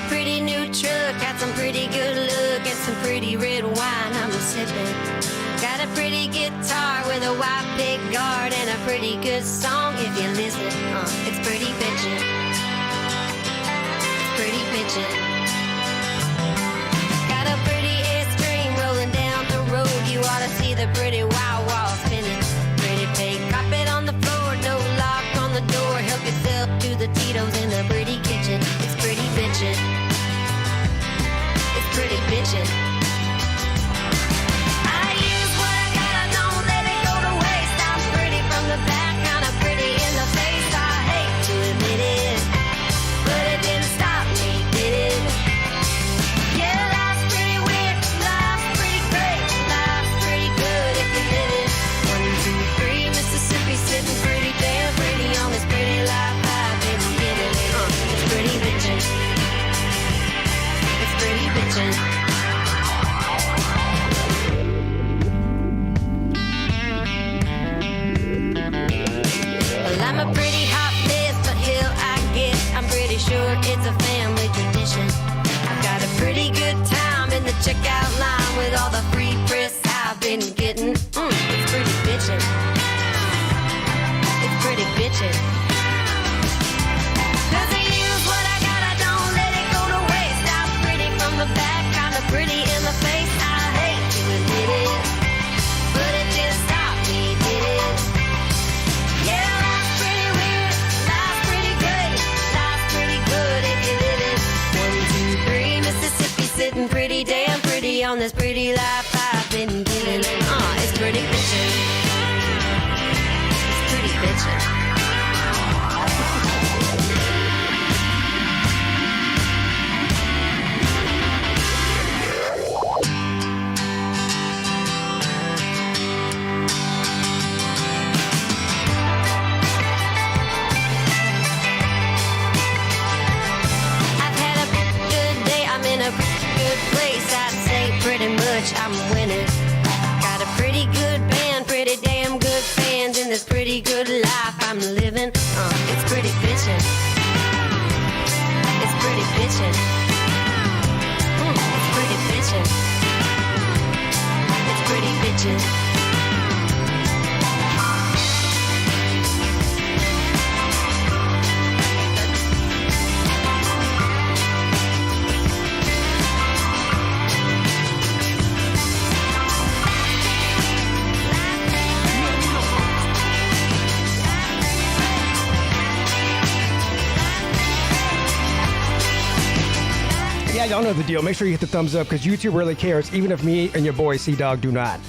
pretty new truck, got some pretty good look, and some pretty red wine I'm sipping. Got a pretty guitar with a white pick guard and a pretty good song if you listen. It's pretty bitchin'. It's pretty bitchin'. Got a pretty Airstream rolling down the road. You ought to see the pretty wow wall spinning. Pretty big carpet on the floor, no lock on the door. Help yourself to the Tito's in the pretty kitchen. It's pretty bitchin'. It's pretty bitchin'. I use what I got, I don't let it go to waste. I'm pretty from the back, kinda pretty in the face. I hate to admit it, but it didn't stop me, did it? Yeah, life's pretty weird, life's pretty great, life's pretty good if you live it. 1, 2, 3, Mississippi sitting pretty damn pretty on this pretty life I've been giving it. It's pretty bitchin'. It's pretty bitchin'. Well, I'm a pretty hot mess, but hell I guess I'm pretty sure it's a family tradition. I've got a pretty good time in the checkout line with all the free press I've been getting. It's pretty bitchin'. It's pretty bitchin'. 'Cause I use what I got, I don't let it go to waste. I'm pretty from the back, kinda pretty in the face. I hate to admit it, but it didn't stop me, did it? Yeah, life's pretty weird, life's pretty great, life's pretty good if you live it. 1, 2, 3, Mississippi sitting pretty damn pretty on this pretty life I've been giving. It's pretty bitchin'. It's pretty bitchin'. I've had a good day, I'm in a good place. I'd say pretty much I'm winning. Got a pretty good band, pretty damn good fans in this pretty good life I'm living. It's pretty bitchin'. It's pretty bitchin'. It's pretty bitchin'. It's pretty bitchin'. Yeah, y'all know the deal. Make sure you hit the thumbs up because YouTube really cares, even if me and your boy C-Dog do not.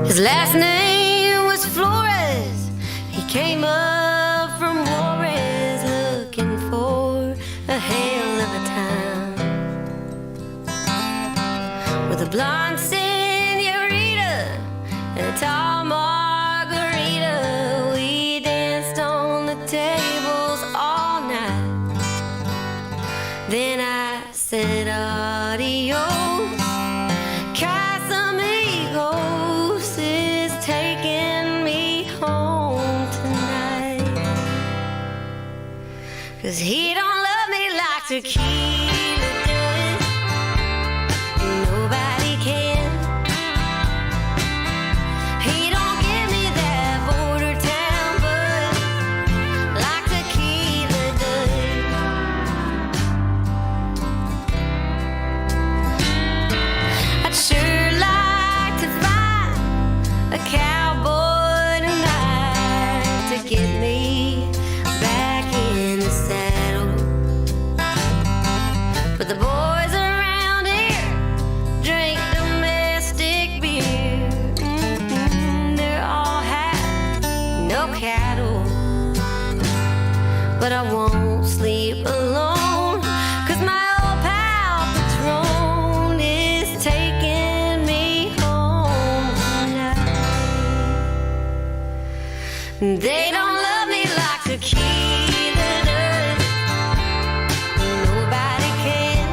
His last name was Flores. He came up from Juarez looking for a hell of a time. With a blonde senorita and a tall margarita, we danced on the tables all night. Then I said adios. Casamigos is taking me home tonight. 'Cause he don't love me like tequila does. Nobody can. He don't give me that border town buzz like tequila does. I'd sure like to find a cowboy tonight to get me back in the saddle. But the boys around here drink domestic beer. They're all have no cattle. But I won't sleep alone, 'cause my old pal Patron is taking me home tonight. They don't love me like tequila does. Nobody can.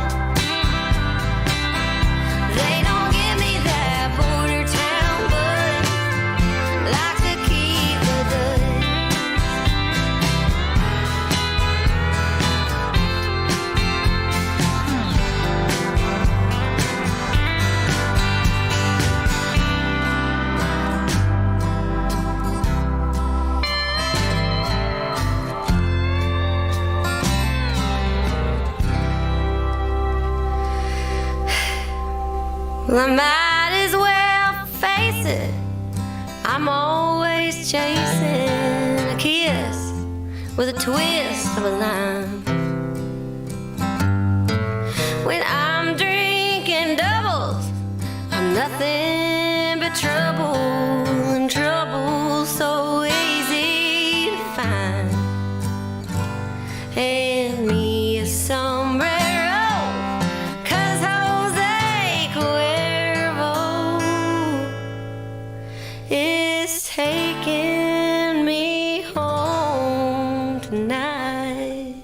They don't give me that border town buzz like tequila does. Well, I might as well face it. I'm always chasing a kiss with a twist of a lime. When I'm drinking doubles, I'm nothing but trouble, and trouble so easy to find. Hand me a sombrero, 'cause Jose Cuervo is taking me home tonight.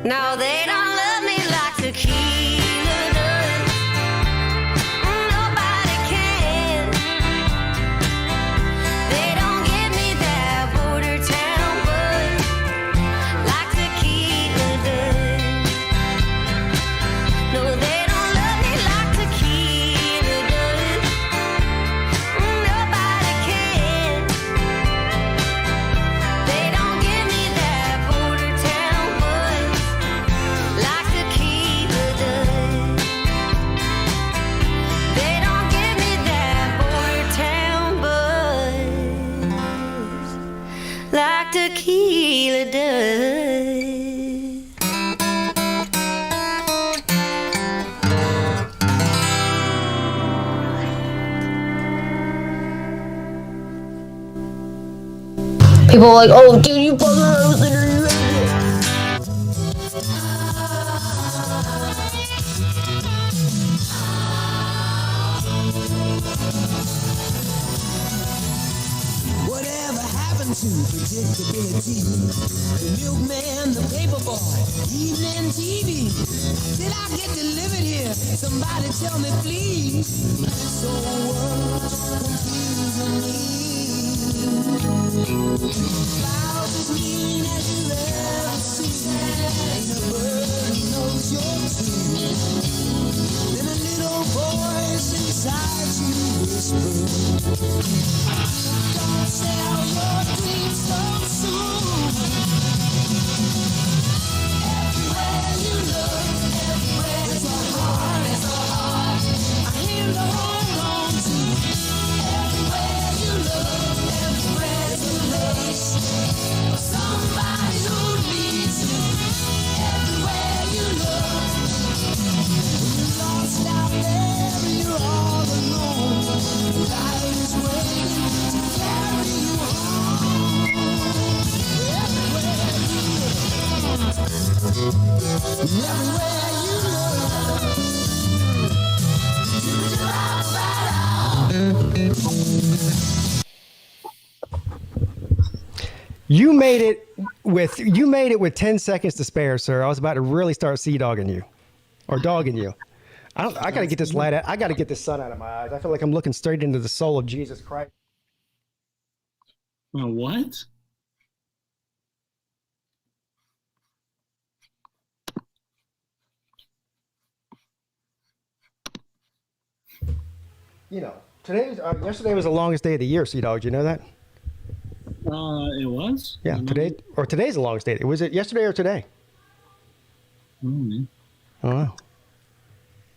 No, they don't love me like tequila does. Nobody can. They don't give me that border town buzz like tequila does. No, they don't love me like tequila does. Nobody can. They don't give me that border town buzz like tequila does. They don't give me that border town buzz like tequila does. People are like, oh, dude, you fucking roasted her. Whatever happened to predictability? The milkman, the paperboy, evening TV. Did I get delivered here? Somebody tell me, please. So world's confusing me. Clouds as mean as you've ever seen. Ain't a bird knows your tune. Then a little voice inside you whispers, don't sell your dreams so soon. Everywhere you look, everywhere there's a heart, a hand to hold on to. Everywhere you look, everywhere there's a place for somebody who needs you. Everywhere you look, when you're lost out there and you're all alone, life is waiting to carry you home. Everywhere you look, everywhere you look, you're outside out. You made it with 10 seconds to spare, sir. I was about to really start sea-dogging you or dogging you. I got to get this light out. I got to get this sun out of my eyes. I feel like I'm looking straight into the soul of Jesus Christ. What? You know, yesterday was the longest day of the year, Sea-Dog. You know that? It was? Yeah, today's the longest day. Was it yesterday or today? Mm-hmm. Oh,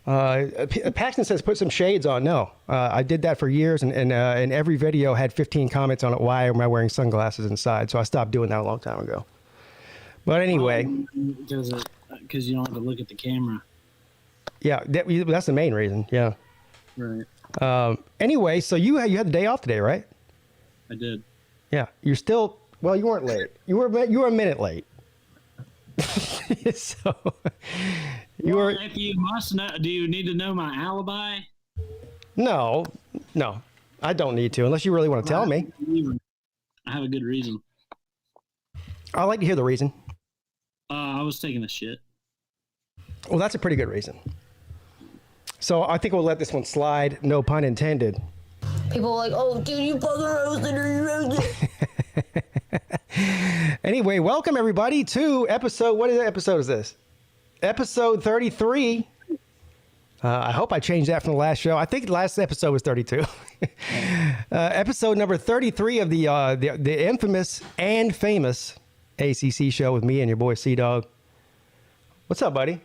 wow. Paxton says put some shades on. No, I did that for years, and every video had 15 comments on it. Why am I wearing sunglasses inside? So I stopped doing that a long time ago. But anyway, Because you don't have to look at the camera. yeah, that's the main reason. Yeah. Right. Anyway, so you had the day off today, right? I did. Yeah. You're still, well, you weren't late. You were a minute late. So you were. If you must know, do you need to know my alibi? No, I don't need to unless you really want to tell me. I have a good reason. I'd like to hear the reason. I was taking a shit. Well, that's a pretty good reason. So I think we'll let this one slide. No pun intended. People are like, oh, dude, you fucking roasted her, you roasted. Anyway, welcome everybody to episode. What episode is this? Episode 33. I hope I changed that from the last show. I think the last episode was 32. Episode number 33 of the infamous and famous ACC show with me and your boy C-Dog. What's up, buddy?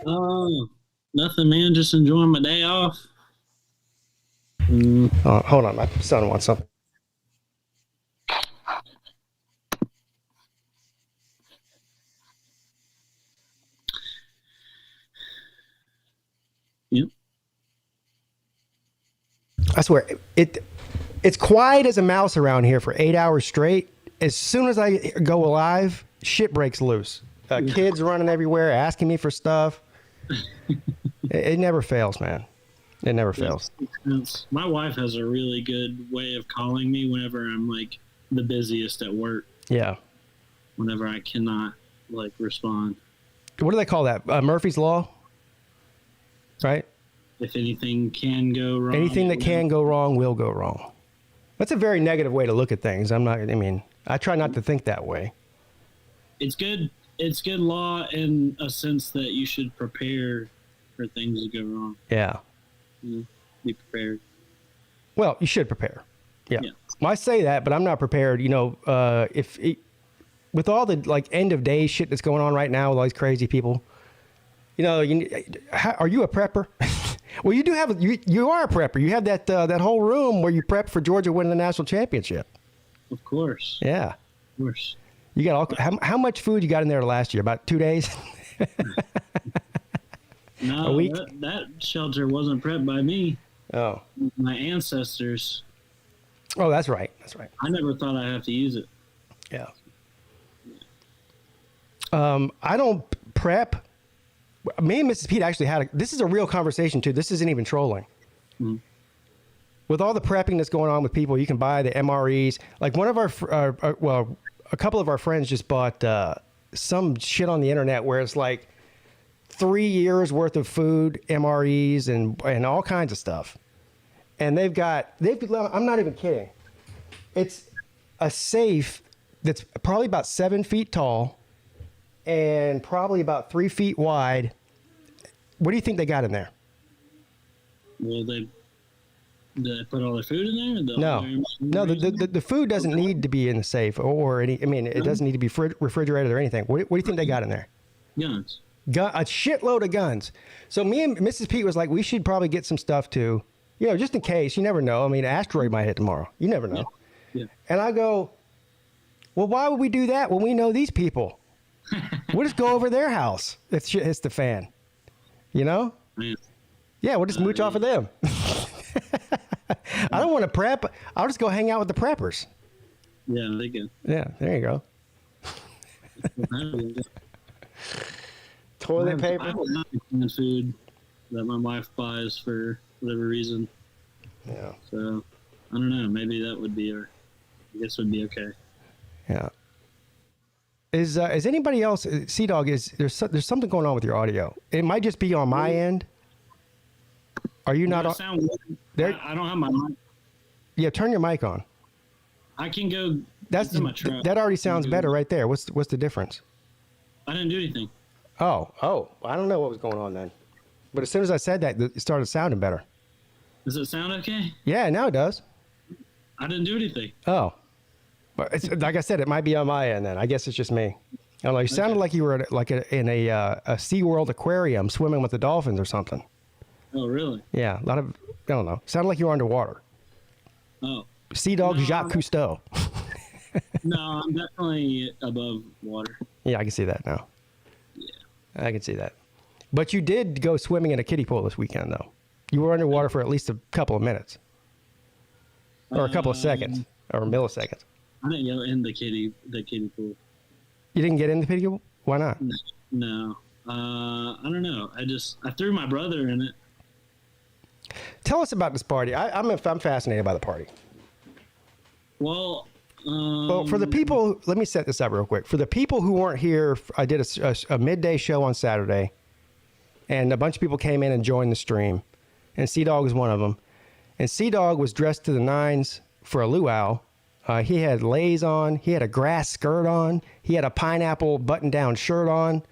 Oh, nothing, man. Just enjoying my day off. Oh, hold on, my son wants something. Yep. I swear, it's quiet as a mouse around here for 8 hours straight. As soon as I go live, shit breaks loose. Kids running everywhere, asking me for stuff. It never fails, man. It never fails. My wife has a really good way of calling me whenever I'm like the busiest at work. Yeah. Whenever I cannot like respond. What do they call that? Murphy's Law? Right? If anything can go wrong. Anything that can go wrong will go wrong. That's a very negative way to look at things. I try not to think that way. It's good. It's good law in a sense that you should prepare for things to go wrong. Yeah. Be prepared. Well, you should prepare. Yeah. Yeah. Well, I say that, but I'm not prepared. With all the like end of day shit that's going on right now with all these crazy people, are you a prepper? Well, you do have you are a prepper. You have that whole room where you prep for Georgia winning the national championship. Of course. Yeah. Of course. You got how much food you got in there last year? About 2 days. No, A week? That shelter wasn't prepped by me. Oh. My ancestors. Oh, that's right. That's right. I never thought I'd have to use it. Yeah. I don't prep. Me and Mrs. Peete actually this is a real conversation too. This isn't even trolling. Mm-hmm. With all the prepping that's going on with people, you can buy the MREs. Like one of a couple of our friends just bought some shit on the internet where it's like 3 years worth of food, MREs, and all kinds of stuff. And I'm not even kidding. It's a safe that's probably about 7 feet tall and probably about 3 feet wide. What do you think they got in there? Well, did they put all their food in there? No, the food doesn't need to be in the safe it doesn't need to be refrigerated or anything. What do you think they got in there? Guns. A shitload of guns. So me and Mrs. Peete was like, we should probably get some stuff too, just in case. You never know. An asteroid might hit tomorrow. You never know. Yeah. And I go, well, why would we do that when we know these people? We'll just go over their house if shit hits the fan. Yeah. Yeah, we'll just mooch off of them. I don't want to prep. I'll just go hang out with the preppers. Yeah, they go. Yeah, there you go. Toilet paper. I have canned food that my wife buys for whatever reason. Yeah. So I don't know. Maybe that would be would be okay. Yeah. Is anybody else? C-Dog, there's something going on with your audio? It might just be on my end. Are you not on? Sound There? I don't have my mic. Yeah, turn your mic on. I can go. That's into my truck. that already sounds better right there. What's the difference? I didn't do anything. Oh, I don't know what was going on then. But as soon as I said that, it started sounding better. Does it sound okay? Yeah, now it does. I didn't do anything. Oh, but like I said, it might be on my end then. I guess it's just me. I don't know. You sounded like you were in a SeaWorld aquarium swimming with the dolphins or something. Oh, really? Yeah, a lot of, I don't know. Sounded like you were underwater. Oh. C-Dog No, Jacques Cousteau. No, I'm definitely above water. Yeah, I can see that now. Yeah. I can see that. But you did go swimming in a kiddie pool this weekend, though. You were underwater for at least a couple of minutes. Or a couple of seconds. Or milliseconds. I didn't go in the kiddie pool. You didn't get in the kiddie pool? Why not? No. I don't know. I threw my brother in it. tell us about this party. I'm fascinated by the party. Well, Well, for the people, let me set this up real quick. For the people who weren't here, I did a midday show on Saturday, and a bunch of people came in and joined the stream, and Sea-Dog was one of them. And Sea-Dog was dressed to the nines for a luau. He had lays on. He had a grass skirt on. He had a pineapple button-down shirt on.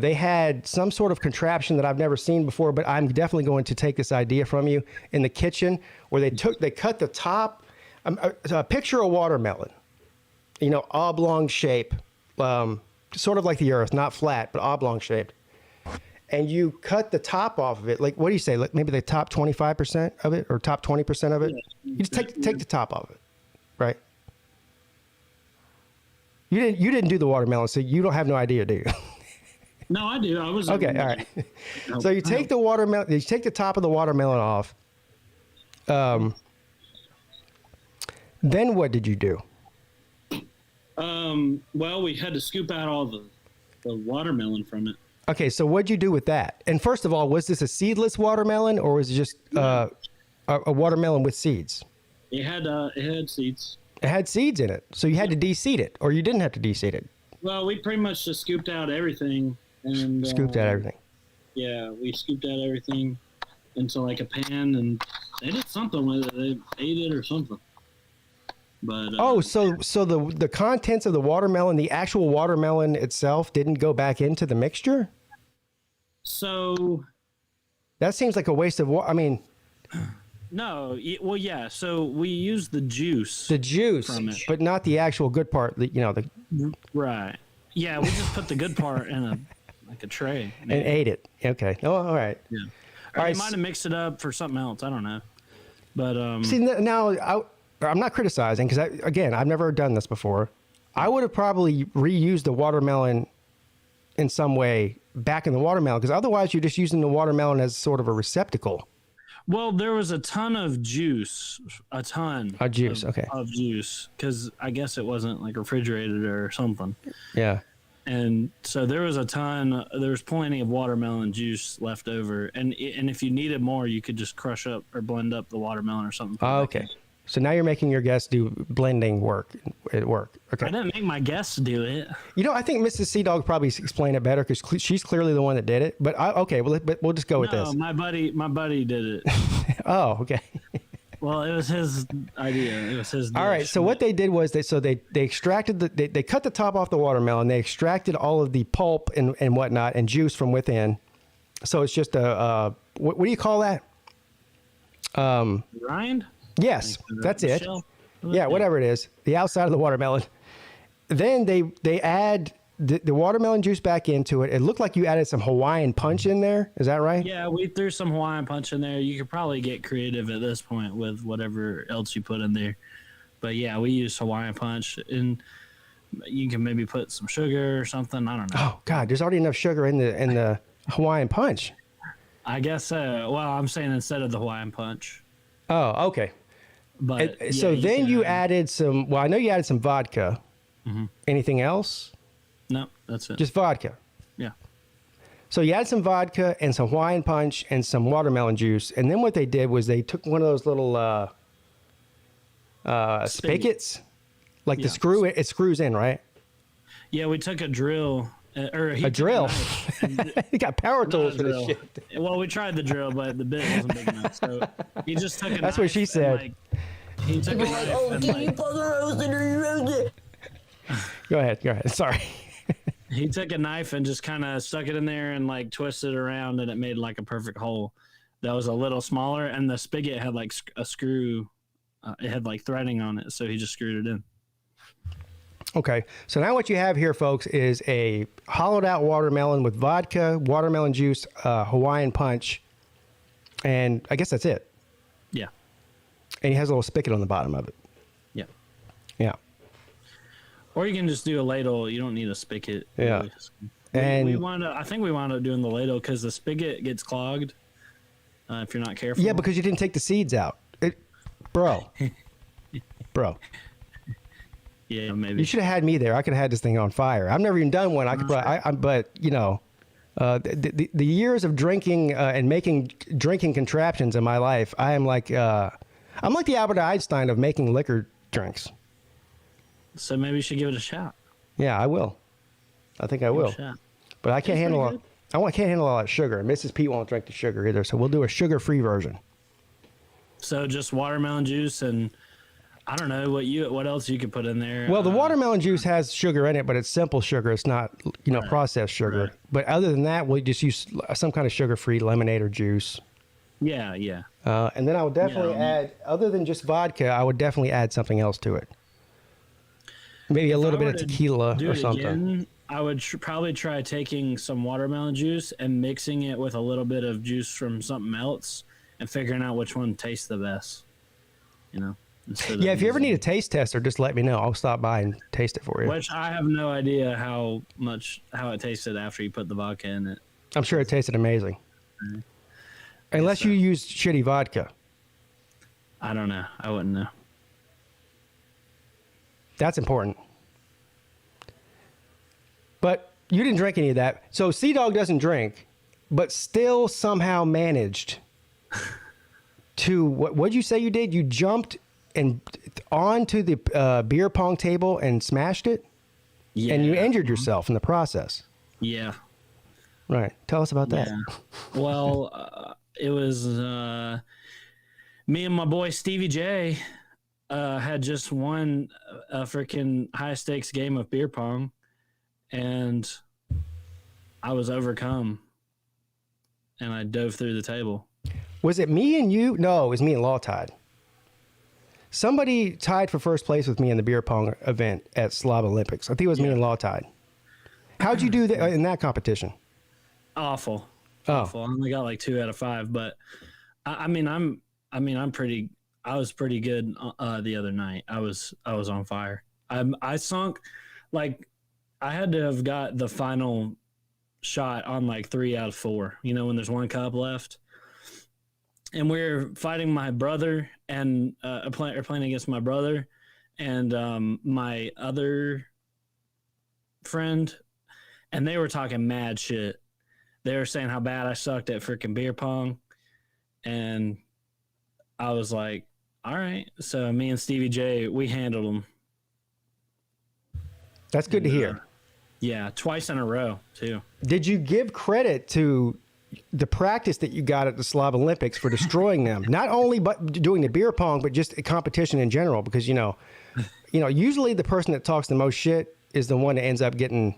They had some sort of contraption that I've never seen before, but I'm definitely going to take this idea from you in the kitchen, where they cut the top. Picture a watermelon, oblong shape, sort of like the earth, not flat, but oblong shaped. And you cut the top off of it. Like, what do you say? Like maybe the top 25% of it or top 20% of it? You just take the top off of it, right? You didn't do the watermelon, so you don't have no idea, do you? No, I do. I was Okay, all right. So you take the watermelon, you take the top of the watermelon off. Then what did you do? Well, we had to scoop out all the watermelon from it. Okay, so what'd you do with that? And first of all, was this a seedless watermelon, or was it just a watermelon with seeds? It had seeds. It had seeds in it, so you had to de-seed it, or you didn't have to de-seed it. Well, we pretty much just scooped out everything. And Scooped out everything. Yeah, we scooped out everything into like a pan, and they did something with it. They ate it or something. But so the contents of the watermelon, the actual watermelon itself, didn't go back into the mixture? So that seems like a waste of water. I mean, no. Well, yeah. So we used the juice. The juice, from it. but not the actual good part. Right. Yeah, we just put the good part in a tray and ate it. Okay. Oh, all right. Yeah. All right. They might have mixed it up for something else. I don't know. But see, now I'm not criticizing because again, I've never done this before. I would have probably reused the watermelon in some way back in the watermelon, because otherwise you're just using the watermelon as sort of a receptacle. well, there was a ton of juice, a ton of juice, because I guess it wasn't like refrigerated or something. Yeah. And so there was plenty of watermelon juice left over, and if you needed more, you could just crush up or blend up the watermelon or something. Okay. So now you're making your guests do blending work at work. Okay. I didn't make my guests do it. I think Mrs. Sea-Dog probably explained it better because she's clearly the one that did it. But we'll just go with this. My buddy did it. Oh, okay. Well, it was his idea. It was his dish. All right. So what they did was they extracted they cut the top off the watermelon. They extracted all of the pulp and whatnot and juice from within. So it's just what do you call that? Rind? Yes, that's it. Shell? Yeah, whatever it is, the outside of the watermelon. Then they add the watermelon juice back into it. It looked like you added some Hawaiian punch in there. Is that right? Yeah, we threw some Hawaiian punch in there. You could probably get creative at this point with whatever else you put in there. But yeah, we used Hawaiian punch, and you can maybe put some sugar or something. I don't know. Oh God, there's already enough sugar in the Hawaiian punch. I guess so. Well, I'm saying instead of the Hawaiian punch. Oh, okay. But So then you added some. Well, I know you added some vodka. Mm-hmm. Anything else? No, that's it. Just vodka. Yeah. So you add some vodka and some Hawaiian punch and some watermelon juice, and then what they did was they took one of those little spigots, like the screw. It screws in, right? Yeah, we took a drill. A drill. You got power tools for this shit. Well, we tried the drill, but the bit wasn't big enough. So he just took a That's what she said. He took a knife Oh, and can you fucking roast it or you roast it? Go ahead. Sorry. he took a knife and just kind of stuck it in there and like twisted it around, and it made like a perfect hole that was a little smaller. And the spigot had like a screw. It had like threading on it, so he just screwed it in. Okay, so now what you have here, folks, is a hollowed out watermelon with vodka, watermelon juice, Hawaiian punch, and I guess that's it. Yeah. And he has a little spigot on the bottom of it. Yeah. Yeah. Or you can just do a ladle. You don't need a spigot. Yeah. Really. And I think we wound up doing the ladle because the spigot gets clogged if you're not careful. yeah, because you didn't take the seeds out. Bro. Yeah, maybe. You should have had me there. I could have had this thing on fire. I've never even done one. I could, but The years of drinking and making drinking contraptions in my life, I'm like the Albert Einstein of making liquor drinks. So maybe you should give it a shot. Yeah, I will. I think I will. Give it a shot. But I can't It's handle pretty can't handle all that sugar. And Mrs. Peete won't drink the sugar either, so we'll do a sugar-free version. So just watermelon juice and I don't know what else you could put in there. Well, the watermelon juice has sugar in it, but it's simple sugar. It's not, processed sugar. Right. But other than that, we'll just use some kind of sugar-free lemonade or juice. Yeah. And then I would definitely add, other than just vodka, I would definitely add something else to it. Maybe a little bit of tequila or something. Again, I would probably try taking some watermelon juice and mixing it with a little bit of juice from something else and figuring out which one tastes the best. Yeah, if you ever need a taste tester, just let me know. I'll stop by and taste it for you. Which I have no idea how it tasted after you put the vodka in it. I'm sure it tasted amazing. Unless you used shitty vodka. I don't know. I wouldn't know. That's important. But you didn't drink any of that. So Sea-Dog doesn't drink, but still somehow managed to, what'd you say you did? You jumped and onto the beer pong table and smashed it? Yeah. And you injured yourself in the process. Yeah. Right. Tell us about that. Yeah. Well, it was me and my boy Stevie J had just won a freaking high stakes game of beer pong, and I was overcome, and I dove through the table. Was it me and you? No, it was me and Law tied. Somebody tied for first place with me in the beer pong event at Slav Olympics. I think it was me and Law tied. How'd you do that in that competition? Awful. Oh. Awful. I only got like 2 out of 5, but I was pretty good the other night. I was on fire. I sunk, like, I had to have got the final shot on like 3 out of 4. When there's 1 cup left, and we're fighting my brother and playing against my brother and my other friend, and they were talking mad shit. They were saying how bad I sucked at freaking beer pong, and I was like, all right. So me and Stevie J, we handled them. That's good to hear. Yeah, twice in a row, too. Did you give credit to the practice that you got at the Slav Olympics for destroying them? Not only but doing the beer pong, but just a competition in general, because, usually the person that talks the most shit is the one that ends up getting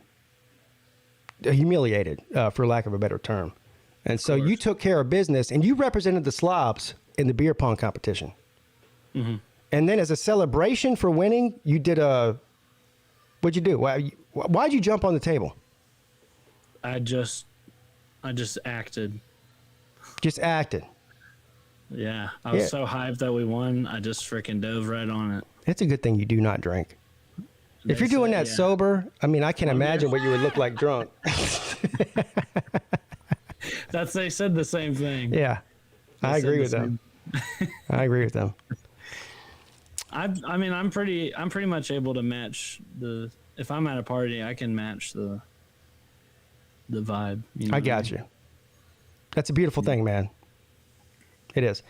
humiliated, for lack of a better term. And so you took care of business, and you represented the Slavs in the beer pong competition. Mm-hmm. And then as a celebration for winning, you did what'd you do? Why'd you jump on the table? I just acted. Just acted. Yeah. I was so hyped that we won. I just freaking dove right on it. It's a good thing you do not drink. If you're doing that sober, I can imagine what you would look like drunk. They said the same thing. Yeah. I agree with them. I agree with them. I'm pretty much able to match if I'm at a party, I can match the vibe. I got you. That's a beautiful thing, man. It is.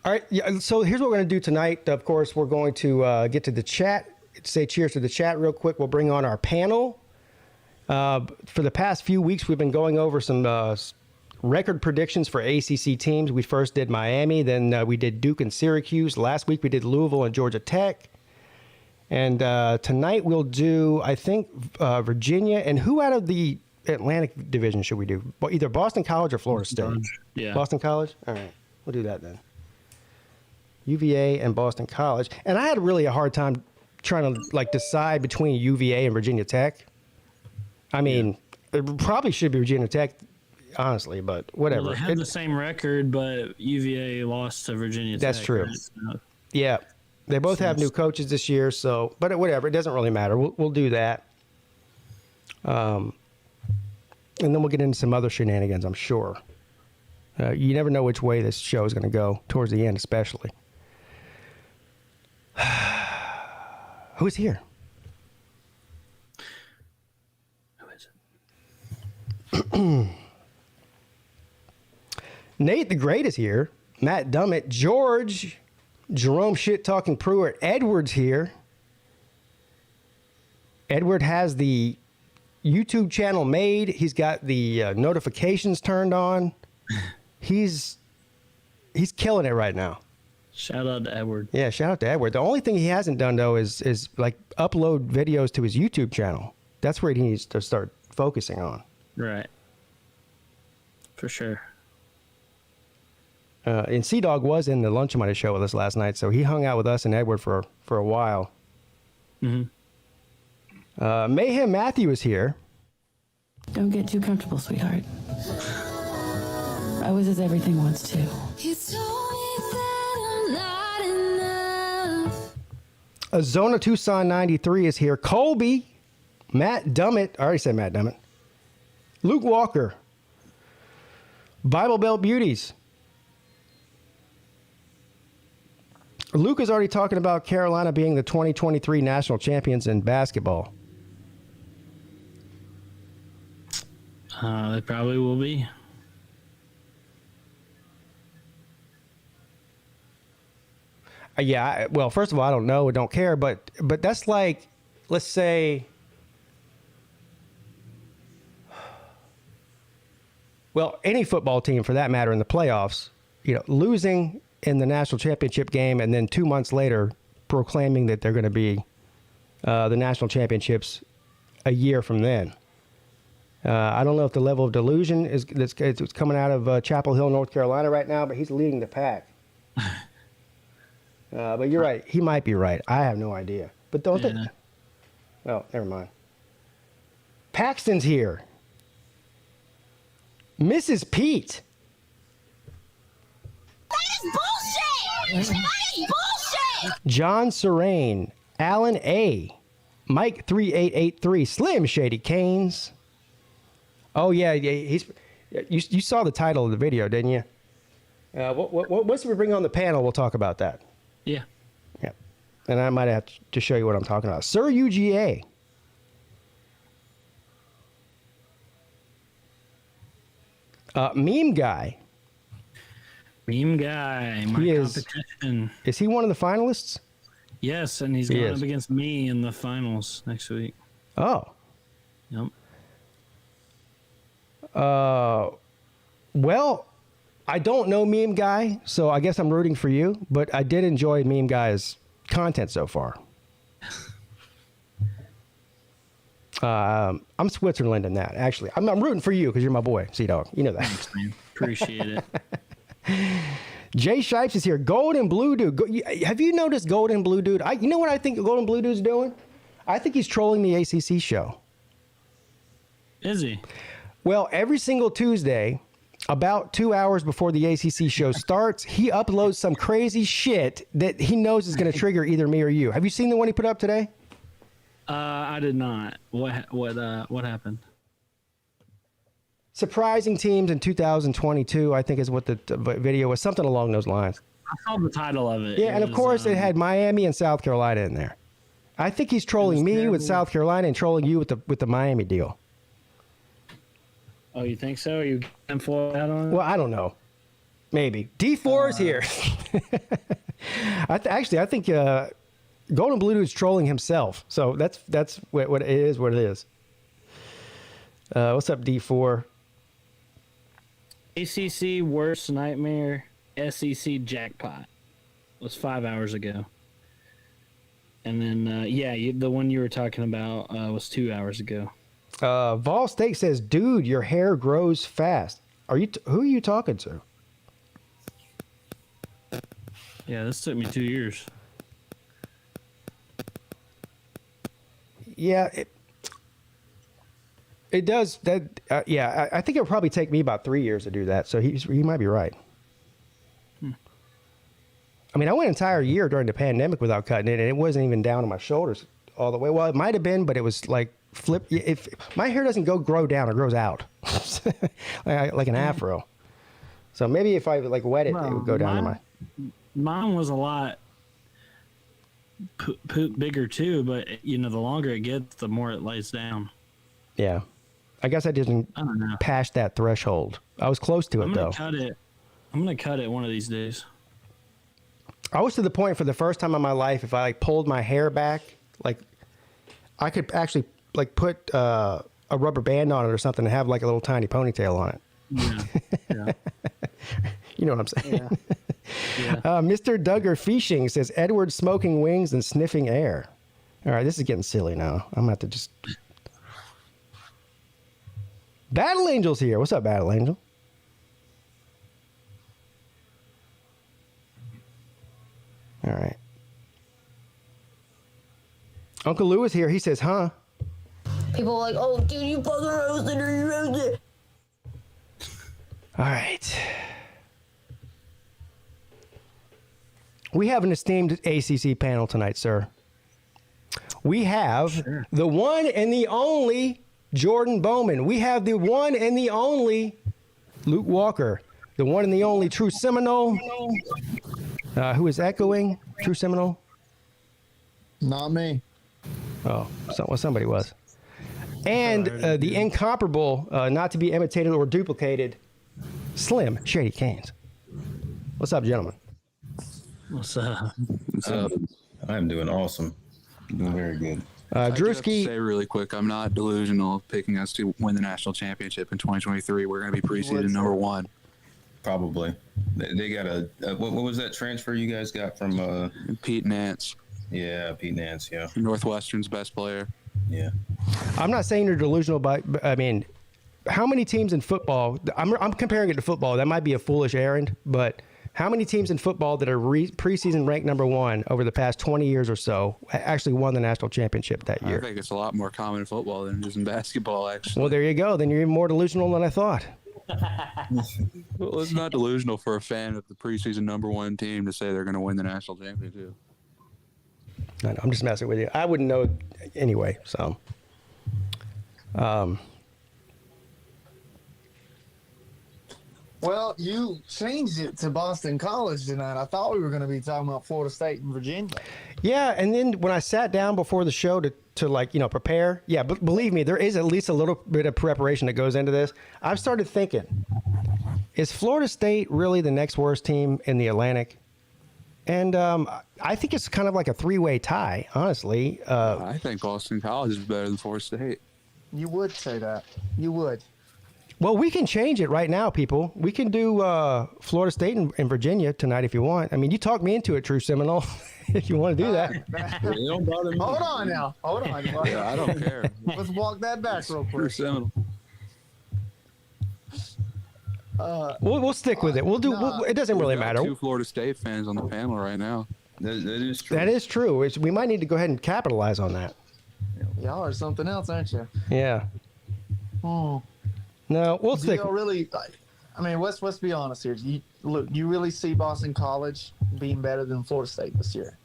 All right. Yeah, so here's what we're going to do tonight. Of course, we're going to get to the chat. Say cheers to the chat real quick. We'll bring on our panel. For the past few weeks, we've been going over some record predictions for ACC teams. We first did Miami, then we did Duke and Syracuse. Last week we did Louisville and Georgia Tech. And tonight we'll do, I think, Virginia. And who out of the Atlantic Division should we do? Either Boston College or Florida State? Yeah. Boston College? All right. We'll do that then. UVA and Boston College. And I had really a hard time trying to decide between UVA and Virginia Tech. It probably should be Virginia Tech, honestly, but whatever. Well, they had the same record, but UVA lost to Virginia Tech. That's true. Right? Yeah. They both have new coaches this year, so, but whatever. It doesn't really matter. We'll do that. And then we'll get into some other shenanigans, I'm sure. You never know which way this show is going to go, towards the end especially. Who's here? Who is it? Nate the Great is here. Matt Dummett. George. Jerome Shit Talking Pruitt. Edward's here. Edward has the YouTube channel made. He's got the notifications turned on. He's killing it right now. Shout out to Edward. Yeah, shout out to Edward. The only thing he hasn't done though is like upload videos to his YouTube channel. That's where he needs to start focusing on. Right. For sure. And Sea Dog was in the Lunch Money show with us last night, so he hung out with us and Edward for a while. Mayhem Matthew is here. Don't get too comfortable, sweetheart. I was as everything wants to. You told me that I'm not enough. Zona Tucson 93 is here. Colby. Matt Dummett. I already said Matt Dummett. Luke Walker. Bible Belt Beauties. Luke is already talking about Carolina being the 2023 national champions in basketball. They probably will be. Yeah, well, first of all, I don't know, I don't care, but that's like, let's say, well, any football team for that matter in the playoffs, losing in the national championship game and then 2 months later proclaiming that they're going to be the national championships a year from then. I don't know if the level of delusion it's coming out of Chapel Hill, North Carolina right now, but he's leading the pack. But you're right. He might be right. I have no idea. But don't they? Oh, never mind. Paxton's here. Mrs. Peete. That is bullshit! That is bullshit! John Serrain. Alan A. Mike 3883. Slim Shady Canes. Oh, yeah. You saw the title of the video, didn't you? Once we bring on the panel, we'll talk about that. Yeah. Yeah. And I might have to show you what I'm talking about. Sir UGA. Meme Guy. Meme Guy. My competition. Is he one of the finalists? Yes, and he's going up against me in the finals next week. Oh. Yep. Well, I don't know Meme Guy, so I guess I'm rooting for you, but I did enjoy Meme Guy's content so far. I'm Switzerland in that, actually. I'm rooting for you because you're my boy, Sea-Dog. You know that. Thanks, man. Appreciate it. Jay Shipes is here. Gold and Blue Dude. Have you noticed Gold and Blue Dude? You know what I think Gold and Blue Dude's doing? I think he's trolling the ACC show. Is he? Well, every single Tuesday, about 2 hours before the ACC show starts, he uploads some crazy shit that he knows is going to trigger either me or you. Have you seen the one he put up today? I did not. What happened? Surprising teams in 2022, I think is what the video was. Something along those lines. I saw the title of it. Yeah, and of course it had Miami and South Carolina in there. I think he's trolling me with South Carolina and trolling you with the Miami deal. Oh, you think so? Are you getting full out on it? Well, I don't know. Maybe. D4 is here. I think Golden Blue Dude's trolling himself. So that's what it is. What it is. What's up, D4? ACC worst nightmare. SEC jackpot. Was 5 hours ago. And then the one you were talking about was 2 hours ago. Vol Steak says, "Dude, your hair grows fast." Who are you talking to? Yeah, this took me 2 years. Yeah, it does. That I think it'll probably take me about 3 years to do that. So he might be right. I mean, I went an entire year during the pandemic without cutting it, and it wasn't even down to my shoulders all the way. Well, it might have been, but it was like flip. If my hair doesn't grow down, it grows out, like an afro. So maybe if I wet it, it would go down to my. Mine was a lot bigger too, but the longer it gets, the more it lays down. Yeah, I guess I didn't pass that threshold. I was close to it though. Cut it. I'm gonna cut it one of these days. I was to the point for the first time in my life, if I like pulled my hair back, like I could actually like put a rubber band on it or something and have like a little tiny ponytail on it. Yeah. You know what I'm saying? Mr. Duggar Fishing says Edward smoking wings and sniffing air. All right, this is getting silly now. I'm gonna have to just. Battle Angel's here. What's up, Battle Angel? All right. Uncle Lou is here. He says, huh? People are like, oh, dude, you fucking roasted or you roasted. All right. We have an esteemed ACC panel tonight, sir. We have the one and the only Jordan Bowman. We have the one and the only Luke Walker. The one and the only true Seminole. Who is echoing? True Seminole? Not me. Oh, somebody was. And the incomparable, not to be imitated or duplicated, Slim Shady Canes. What's up, gentlemen? What's up? I'm doing awesome. Doing very good. I do have to Drewski. say really quick, I'm not delusional of picking us to win the national championship in 2023. We're going to be preseason number 1. Probably. They got what was that transfer you guys got from? Pete Nance, Yeah, Pete Nance. Yeah. Northwestern's best player. Yeah. I'm not saying you're delusional, but I mean, how many teams in football? I'm comparing it to football. That might be a foolish errand, but how many teams in football that are preseason ranked number 1 over the past 20 years or so actually won the national championship that year? I think it's a lot more common in football than it is in basketball, actually. Well, there you go. Then you're even more delusional than I thought. Well, it's not delusional for a fan of the preseason number 1 team to say they're going to win the national championship. I know, I'm just messing with you. I wouldn't know anyway. So, Well, you changed it to Boston College tonight. I thought we were going to be talking about Florida State and Virginia. yeah. And then when I sat down before the show to like, prepare, yeah, but believe me, there is at least a little bit of preparation that goes into this. I've started thinking, is Florida State really the next worst team in the Atlantic? And I think it's kind of like a 3-way tie, honestly. I think Boston College is better than Florida State. You would say that. You would. Well, we can change it right now, people. We can do Florida State and Virginia tonight if you want. I mean, you talked me into it, True Seminole, if you want to do that. It don't bother me. Hold on now. Hold on. Yeah, I don't care. Let's walk that back real True quick. Seminole. We'll stick with it. We'll do. It doesn't really We've got matter. 2 Florida State fans on the panel right now. That is true. That is true. We might need to go ahead and capitalize on that. Y'all are something else, aren't you? Yeah. Hmm. No, we'll Do stick. y'all really? I mean, let's be honest here. You really see Boston College being better than Florida State this year?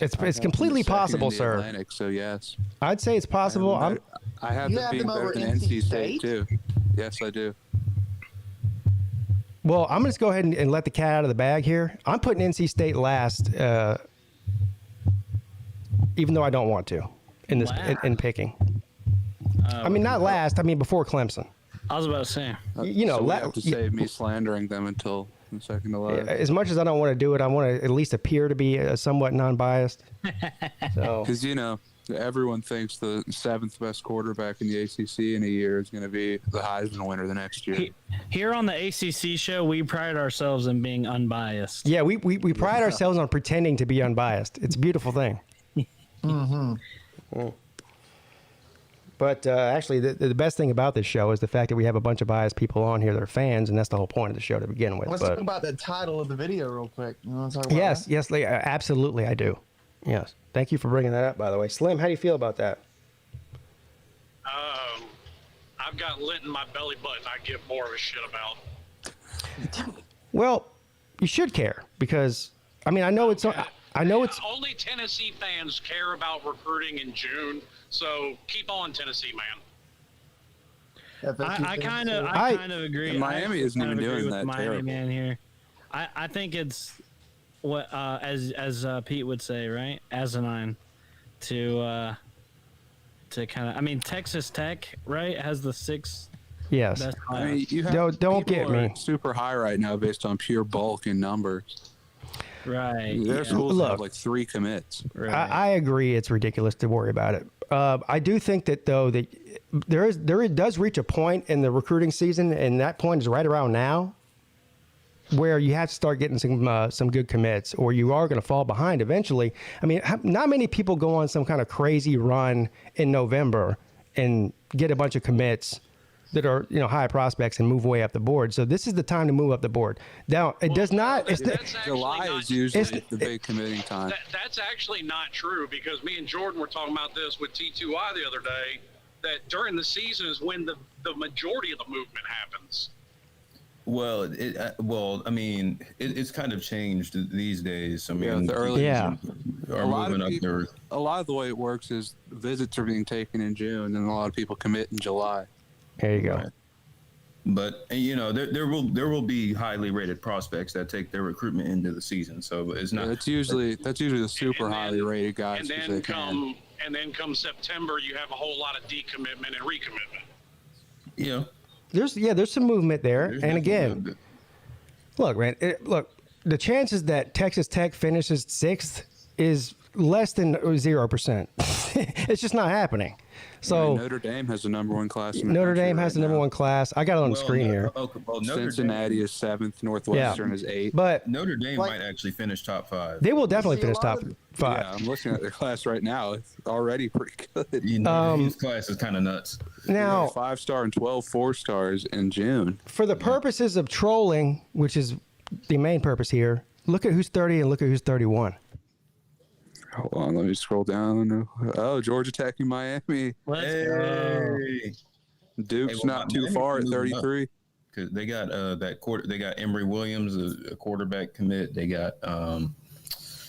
It's completely Second possible, in the sir. Atlantic, so yes. I'd say it's possible. I have You them have being them better over than NC NC State State? too. Yes, I do. Well, I'm going to go ahead and let the cat out of the bag here. I'm putting NC State last, even though I don't want to in this Wow. in picking. I mean, not last. I mean, before Clemson. I was about to say. You know, so we have to save me slandering them until the second to last. as much as I don't want to do it, I want to at least appear to be somewhat non-biased. So, Because, everyone thinks the 7th best quarterback in the ACC in a year is going to be the Heisman winner the next year. Here on the ACC show, we pride ourselves in being unbiased. yeah, we pride ourselves on pretending to be unbiased. It's a beautiful thing. But actually, the best thing about this show is the fact that we have a bunch of biased people on here that are fans, and that's the whole point of the show to begin with. Let's But talk about the title of the video real quick. You want to talk about yes, that? yes, absolutely, I do. Yes, thank you for bringing that up. By the way, Slim, how do you feel about that? I've got lint in my belly button I give more of a shit about. Well, you should care because I mean I know it's Only Tennessee fans care about recruiting in June, so keep on, Tennessee, man. I kind of agree. And Miami I isn't kind of even agree doing with that Miami terrible. man here. I think it's what as Pete would say, right? Asinine to kind of. I mean, Texas Tech, right, has the 6th Yes. Best I mean, class. you have Don't people get are me. super high right now based on pure bulk and numbers. Right. Their yeah. schools Look. have like 3 commits. Right. I agree. It's ridiculous to worry about it. I do think that though that there does reach a point in the recruiting season, and that point is right around now, where you have to start getting some good commits, or you are going to fall behind eventually. I mean, not many people go on some kind of crazy run in November and get a bunch of commits that are high prospects and move way up the board. So this is the time to move up the board. Now it does not. That's actually July not- is usually the big committing time. That's actually not true, because me and Jordan were talking about this with T2I the other day, that during the season is when the majority of the movement happens. Well, I mean, it's kind of changed these days. I mean, the early Yeah. are moving up there. A lot of the way it works is visits are being taken in June, and a lot of people commit in July. There you go. Right. But there will be highly rated prospects that take their recruitment into the season. So it's not. That's usually the super And then- highly rated guys. And 'cause then they can. come September, you have a whole lot of decommitment and recommitment. Yeah. There's some movement there. There's And again, definitely look, man, the chances that Texas Tech finishes 6th is less than 0%. It's just not happening. So Notre Dame has the #1 class. In the Notre country Dame right has the now. #1 class. I got it on the screen here. Notre Cincinnati Dame, is 7th. Northwestern is 8th. But Notre Dame might actually finish top 5. they will definitely See, a finish lot top of- 5. Yeah, I'm looking at their class right now. It's already pretty good. His class is kind of nuts. Now, 5-star and 12 4-stars in June. for the purposes of trolling, which is the main purpose here, look at who's 30 and look at who's 31. Hold on, let me scroll down. Oh, Georgia Tech and Miami. Let's go. Hey. Duke's Hey, well, not too Miami's far at moving up. 33. Because they got they got Emory Williams, a quarterback commit. They got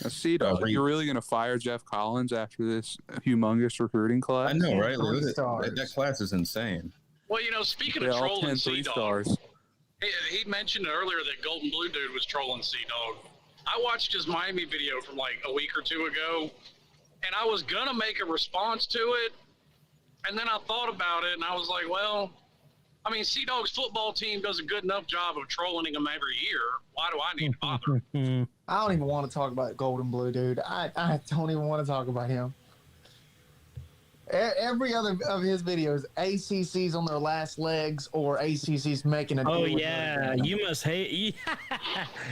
C-Dog, you're really going to fire Jeff Collins after this humongous recruiting class? I know, right? Look at 3 stars. that class is insane. Well, speaking They're of all 10 trolling Sea-Dog, 3-stars. he mentioned earlier that Golden Blue Dude was trolling Sea-Dog. I watched his Miami video from like a week or two ago, and I was going to make a response to it, and then I thought about it, and I was like, well, I mean, Sea-Dog's football team does a good enough job of trolling him every year. Why do I need to bother? I don't even want to talk about Golden Blue, dude. I don't even want to talk about him. Every other of his videos, ACC's on their last legs or ACC's making a deal Oh with yeah, Notre Dame. you must hate.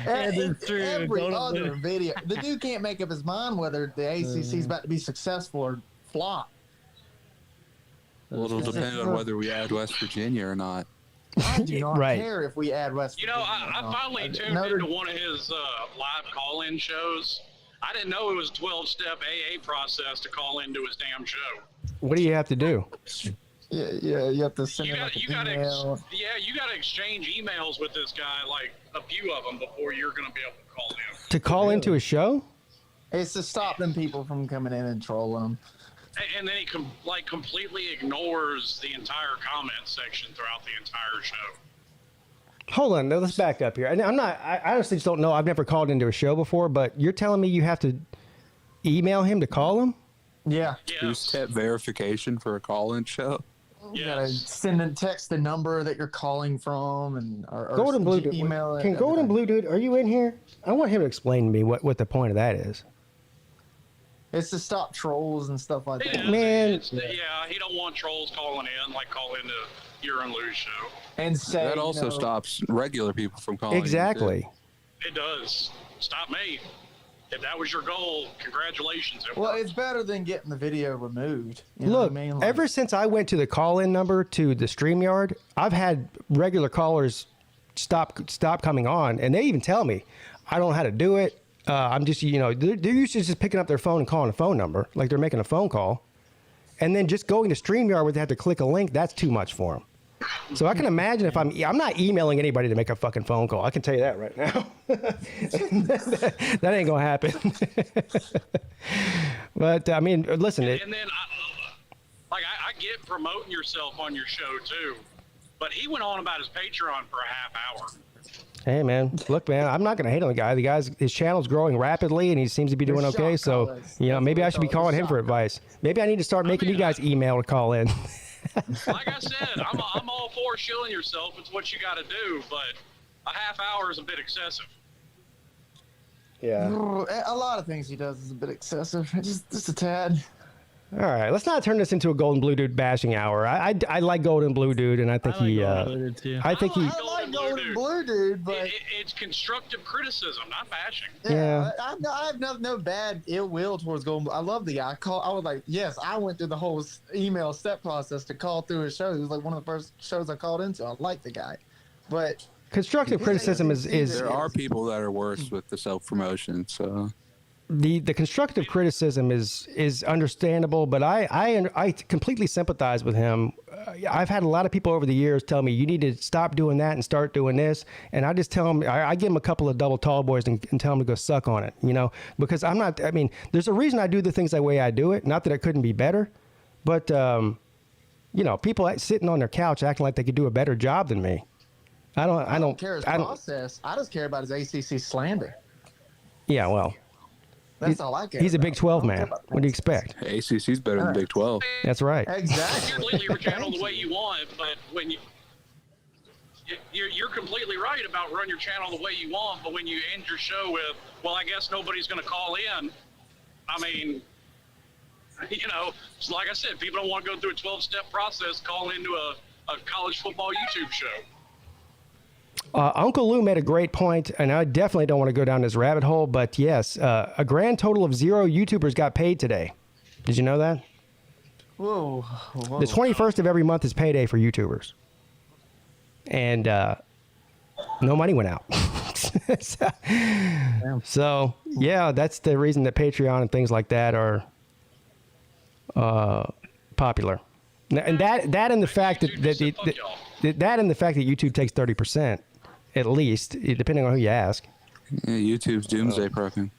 Yeah, that's true. Every Golden other Blue. video, the dude can't make up his mind whether the ACC's about to be successful or flop. Well, it'll depend on whether we add West Virginia or not. I do not Right. care if we add West Virginia. I finally tuned Notre- into one of his live call-in shows. I didn't know it was a 12-step AA process to call into his damn show. What do you have to do? Yeah, you have to send You him got, like you an got to, email. you got to exchange emails with this guy, like a few of them, before you're going to be able to call him. To call into a show? It's to stop them people from coming in and trolling them. And then he completely ignores the entire comment section throughout the entire show. Hold on, no, let's back up here. I honestly just don't know. I've never called into a show before, but you're telling me you have to email him to call him? Yeah. Two-step verification for a call-in show. You gotta send and text the number that you're calling from, and or Golden Blue Dude. email it. Can Golden Blue Dude, are you in here? I want him to explain to me what the point of that is. It's to stop trolls and stuff like that. Man. He don't want trolls calling in, like call into your and Lou's show. And say That also stops regular people from calling. Exactly. It does. Stop me. If that was your goal, congratulations. Well, it's better than getting the video removed. You know Look, what I mean? Like, ever since I went to the call-in number to the StreamYard, I've had regular callers stop coming on, and they even tell me, I don't know how to do it. I'm just, they're usually just picking up their phone and calling a phone number, like they're making a phone call. And then just going to StreamYard where they have to click a link, that's too much for them. So I can imagine if I'm not emailing anybody to make a fucking phone call. I can tell you that right now. That ain't gonna happen. But I mean, listen. And then, I get promoting yourself on your show too, but he went on about his Patreon for a half hour. Hey man, look man, I'm not gonna hate on the guy. His channel's growing rapidly, and he seems to be doing okay. So maybe I should be calling him for advice. Maybe I need to start making you guys email to call in. Like I said, I'm all for shilling yourself. It's what you got to do, but a half hour is a bit excessive. Yeah. A lot of things he does is a bit excessive. Just a tad. All right, let's not turn this into a Golden Blue Dude bashing hour. I like Golden Blue Dude, and I think he. I think he. I like Golden Blue Dude, but It's constructive criticism, not bashing. Yeah. I have no bad ill will towards Golden Blue. I love the guy. I was like, yes, I went through the whole email step process to call through his show. It was like one of the first shows I called into. I like the guy, but Constructive criticism is There are people that are worse with the self promotion, so. the constructive criticism is understandable, but I completely sympathize with him. I've had a lot of people over the years tell me you need to stop doing that and start doing this, and I just tell them I give them a couple of double tall boys and tell them to go suck on it, because I'm not. I mean, there's a reason I do the things the way I do it. Not that it couldn't be better, but people sitting on their couch acting like they could do a better job than me. I don't care his process. I just care about his ACC slander. Yeah, well. That's all I care. He's a about. Big 12 man. What do you expect? ACC's better than Big 12. That's right. Exactly. You're completely your channel the way you want, but when you're completely right about run your channel the way you want, but when you end your show with, well, I guess nobody's going to call in. I mean, it's like I said, people don't want to go through a 12-step process calling into a college football YouTube show. Uncle Lou made a great point, and I definitely don't want to go down this rabbit hole, but yes, a grand total of 0 YouTubers got paid today. Did you know that? Whoa. The 21st of every month is payday for YouTubers. And no money went out. So, yeah, that's the reason that Patreon and things like that are popular. And that and the fact that YouTube takes 30%, at least, depending on who you ask. Yeah, YouTube's doomsday prepping.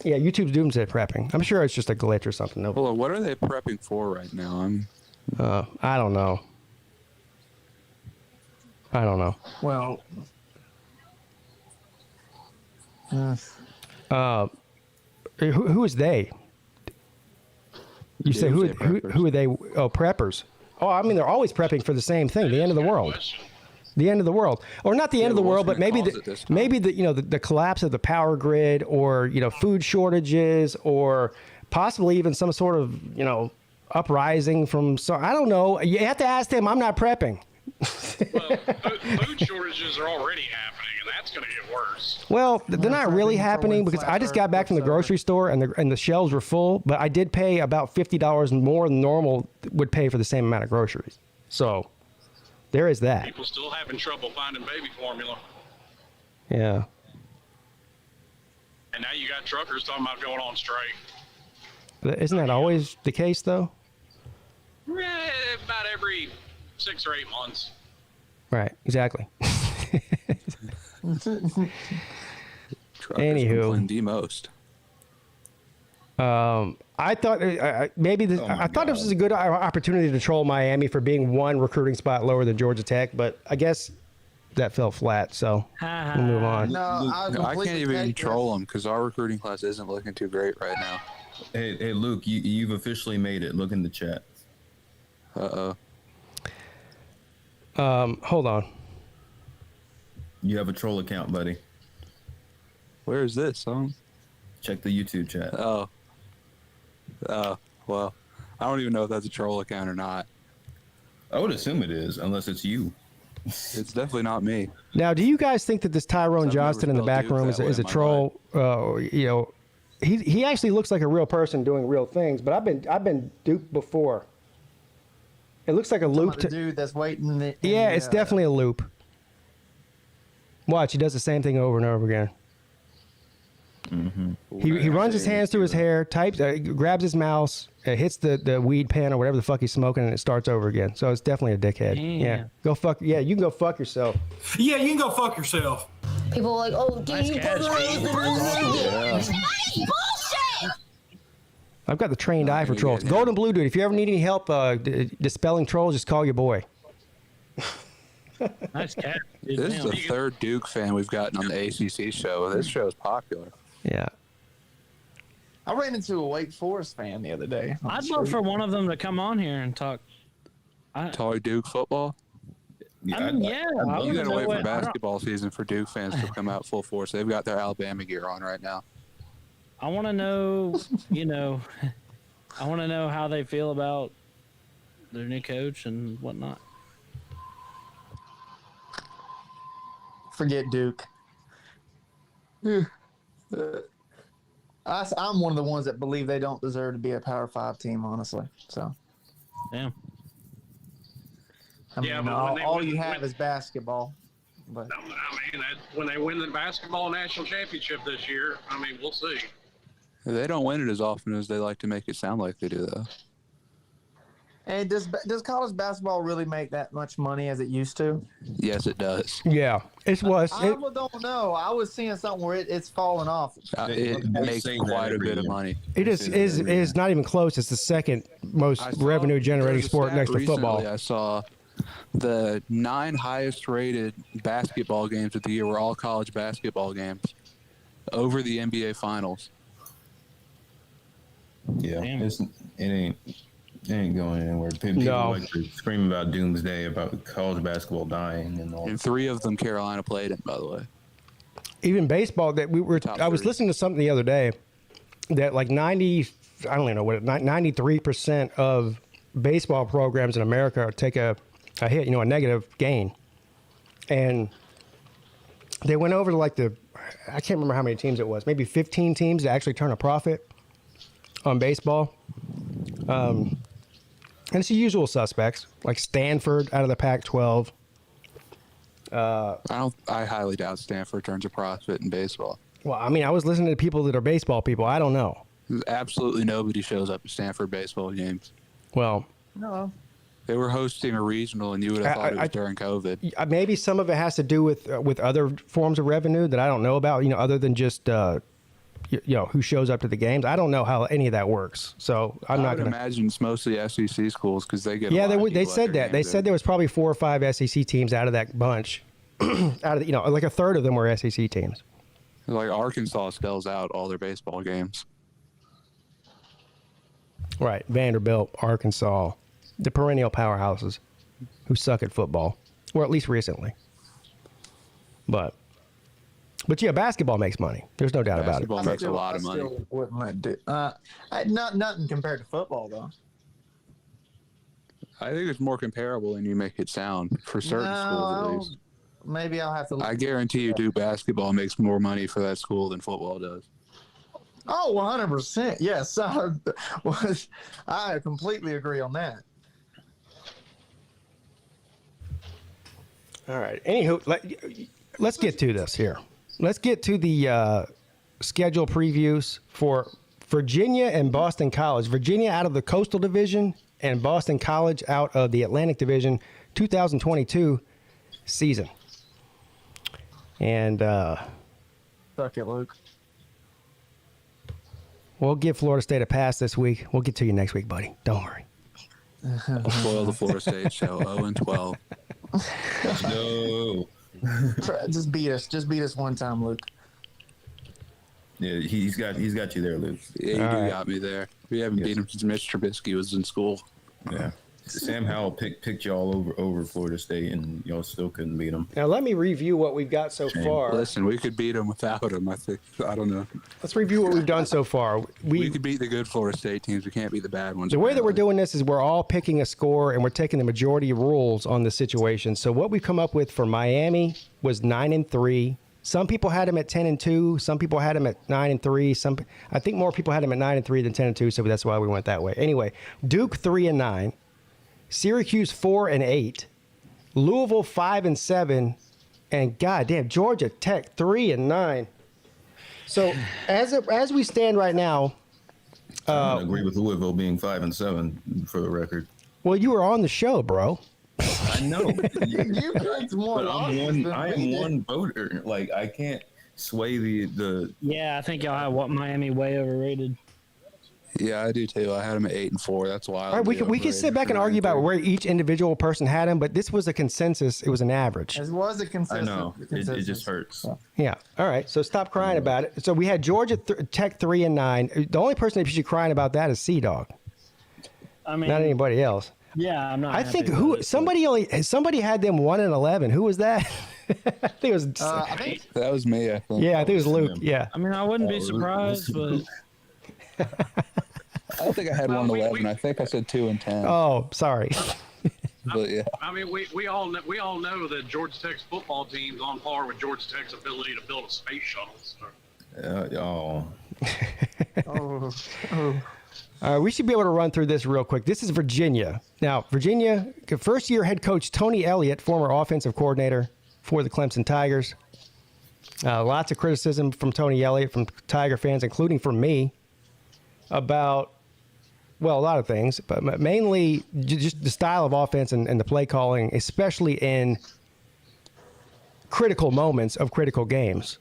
Yeah, YouTube's doomsday prepping. I'm sure it's just a glitch or something. Hold on, what are they prepping for right now? I don't know. Well, who is they? You say who are they? Oh, preppers. Oh, I mean, they're always prepping for the same thing, the end of the world. The end of the world, or not the end of the world, but maybe the collapse of the power grid, or food shortages, or possibly even some sort of uprising from. So I don't know. You have to ask them. I'm not prepping. Well, food shortages are already happening, and that's going to get worse. Well, they're not really happening because I just got back from the grocery store and the shelves were full, but I did pay about $50 more than normal would pay for the same amount of groceries. So there is that. People still having trouble finding baby formula. Yeah. And now you got truckers talking about going on strike. Isn't that always the case, though? About every 6 or 8 months. Right, exactly. Truckers complain the most. I thought maybe this, I thought this was a good opportunity to troll Miami for being one recruiting spot lower than Georgia Tech, but I guess that fell flat, so we'll move on. I can't even troll them because our recruiting class isn't looking too great right now. Hey, Luke, you've officially made it. Look in the chat. Hold on. You have a troll account, buddy. Where is this? Check the YouTube chat. Oh, well, I don't even know if that's a troll account or not. I would assume it is, unless it's you. It's definitely not me. Now, do you guys think that this Tyrone Johnston in the back room is a troll? He actually looks like a real person doing real things, but I've been duped before. It looks like a loop. The dude that's waiting. It's definitely a loop. Watch, he does the same thing over and over again. Mm-hmm. He runs his hands through his hair, types, grabs his mouse, hits the weed pen or whatever the fuck he's smoking, and it starts over again. So it's definitely a dickhead. Damn. Yeah, go fuck. Yeah, you can go fuck yourself. Yeah, you can go fuck yourself. People are like, oh, dude, you Bullshit! I've got the trained eye for trolls. Golden Blue Dude, if you ever need any help dispelling trolls, just call your boy. Nice cat. This is the third Duke fan we've gotten on the ACC show. This show is popular. Yeah. I ran into a Wake Forest fan the other day. I'd love for one of them to come on here and talk. Toy Duke football. I mean, yeah. I You wanna gotta know wait for what- basketball season for Duke fans to come out full force. They've got their Alabama gear on right now. I want to know, I want to know how they feel about their new coach and whatnot. Forget Duke. I'm one of the ones that believe they don't deserve to be a Power 5 team, honestly. So, Yeah. I mean, Yeah, but when all they you win- have is basketball. But I mean, when they win the basketball national championship this year, I mean, we'll see. They don't win it as often as they like to make it sound like they do, though. and does college basketball really make that much money as it used to? Yes, it does. Yeah, it was. I don't know. I was seeing something where it's falling off. It makes quite a bit of money. It is not even close. It's the second most revenue generating sport next to football. Recently, I saw the 9 highest rated basketball games of the year were all college basketball games over the NBA finals. Yeah, it ain't going anywhere. People like to scream about doomsday, about college basketball dying and all. And 3 of them Carolina played in, by the way. Even baseball, I was listening to something the other day that like 93% of baseball programs in America take a hit, a negative gain. And they went over to I can't remember how many teams it was, maybe 15 teams that actually turn a profit on baseball. And it's the usual suspects, like Stanford out of the Pac-12. I highly doubt Stanford turns a profit in baseball. Well, I mean, I was listening to people that are baseball people. I don't know. Absolutely nobody shows up at Stanford baseball games. Well, No. They were hosting a regional, and you would have thought it was during COVID. Maybe some of it has to do with other forms of revenue that I don't know about. Other than just who shows up to the games. I don't know how any of that works. So I'm not going going to imagine it's mostly SEC schools because they get. Yeah, they said that. They said there was probably 4 or 5 SEC teams out of that bunch. Out of like a third of them were SEC teams. Like Arkansas sells out all their baseball games. Right, Vanderbilt, Arkansas, the perennial powerhouses who suck at football, or at least recently. But yeah, basketball makes money. There's no doubt about it. Basketball makes a lot of money. Wouldn't let do. Nothing compared to football though. I think it's more comparable than you make it sound for certain schools at least. Maybe I'll have to. I guarantee you, Duke basketball makes more money for that school than football does. Oh, 100%. Yes, I completely agree on that. All right. Anywho, let's get to this here. Let's get to the schedule previews for Virginia and Boston College. Virginia out of the Coastal Division and Boston College out of the Atlantic Division 2022 season. And Suck it, Luke. We'll give Florida State a pass this week. We'll get to you next week, buddy. Don't worry. I'll spoil the Florida State show 0-12. No. Just beat us. Just beat us one time, Luke. Yeah, he's got you there, Luke. Yeah, you got me there. We haven't beat him since Mitch Trubisky was in school. Yeah. Sam Howell picked y'all over Florida State, and y'all still couldn't beat them. Now, let me review what we've got so far. Listen, we could beat them without him, I think. I don't know. Let's review what we've done so far. We could beat the good Florida State teams. We can't beat the bad ones. The way that we're doing this is we're all picking a score, and we're taking the majority rules on the situation. So what we've come up with for Miami was 9-3. Some people had him at 10-2. Some people had him at 9-3. I think more people had him at 9-3 than 10-2. So that's why we went that way. Anyway, Duke 3-9, Syracuse 4-8, Louisville 5-7, and goddamn Georgia Tech 3-9. So as we stand right now, I agree with Louisville being 5-7 for the record. Well, you were on the show, bro. I know. You picked more. But I am one voter. Like, I can't sway the. Yeah, I think y'all have Miami way overrated. Yeah, I do too. I had him at 8-4. That's wild. All right, we can sit back and argue about where each individual person had him, but this was a consensus. It was an average. It was a consensus. I know. It just hurts. Yeah. All right. So stop crying about it. So we had Georgia Tech 3-9. The only person that should be crying about that is Sea Dog. I mean, not anybody else. Yeah, I'm not. I think somebody had them 1-11. Who was that? I think it was. That was me, I think. Yeah, I think it was Luke. Yeah. I mean, I wouldn't be surprised, but I don't think I had 1-11. I think I said 2-10. Oh, sorry. But yeah. I mean, we all know that Georgia Tech's football team's on par with Georgia Tech's ability to build a space shuttle. So. We should be able to run through this real quick. This is Virginia. Now, Virginia, first-year head coach Tony Elliott, former offensive coordinator for the Clemson Tigers. Lots of criticism from Tony Elliott, from Tiger fans, including from me, about, well, a lot of things, but mainly just the style of offense and the play calling, especially in critical moments of critical games.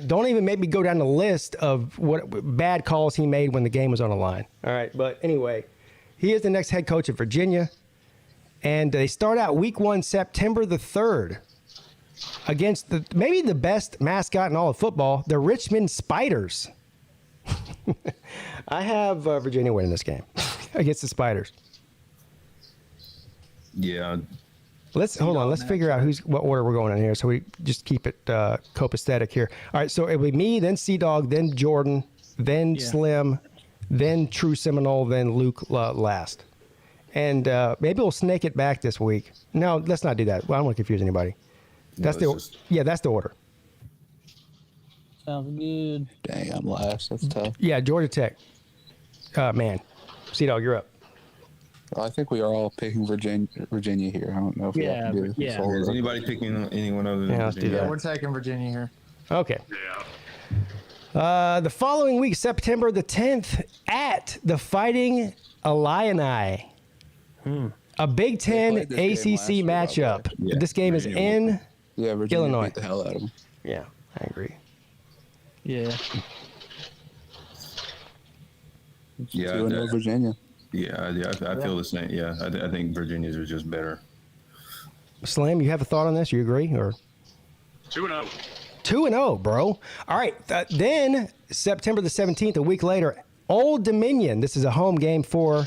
Don't even make me go down the list of what bad calls he made when the game was on the line. All right, but anyway, he is the next head coach of Virginia, and they start out week 1, September the 3rd, against maybe the best mascot in all of football, the Richmond Spiders. I have Virginia winning this game against the Spiders. Yeah. Hold on. Let's figure out what order we're going in here, so we just keep it copacetic here. All right, so it'll be me, then Sea-Dog, then Jordan, then Slim, then True Seminole, then Luke last. And maybe we'll snake it back this week. No, let's not do that. Well, I don't want to confuse anybody. That's the order. sounds good. Dang, I'm last. That's tough. Yeah, Georgia Tech. Man, Sea-Dog, you're up. Well, I think we are all picking Virginia here. I don't know if we have to do this whole Is anybody picking anyone other than let's do Virginia? that. We're taking Virginia here. Okay. Yeah. The following week, September the 10th, at the Fighting Illini. A Big Ten played this game ACC last year, matchup. Yeah, This game is in Yeah, Virginia Illinois. beat the hell out of them. Yeah, I agree. Yeah. Yeah, 2-0 Virginia. I feel the same. Yeah, I think Virginia's are just better. Slam, you have a thought on this? You agree? Or 2-0. 2-0, bro. All right. Then September the 17th, a week later, Old Dominion. This is a home game for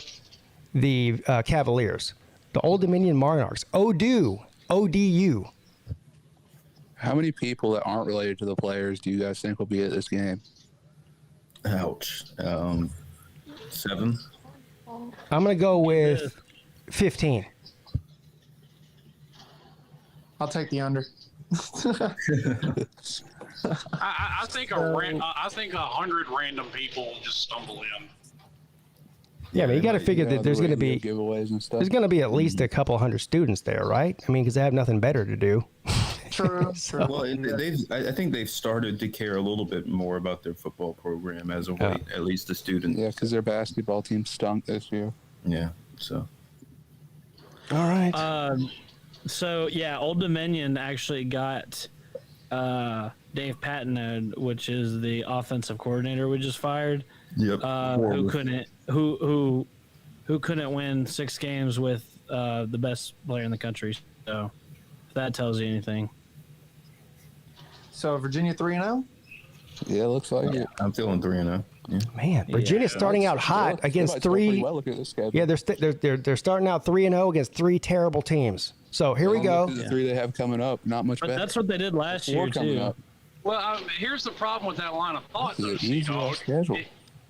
the Cavaliers. The Old Dominion Monarchs. ODU. How many people that aren't related to the players do you guys think will be at this game? Ouch. 7. I'm going to go with 15. I'll take the under. I think 100 random people will just stumble in. Yeah, but you got to figure that there's going to be giveaways and stuff. there's going to be at least a couple hundred students there, right? I mean, because they have nothing better to do. True. Well, I think they've started to care a little bit more about their football program as of late, at least the students. Yeah, because their basketball team stunk this year. Yeah, so. All right. So yeah, Old Dominion actually got Dave Patton, which is the offensive coordinator we just fired. Yep. Who couldn't win 6 games with the best player in the country. So if that tells you anything. So Virginia 3-0? Yeah, looks like it. I'm feeling 3-0. Yeah. Man, Virginia's starting out hot against three. Well, look at this schedule. Yeah, they're starting out 3-0 against 3 terrible teams. So here we go. The 3 they have coming up, not much But better. that's what they did last year 4 coming too. up. Well, here's the problem with that line of thought, though, This is an easy Sea-Dog. schedule.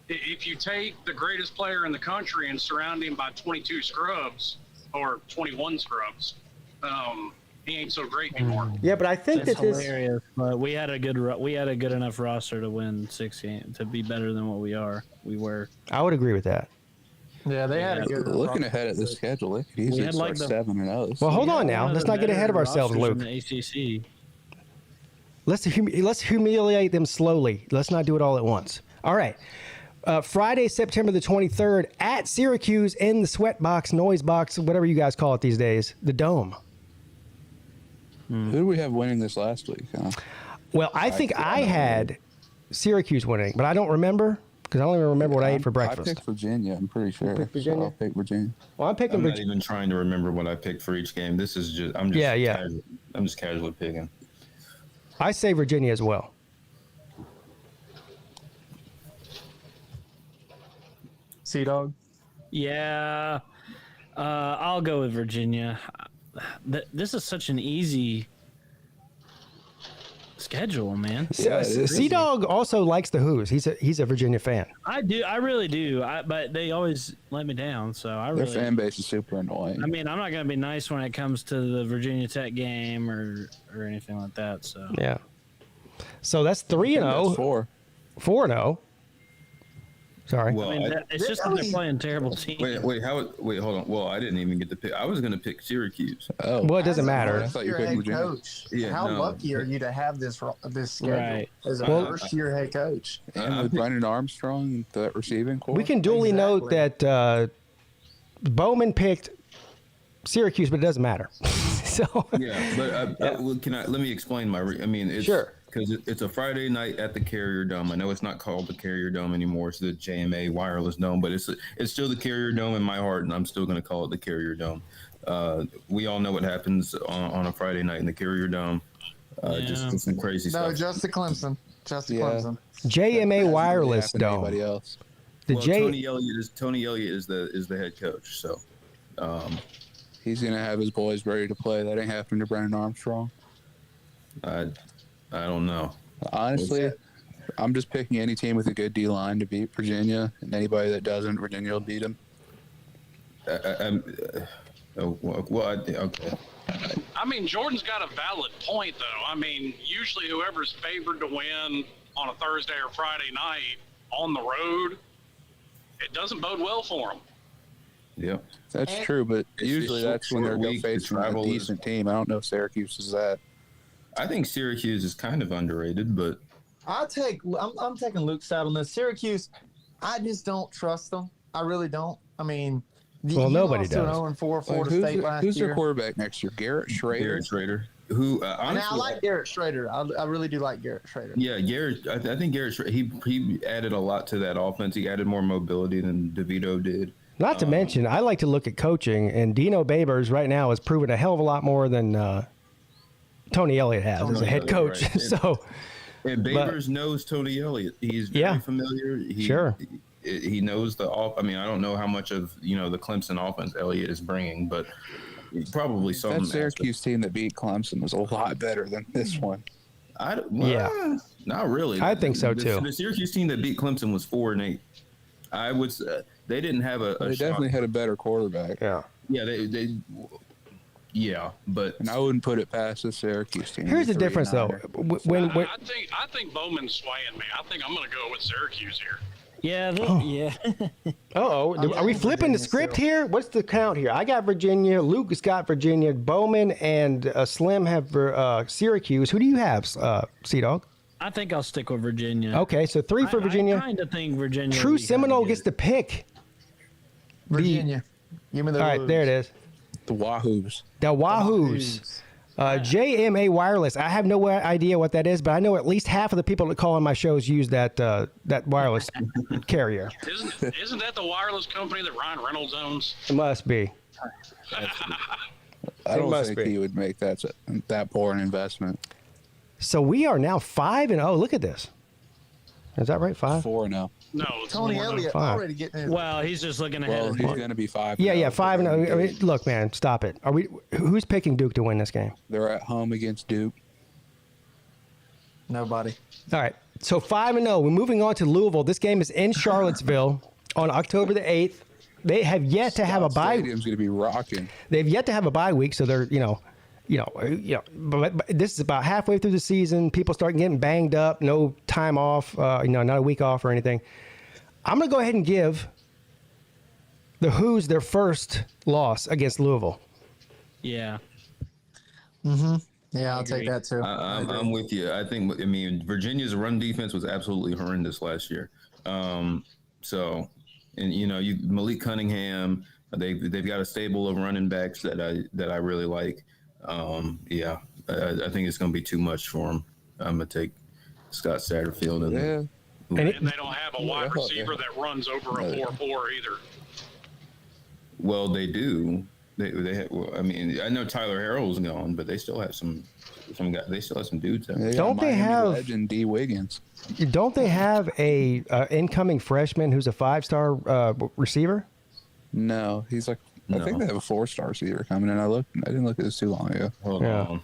If you take the greatest player in the country and surround him by 22 scrubs or 21 scrubs, he ain't so great anymore. Yeah, but I think That's that this. hilarious. But we had a good enough roster to win 6 games to be better than what we were. I would agree with that. Yeah, they had a good Looking ahead at this schedule, they could easily had like start the- 7-0. Well, hold on now. Let's not get ahead of ourselves, Luke. In the ACC. Let's humiliate them slowly. Let's not do it all at once. All right. Friday, September the 23rd, at Syracuse in the sweat box, noise box, whatever you guys call it these days, the Dome. Who do we have winning this last week? Well, I think I had Syracuse winning, but I don't remember because I don't even remember what I ate for breakfast. I picked Virginia, I'm pretty sure. picked Virginia? So I'll pick Virginia. Well, I'm picking I'm not Virginia. even trying to remember what I picked for each game. This is just, I'm just casually picking. I say Virginia as well. Sea-Dog. Yeah. I'll go with Virginia. This is such an easy schedule, man. Sea Dog also likes the Who's. He's a Virginia fan. I do. I really do. But they always let me down. So Their fan base is super annoying. I mean, I'm not going to be nice when it comes to the Virginia Tech game or anything like that. So yeah. So that's 3-0. 4-0. Sorry. Well, I mean, it's just that they're playing terrible teams. Wait, hold on. Well, I didn't even get to pick. I was going to pick Syracuse. Oh, well, it doesn't matter. I thought you picked Virginia. Coach. Yeah, How lucky are you to have this schedule as a first-year head coach? And with Brennan Armstrong, that receiving core. We can duly note that Bowman picked Syracuse, but it doesn't matter. So yeah, but let me explain my. It's sure. Because it's a Friday night at the Carrier Dome. I know it's not called the Carrier Dome anymore. It's the JMA Wireless Dome, but it's still the Carrier Dome in my heart, and I'm still going to call it the Carrier Dome. We all know what happens on a Friday night in the Carrier Dome. Just some crazy stuff. No, just the Clemson. Clemson. JMA Wireless Dome. Anybody else? Tony Elliott is the head coach. So he's going to have his boys ready to play. That ain't happening to Brennan Armstrong. I don't know. Honestly, I'm just picking any team with a good D line to beat Virginia, and anybody that doesn't, Virginia will beat them. Okay. I mean, Jordan's got a valid point, though. I mean, usually whoever's favored to win on a Thursday or Friday night on the road, it doesn't bode well for them. Yeah, that's true, but usually that's when they're going to face a decent team. I don't know if Syracuse is that. I think Syracuse is kind of underrated, but I'm taking Luke's side on this. Syracuse, I just don't trust them. I really don't. I mean, nobody does. 0-4 Florida State last year. Who's their quarterback next year? Garrett Schrader. Who honestly, I like Garrett Schrader. I really do like Garrett Schrader. Yeah, Garrett. I think Garrett Schrader. He added a lot to that offense. He added more mobility than DeVito did. Not to mention, I like to look at coaching, and Dino Babers right now has proven a hell of a lot more than Tony Elliott has as a head coach. Right. And Babers knows Tony Elliott. He's very familiar. He knows the off. I mean, I don't know how much of the Clemson offense Elliott is bringing, but probably some. That Syracuse team that beat Clemson was a lot better than this one. Not really. I think so too. The Syracuse team that beat Clemson was 4-8. I would say they didn't have They definitely had a better quarterback. Yeah. Yeah, they. Yeah, but I wouldn't put it past the Syracuse team. Here's the difference, though. I think Bowman's swaying me. I think I'm going to go with Syracuse here. Yeah. Are we flipping the script here? What's the count here? I got Virginia. Luke has got Virginia. Bowman and Slim have Syracuse. Who do you have, Sea-Dog? I think I'll stick with Virginia. Okay, so 3 for Virginia. I kind of think Virginia. True Seminole gets to pick. Virginia. Give me the All right, there it is. The Wahoos. The Wahoos. JMA Wireless. I have no idea what that is, but I know at least half of the people that call on my shows use that wireless carrier. Isn't that the wireless company that Ryan Reynolds owns? It must be. I don't think he would make that poor an investment. So we are now 5-0. Look at this. Is that right? 4-0. No, Tony Elliott already getting his. Well, he's just looking ahead. Well, he's going to be 5-0. Yeah, 5-0. I mean, look, man, stop it. Who's picking Duke to win this game? They're at home against Duke. Nobody. All right. So 5-0. We're moving on to Louisville. This game is in Charlottesville on October the 8th. They have yet to have a bye. Stadium's going to be rocking. They've yet to have a bye week, so they're but this is about halfway through the season. People start getting banged up. No time off. Not a week off or anything. I'm going to go ahead and give the Who's their first loss against Louisville. Yeah. Mm-hmm. Yeah, I'll take that too. I'm with you. I mean, Virginia's run defense was absolutely horrendous last year. Malik Cunningham, they've got a stable of running backs that I really like. I think it's going to be too much for him. I'm going to take Scott Satterfield. And they don't have a wide receiver that runs over a 4-4 either. Well, they do. They have. Well, I mean, I know Tyler Harrell's gone, but they still have some guys. They still have some dudes. Don't they have legend D Wiggins? Don't they have a incoming freshman who's a 5-star receiver? No, he's like I think they have a 4-star receiver coming in. I didn't look at this too long ago. Hold on.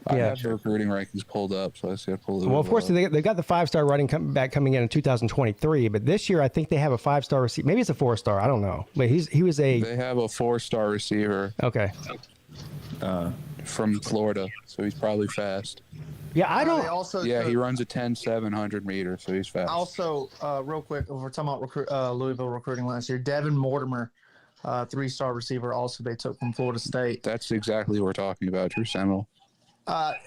I have the recruiting rankings pulled up, so I see I pulled it. Well, of course, they got the 5-star running back coming in 2023, but this year I think they have a 5-star receiver. Maybe it's a 4-star. I don't know. But he was a. They have a 4-star receiver. Okay. From Florida, so he's probably fast. Yeah, I don't. He runs a 10-700 meter, so he's fast. Also, real quick, we're talking about Louisville recruiting last year. Devin Mortimer, 3-star receiver, also they took from Florida State. That's exactly what we're talking about, Drew Seminole.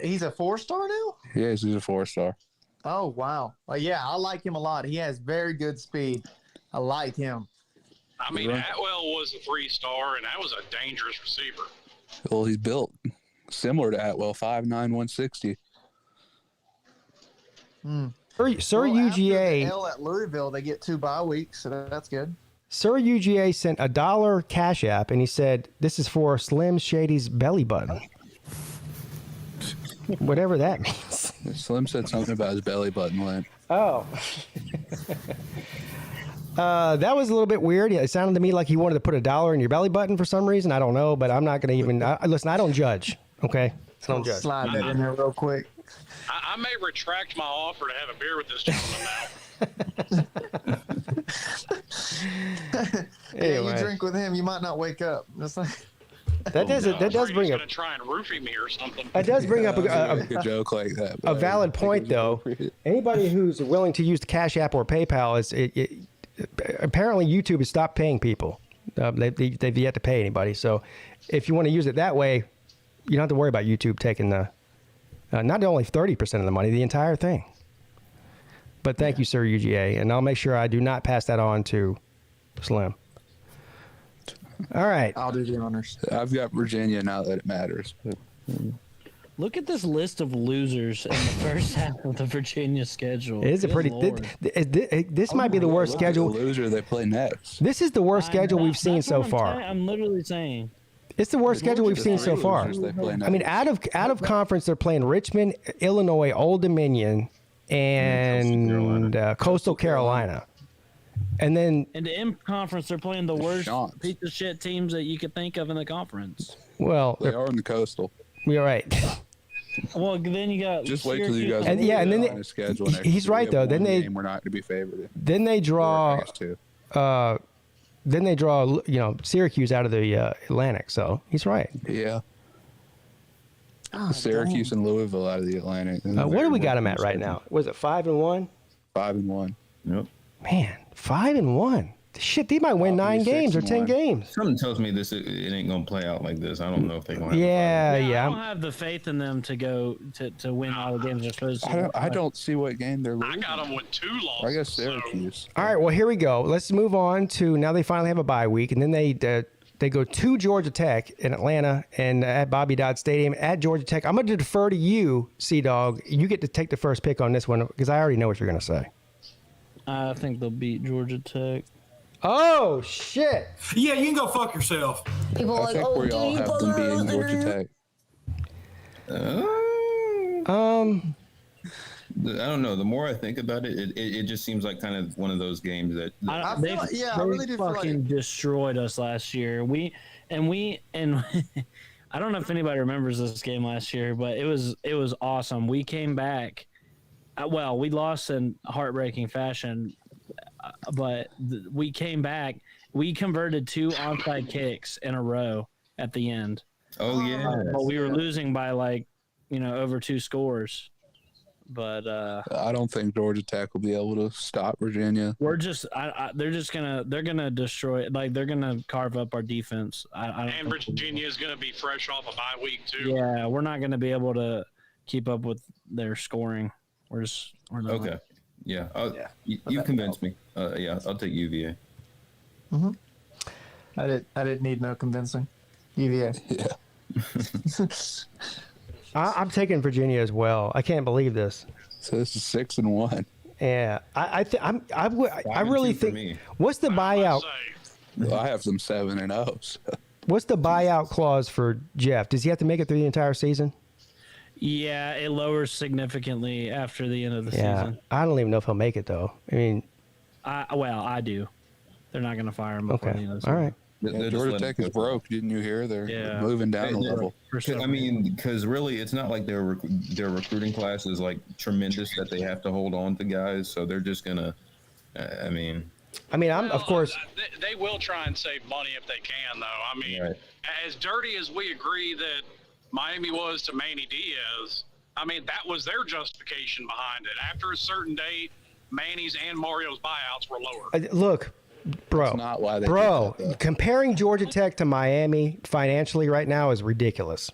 He's a 4-star now? Yes, he's a 4-star. Oh, wow. Yeah, I like him a lot. He has very good speed. I like him. I mean, Atwell was a 3-star, and that was a dangerous receiver. Well, he's built similar to Atwell, 5'9", 160. Sir UGA. After the L at Louisville, they get 2 bye weeks, so that's good. Sir UGA sent $1 Cash App, and he said, "This is for Slim Shady's belly button." Whatever that means. Slim said something about his belly button lint. Oh. That was a little bit weird. It sounded to me like he wanted to put $1 in your belly button for some reason. I don't know, but I'm not going to even. Listen, I don't judge. Okay, I don't judge. Slide that in there real quick. I may retract my offer to have a beer with this gentleman now. Anyway. You drink with him, you might not wake up. That's like. That does bring up. Gonna try and roofie me or something. It does bring up a joke like that. A valid point, though. Anybody who's willing to use the Cash App or PayPal apparently YouTube has stopped paying people. They've yet to pay anybody. So if you want to use it that way, you don't have to worry about YouTube taking the not only 30% of the money, the entire thing. But thank you, Sir UGA, and I'll make sure I do not pass that on to Slim. All right. I'll do the honors. I've got Virginia now that it matters. But, Look at this list of losers in the first half of the Virginia schedule. It is a pretty. This might be the worst schedule. Loser they play next. This is the worst schedule we've seen so far. I'm literally saying. It's the worst schedule we've seen so far. I mean, out of conference, they're playing Richmond, Illinois, Old Dominion, and Coastal Carolina. And then in the conference, they're playing the worst piece of shit teams that you could think of in the conference. Well, they are in the Coastal. You're right. Well, then you got just wait till you guys. And then schedule he's right though. Then we're not to be favored. Then they draw. Then they draw. Syracuse out of the Atlantic. So he's right. Yeah. Syracuse and Louisville out of the Atlantic. What do we got them at right now? Was it 5-1? 5-1. Yep. Man, 5-1. Shit, they might win 9 games or 10 games. Something tells me it ain't gonna play out like this. I don't know if they're gonna. Yeah. I don't have the faith in them to go to win all the games they're supposed to. I don't see what game they're losing. I got them with 2 losses. I guess Syracuse. All right, well here we go. Let's move on to now. They finally have a bye week, and then they go to Georgia Tech in Atlanta and at Bobby Dodd Stadium at Georgia Tech. I'm going to defer to you, Sea-Dog. You get to take the first pick on this one because I already know what you're going to say. I think they'll beat Georgia Tech. Oh, shit. Yeah, you can go fuck yourself. People are like, think oh, we all dude, you have them beating Georgia Tech. I don't know. The more I think about it, it just seems like kind of one of those games that I really do feel like fucking destroyed us last year. We I don't know if anybody remembers this game last year, but it was awesome. We came back. Well, we lost in heartbreaking fashion, but we came back. We converted 2 onside kicks in a row at the end. Oh yeah, but we were losing by over 2 scores. But I don't think Georgia Tech will be able to stop Virginia. We're just they're gonna destroy, they're gonna carve up our defense. And Virginia is gonna be fresh off a bye week too. Yeah, we're not gonna be able to keep up with their scoring. We're not. Okay. Yeah. You convinced me. Yeah, I'll take UVA. Mm-hmm. I didn't need no convincing. UVA. Yeah. I'm taking Virginia as well. I can't believe this. So this is 6-1. Yeah, I really think. What's the buyout? Well, I have them 7-0. So. What's the buyout clause for Jeff? Does he have to make it through the entire season? Yeah, it lowers significantly after the end of the season. I don't even know if he'll make it though. I mean, I do. They're not going to fire him before the end of the season. All right. They're just Georgia letting Tech it is go. broke. Didn't you hear? They're Yeah. moving down a Hey, level. I mean, because really, it's not like their recruiting class is like tremendous that they have to hold on to guys. So they're just gonna. I mean, of course. They will try and save money if they can, though. I mean, Right. as dirty as we agree that Miami was to Manny Diaz, I mean, that was their justification behind it. After a certain date, Manny's and Mario's buyouts were lower. Look, bro, That's not why they did that, though. comparing Georgia Tech to Miami financially right now is ridiculous.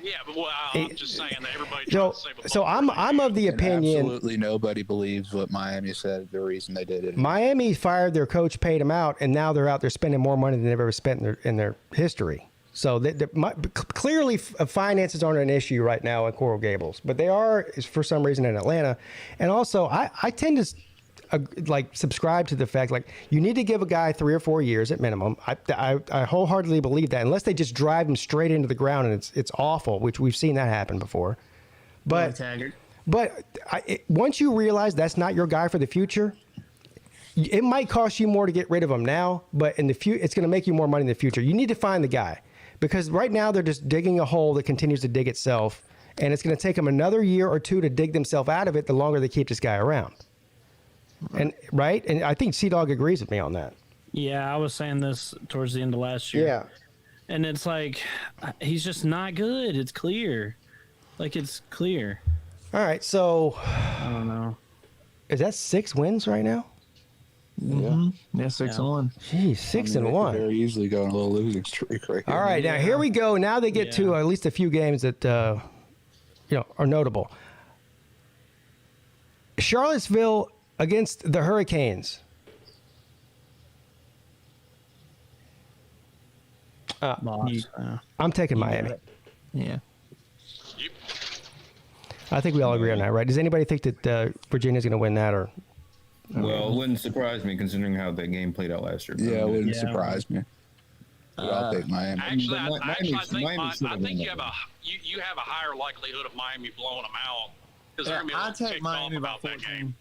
Yeah, but I'm just saying that everybody So, tries to save a so buck. I'm of the And opinion absolutely nobody believes what Miami said. The reason they did it. Miami fired their coach, paid him out, and now they're out there spending more money than they've ever spent in their history. So clearly, finances aren't an issue right now at Coral Gables, but they are for some reason in Atlanta. And also, I tend to subscribe to the fact you need to give a guy 3 or 4 years at minimum. I wholeheartedly believe that, unless they just drive him straight into the ground, and it's awful, which we've seen that happen before. But once you realize that's not your guy for the future, it might cost you more to get rid of him now, but in the future, it's going to make you more money in the future. You need to find the guy, because right now they're just digging a hole that continues to dig itself, and it's going to take them another year or two to dig themselves out of it the longer they keep this guy around. And I think C-Dog agrees with me on that. Yeah, I was saying this towards the end of last year. Yeah. And it's like, he's just not good. It's clear. It's clear. All right, so I don't know. Is that 6 wins right now? Yeah, 6-1. Geez, 6-1. They could very easily go on a little losing streak right All right, now here we go. Now they get to at least a few games that are notable. Charlottesville against the Hurricanes. I'm taking Miami. Yeah. I think we all agree on that, right? Does anybody think that Virginia's going to win that, or? well, it wouldn't surprise me considering how that game played out last year. Yeah, it wouldn't surprise me. But I'll take Miami. Actually, I Miami think you have a higher likelihood of Miami blowing them out, because they're going to be I able to take tick Miami off about about that 14. game.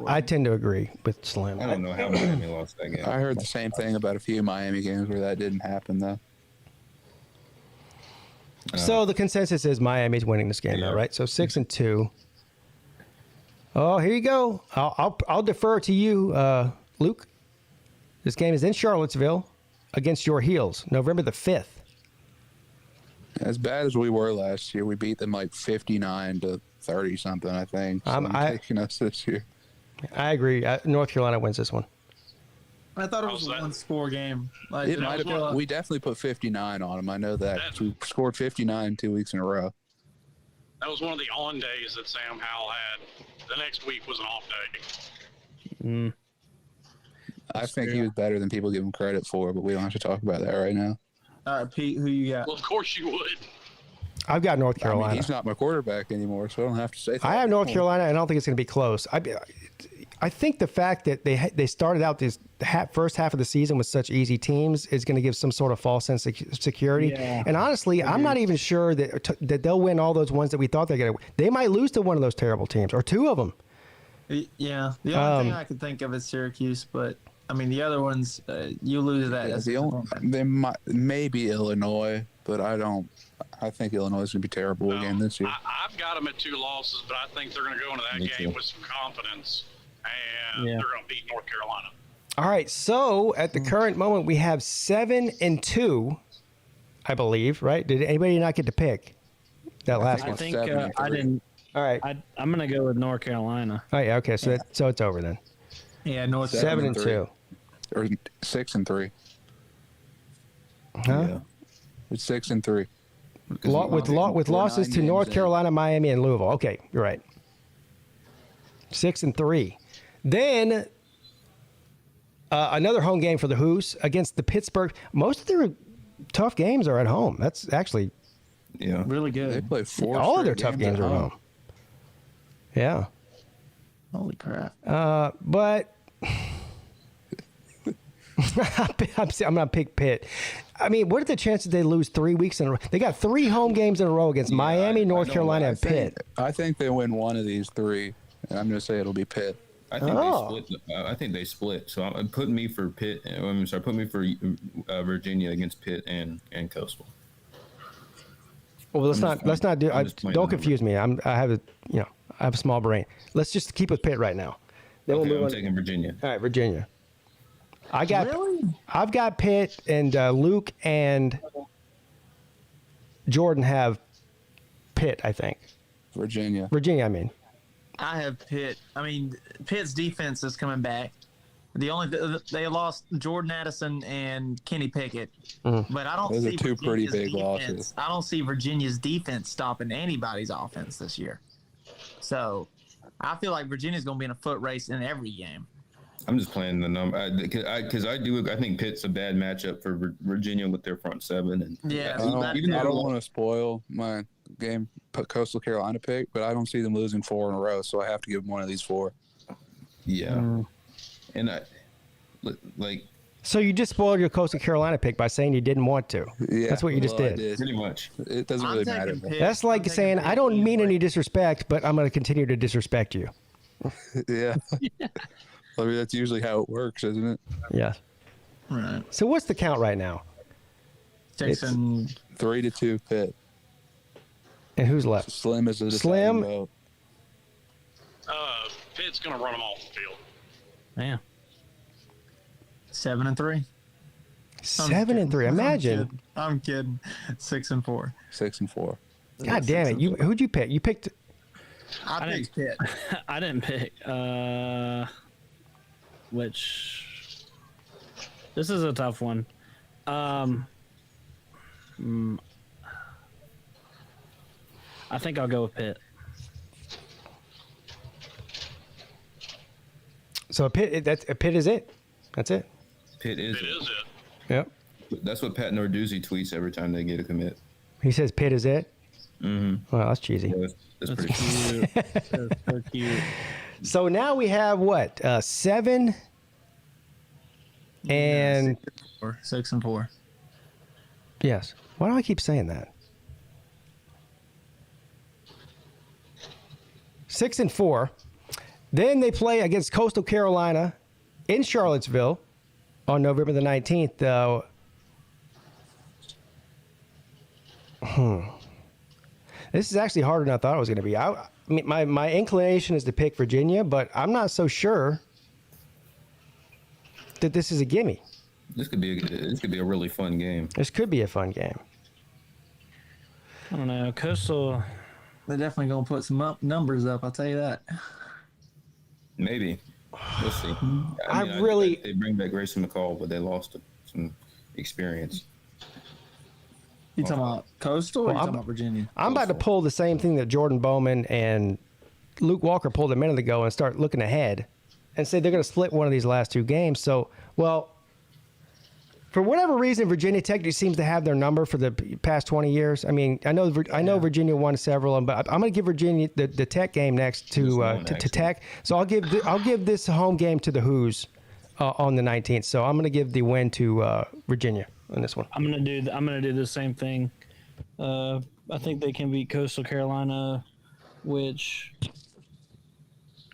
I tend to agree with Slim. I don't know how Miami lost that game. I heard the same thing about a few Miami games where that didn't happen, though. So the consensus is Miami's winning this game, though, right? So 6-2. Oh, here you go. I'll defer to you, Luke. This game is in Charlottesville against your Heels, November the 5th. As bad as we were last year, we beat them 59-30 something, I think. So I'm taking us this year. I agree. North Carolina wins this one. I thought it was a one-score game. We definitely put 59 on them. I know that. We scored 59 2 weeks in a row. That was one of the on days that Sam Howell had. The next week was an off day. I think he was better than people give him credit for, but we don't have to talk about that right now. All right, Pete, who you got? Well, of course you would. I've got North Carolina. I mean, he's not my quarterback anymore, so I don't have to say that. I have North Carolina, and I don't think it's going to be close. I think the fact that they started out this first half of the season with such easy teams is going to give some sort of false sense of security. Yeah. And honestly, I'm not even sure that they'll win all those ones that we thought they're going to win. They might lose to one of those terrible teams, or two of them. Yeah. The only thing I could think of is Syracuse, but I mean the other ones, you lose that. They might maybe Illinois, but I think Illinois is going to be terrible again this year. I've got them at 2 losses, but I think they're going to go into that game with some confidence, and they're going to beat North Carolina. All right, so at the current moment, we have 7-2, I believe, right? Did anybody not get to pick that last one? I think I didn't. All right. I'm going to go with North Carolina. Oh, yeah, okay, so it's over then. Yeah, North 7-2. Or 6-3. Huh? Yeah. It's 6-3. With losses to North Carolina, Miami, and Louisville. Okay, you're right. 6-3. Then another home game for the Hoos against the Pittsburgh. Most of their tough games are at home. That's actually really good. They play 4. All of their tough games are at home. Yeah. Holy crap. But I'm going to pick Pitt. I mean, what are the chances they lose 3 weeks in a row? They got 3 home games in a row against Miami, North Carolina, and Pitt. I think they win one of these 3. And I'm going to say it'll be Pitt. I think Oh. they split. I think they split. So I'm putting me for Pitt. I'm sorry, put me for Virginia against Pitt and Coastal. Well, let's not do. I'm just playing Don't the confuse me. I have a small brain. Let's just keep with Pitt right now. Then Okay, we'll I'm move on. taking Virginia. All right, Virginia. I've Really? got Pitt, and Luke and Jordan have Pitt. I think Virginia. Virginia. I mean, I have Pitt. I mean, Pitt's defense is coming back. They lost Jordan Addison and Kenny Pickett, but I don't Those are see two pretty Virginia's big defense. losses. I don't see Virginia's defense stopping anybody's offense this year. So I feel like Virginia's going to be in a foot race in every game. I'm just playing the number because I think Pitt's a bad matchup for Virginia with their front seven. And Yeah, I don't want to spoil my game Coastal Carolina pick, but I don't see them losing 4 in a row, so I have to give them one of these 4. Yeah, and I like. so you just spoiled your Coastal Carolina pick by saying you didn't want to. Yeah, That's what you just well, I did. Pretty much. It doesn't really matter. taking Pitt. That's like I'm taking saying Pitt I don't mean easily. any disrespect, but I'm going to continue to disrespect you. Yeah. I mean, that's usually how it works, isn't it? Yes. Right. So what's the count right now? 3-2 Pitt. And who's left? Slim is a Slim? deciding vote. Pitt's going to run them off the field. Yeah. 7-3. 7-3. Imagine. I'm kidding. 6-4. 6-4. God damn it! Who'd you pick? You picked. I picked Pitt. I didn't pick. Which. This is a tough one. I think I'll go with Pitt. So Pitt. Pitt is it. That's it. Pitt is. It is it. Yep. That's what Pat Narduzzi tweets every time they get a commit. He says Pitt is it. Mm-hmm. Well, that's cheesy. Yeah, that's pretty Cute. That's so cute. So now we have what? 7 and 6-4. yes. Why do I keep saying that? 6-4. Then they play against Coastal Carolina in Charlottesville on November the 19th. This is actually harder than I thought it was going to be. I mean, my inclination is to pick Virginia, but I'm not so sure that this is a gimme. This could be a really fun game. This could be a fun game. I don't know. Coastal. They're definitely going to put some numbers up, I'll tell you that. Maybe. We'll see. I really- they bring back Grayson McCall, but they lost some experience. You talking about Coastal or Well, you I'm- talking about Virginia? I'm about to pull the same thing that Jordan Bowman and Luke Walker pulled a minute ago and start looking ahead and say they're going to split one of these last 2 games. So, well, for whatever reason, Virginia Tech seems to have their number for the past 20 years. I mean, I know Virginia won several, but I'm going to give Virginia the Tech game next to Tech. So I'll give this home game to the Hoos on the 19th. So I'm going to give the win to Virginia on this one. I'm gonna do the same thing. I think they can beat Coastal Carolina, which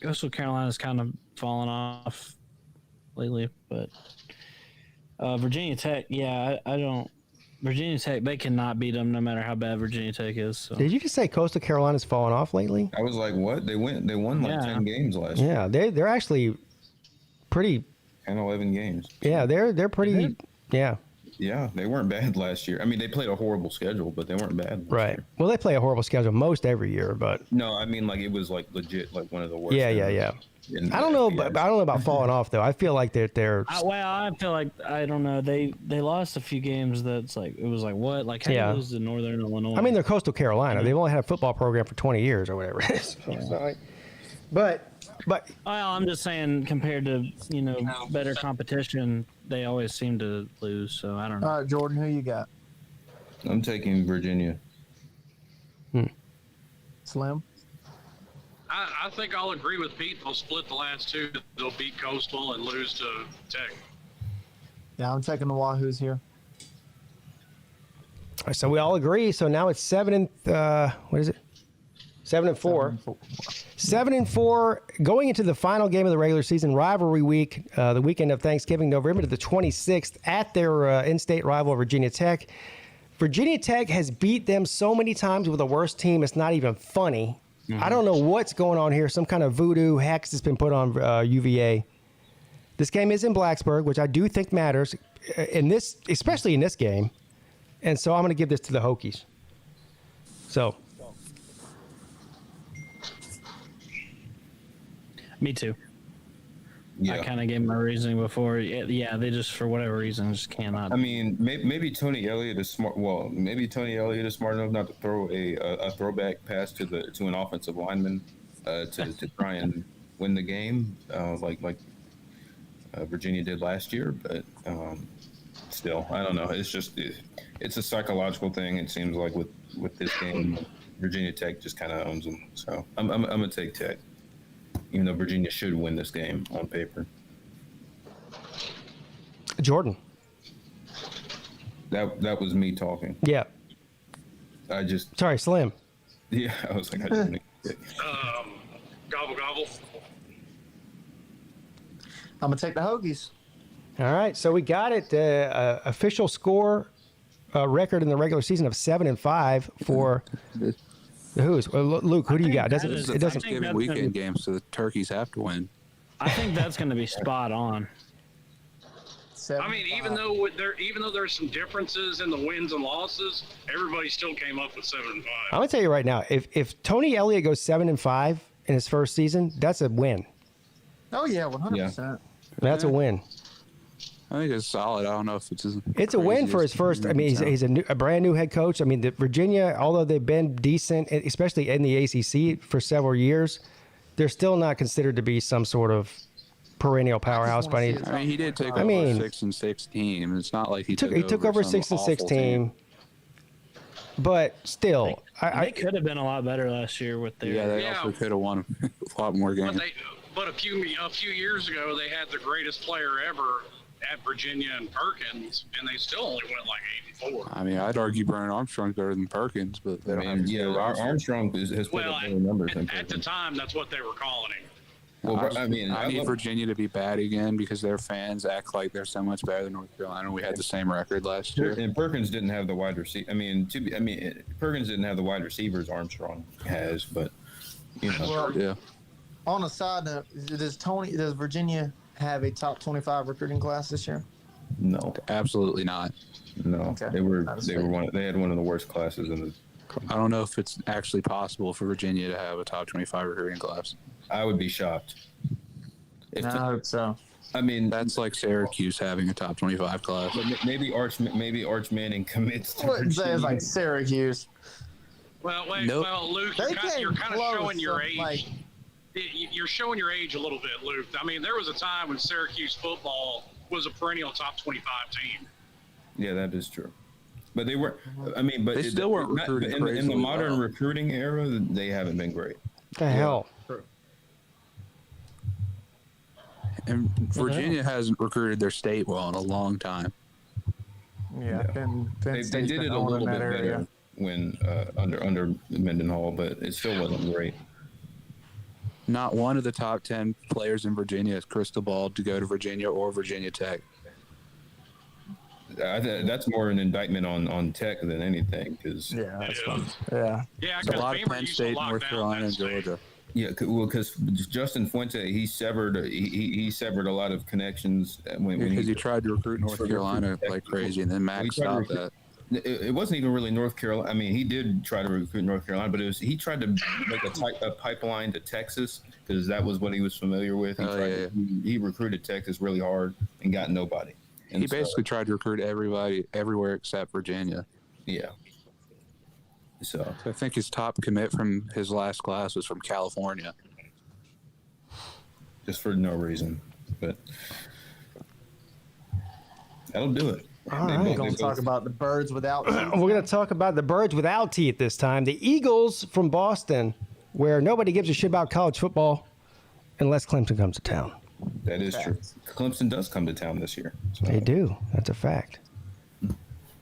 Coastal Carolina's kind of fallen off lately, but Virginia Tech, yeah, I don't. Virginia Tech, they cannot beat them no matter how bad Virginia Tech is. So. Did you just say Coastal Carolina's fallen off lately? I was like, what? They won like 10 games last year. Yeah, they're actually pretty. 10, 11 games. Yeah, they're pretty. Yeah. Yeah, they weren't bad last year. I mean, they played a horrible schedule, but they weren't bad. Right. Well, they play a horrible schedule most every year, but No, I mean, like it was like legit, like one of the worst. yeah. in I don't know, FBS. but I don't know about falling off though. I feel like they're I feel like I don't know. They lost a few games that's like it was like what like how do Yeah. you lose to Northern Illinois? I mean, they're Coastal Carolina. They've only had a football program for 20 years or whatever it is. But well, I'm just saying compared to better competition, they always seem to lose. So I don't know. All right, Jordan, who you got? I'm taking Virginia. Slim? I think I'll agree with Pete. They'll split the last 2. They'll beat Coastal and lose to Tech. Yeah, I'm taking the Wahoos here. so we all agree. So now it's 7 and what is it? 7-4. 7-4. Going into the final game of the regular season rivalry week, the weekend of Thanksgiving, November the 26th, at their in-state rival Virginia Tech. Virginia Tech has beat them so many times with a worse team, it's not even funny. I don't know what's going on here. Some kind of voodoo hex has been put on UVA. This game is in Blacksburg, which I do think matters in this, especially in this game. And so I'm going to give this to the Hokies. So. Me too. Yeah. I kind of gave my reasoning before. Yeah, they just, for whatever reason, just cannot. I mean, maybe Tony Elliott is smart. Well, maybe Tony Elliott is smart enough not to throw a throwback pass to an offensive lineman to try and win the game, like Virginia did last year. But still, I don't know. It's a psychological thing. It seems like with this game, Virginia Tech just kind of owns them. So I'm gonna take Tech, even though Virginia should win this game on paper. Jordan. That was me talking. Yeah. Sorry, Slim. Yeah, I was like, I just Gobble gobble. I'm gonna take the Hokies. All right, so we got it. Official score record in the regular season of 7-5 for the Who's. Luke, who do you got? It doesn't. Thanksgiving weekend game, so the Turkeys have to win. I think that's going to be spot on. I mean, even though there's some differences in the wins and losses, everybody still came up with 7-5. I'm gonna tell you right now, if Tony Elliott goes 7-5 in his first season, that's a win. Oh yeah, 100%. That's a win. I think it's solid. I don't know if it's a win for his first. I mean, he's a brand new head coach. I mean, Virginia, although they've been decent, especially in the ACC for several years, they're still not considered to be some sort of perennial powerhouse. By any, I mean, he did take over 6-6 team. It's not like he took over 6-6 team. But still, they could have been a lot better last year with their. Yeah, they also could have won a lot more games. But a few years ago, they had the greatest player ever at Virginia and Perkins, and they still only went like 8-4. I mean, I'd argue Brian Armstrong's better than Perkins, but they don't have Armstrong has put up better numbers. At the time, that's what they were calling him. Well, I need Virginia to be bad again because their fans act like they're so much better than North Carolina. We had the same record last year. And Perkins didn't have the wide receiver. Perkins didn't have the wide receivers Armstrong has, but yeah. On a side note, does Virginia have a top 25 recruiting class this year? No, absolutely not. No, okay. They had one of the worst classes in the. I don't know if it's actually possible for Virginia to have a top 25 recruiting class. I would be shocked. I hope so. I mean, that's like Syracuse having a top 25 class. Maybe Arch Manning commits to I wouldn't say it's like Syracuse. Well, Luke, you're kind of showing your age. You're showing your age a little bit, Luke. I mean, there was a time when Syracuse football was a perennial top 25 team. Yeah, that is true. But they were. I mean, but they still weren't recruiting in the modern recruiting era. They haven't been great. The hell. And Virginia hasn't recruited their state well in a long time. Yeah, Penn they did it a little bit better when under Mendenhall, but it still wasn't great. Not one of the top 10 players in Virginia is crystal balled to go to Virginia or Virginia Tech. That's more an indictment on Tech than anything, because that's fun. Yeah, it's a lot of Penn State, North Carolina, and Georgia. Yeah, well, because Justin Fuente, he severed a lot of connections because he tried to recruit North Carolina like crazy, and then Max stopped that. It wasn't even really North Carolina. I mean, he did try to recruit North Carolina, but he tried to make a pipeline to Texas because that was what he was familiar with. He recruited Texas really hard and got nobody. And he basically tried to recruit everybody everywhere except Virginia. Yeah. So I think his top commit from his last class was from California. Just for no reason, but that'll do it. All right. We're going to talk about the birds without teeth. We're going to talk about the birds without teeth this time. The Eagles from Boston, where nobody gives a shit about college football unless Clemson comes to town. That is true. Clemson does come to town this year. So. They do. That's a fact.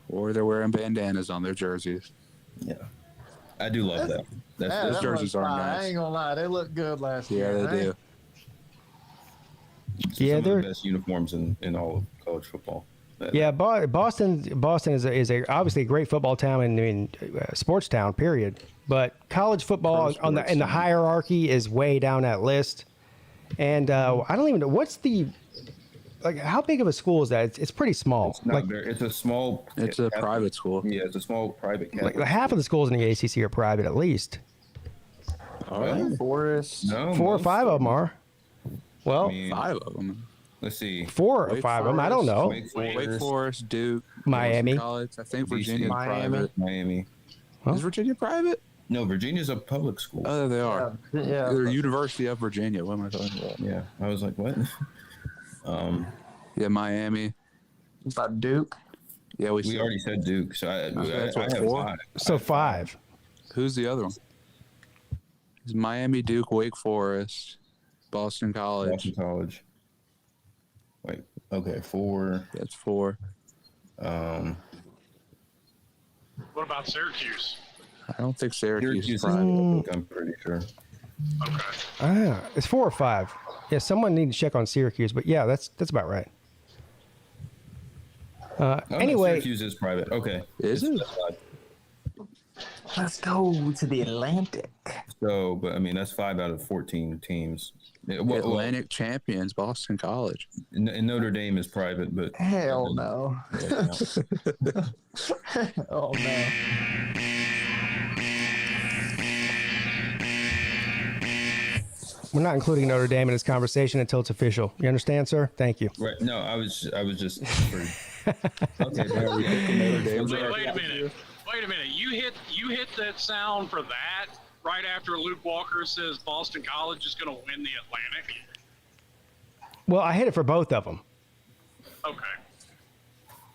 Or they're wearing bandanas on their jerseys. Yeah. I do love that. Those that jerseys looks are fire. nice. I ain't gonna lie, they look good last year. Yeah, they right? do. Yeah, some they're of the best uniforms in all of college football. yeah. Boston is obviously a great football town and sports town. Period. But college football Pro sports in the town. hierarchy is way down that list. And I don't even know what's the how big of a school is that? It's pretty small. It's not very. It's a small. It's a private school. Yeah, it's a small private. Like Catholic half of the schools in the ACC are private at least. Well, Forest. no, 4 or most 5 of them are. Well, I mean, 5 of them. let's see. 4 or Wake 5 of them. I don't know. Wake Forest, Duke, Miami. Boston College. I think Virginia DC, private. Miami. Huh? Is Virginia private? No, Virginia's a public school. Oh, they are. Yeah. They're University of Virginia. What am I talking about? Yeah, I was like, what? Yeah, Miami. It's like Duke. Yeah, We already said Duke, so that's I what, have 4? 5. So 5. Who's the other one? It's Miami, Duke, Wake Forest, Boston College. Boston College. Wait, okay, 4. That's 4. Um, What about Syracuse? I don't think Syracuse is Syracuse is private. public, I'm pretty sure. Okay. It's 4 or 5. Yeah, someone needs to check on Syracuse, but yeah, that's about right. Oh, no, Anyway, Syracuse is private. Okay. Is it? That's 5. Let's go to the Atlantic. So, but I mean, that's 5 out of 14 teams. Yeah, well, Atlantic champions, Boston College. and Notre Dame is private, but Hell no. Yeah, no. Oh no. we're not including Notre Dame in this conversation until it's official. You understand, sir? Thank you. Right. No, I was just. Okay, there we go. Wait a minute. Wait a minute. You hit that sound for that right after Luke Walker says Boston College is going to win the Atlantic. Well, I hit it for both of them. Okay.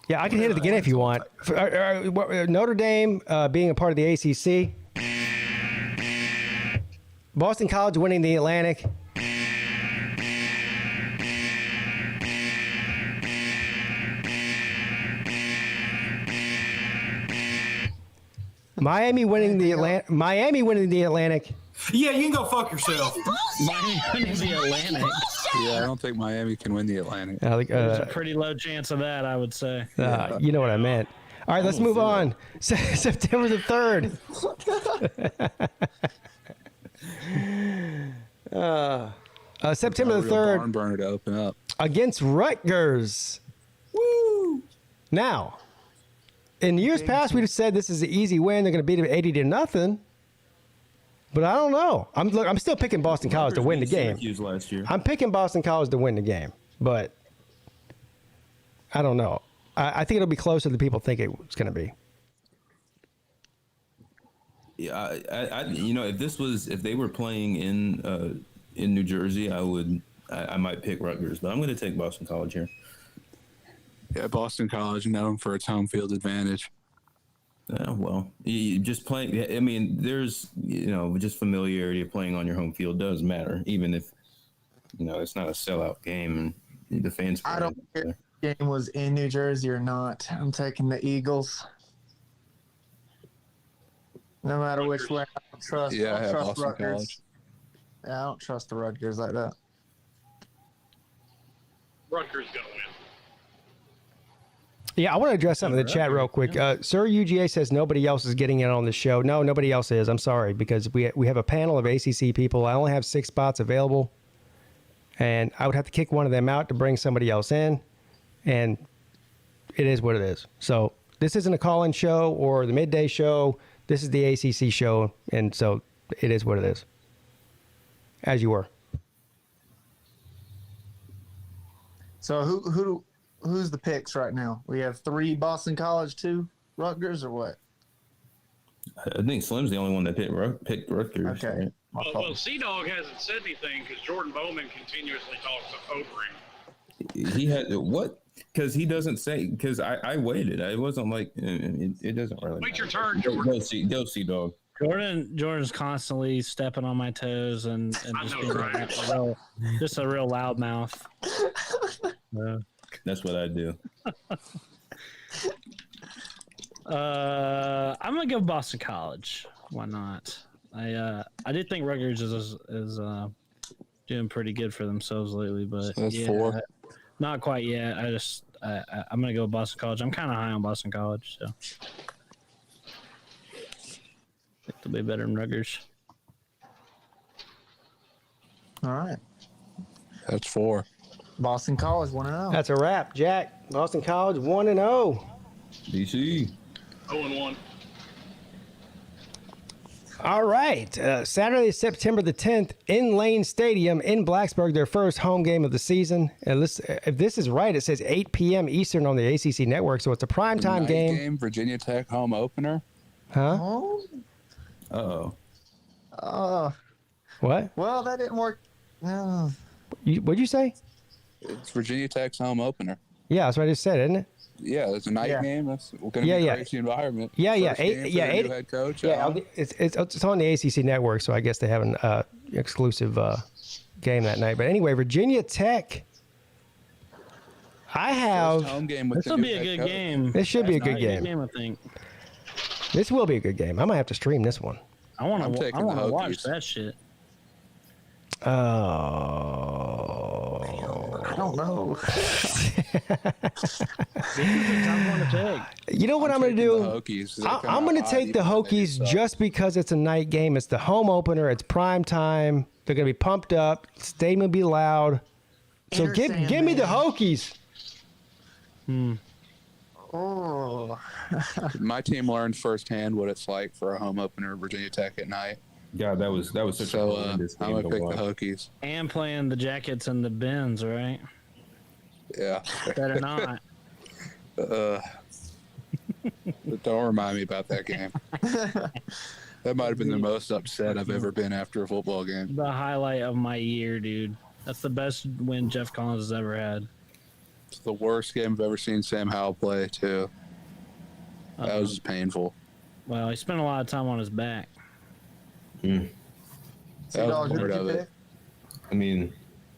Yeah, I can hit it again if you want. Notre Dame being a part of the ACC. Boston College winning the Atlantic. Miami winning the Atlantic. Yeah, you can go fuck yourself. Miami winning the Atlantic. Yeah, I don't think Miami can win the Atlantic. There's a pretty low chance of that, I would say. You know what I meant. All right, let's move on. September the 3rd. September the 3rd. Barn burner to open up. Against Rutgers. Woo! Now, in years past, we'd have said this is an easy win. They're going to beat them 80-0. But I don't know. I'm still picking Boston College to win the game. Syracuse last year. I'm picking Boston College to win the game, but I don't know. I think it'll be closer than people think it's going to be. Yeah, if they were playing in New Jersey, I might pick Rutgers, but I'm going to take Boston College here. Yeah, Boston College known for its home field advantage. Well, you just playing. I mean, there's just familiarity of playing on your home field does matter, even if it's not a sellout game and the fans. I don't care if the game was in New Jersey or not. I'm taking the Eagles. No matter which way, I don't trust. Yeah, I I don't have trust Boston Rutgers. College. Yeah, I don't trust the Rutgers like that. Rutgers going to win. Yeah, I want to address something in the chat real quick. Sir UGA says nobody else is getting in on the show. No, nobody else is. I'm sorry, because we have a panel of ACC people. I only have 6 spots available, and I would have to kick one of them out to bring somebody else in, and it is what it is. So this isn't a call-in show or the midday show. This is the ACC show, and so it is what it is. As you were. So who's the picks right now? We have 3 Boston College, 2 Rutgers, or what? I think Slim's the only one that picked Rutgers. Okay. Right? Well, Sea-Dog hasn't said anything because Jordan Bowman continuously talks over him. He had what? Because he doesn't say. Because I waited. I wasn't like it doesn't really. Wait your matter. turn, Jordan. Go see dog. Jordan's constantly stepping on my toes and just being just a real loudmouth. That's what I do. I'm gonna go Boston College. Why not? I did think Rutgers is doing pretty good for themselves lately, but That's 4. not quite yet. I'm gonna go Boston College. I'm kind of high on Boston College, so I think they'll be better than Rutgers. All right. That's 4. Boston College 1-0. That's a wrap, Jack. Boston College 1-0. DC. 0-1. All right. Saturday, September the 10th, in Lane Stadium in Blacksburg, their first home game of the season. And if this is right, it says 8 p.m. Eastern on the ACC network, so it's a primetime Night game. Virginia Tech home opener. Huh? Oh. Uh-oh. What? Well, that didn't work. No. What'd you say? It's Virginia Tech's home opener. Yeah, that's what I just said, isn't it? Yeah, it's a night game. That's going to be Yeah, a yeah. crazy environment. Yeah. First game for the 8. new head coach. Yeah, it's on the ACC network, so I guess they have an exclusive game that night. But anyway, Virginia Tech. I have. First home game with This the will new be a head good coach. game. This should be a good That's game. I think. This will be a good game. I might have to stream this one. I want I'm to. taking I want the to watch Hokies. that shit. Oh. I don't know. You know what I'm going to taking do? the Hokies. They come I'm going out to take the hot even when they Hokies suck. just because it's a night game. It's the home opener. It's prime time. They're going to be pumped up. Stadium will be loud. So give me the Hokies. Oh. My team learned firsthand what it's like for a home opener at Virginia Tech at night. God, that was such a So horrendous I'm game gonna to pick watch. the Hokies. And playing the Jackets and the Bens, right? Yeah. Better not. Don't remind me about that game. That might have been the most upset I've ever been after a football game. The highlight of my year, dude. That's the best win Jeff Collins has ever had. It's the worst game I've ever seen Sam Howell play, too. That was just painful. Well, he spent a lot of time on his back. That was part of it. I mean,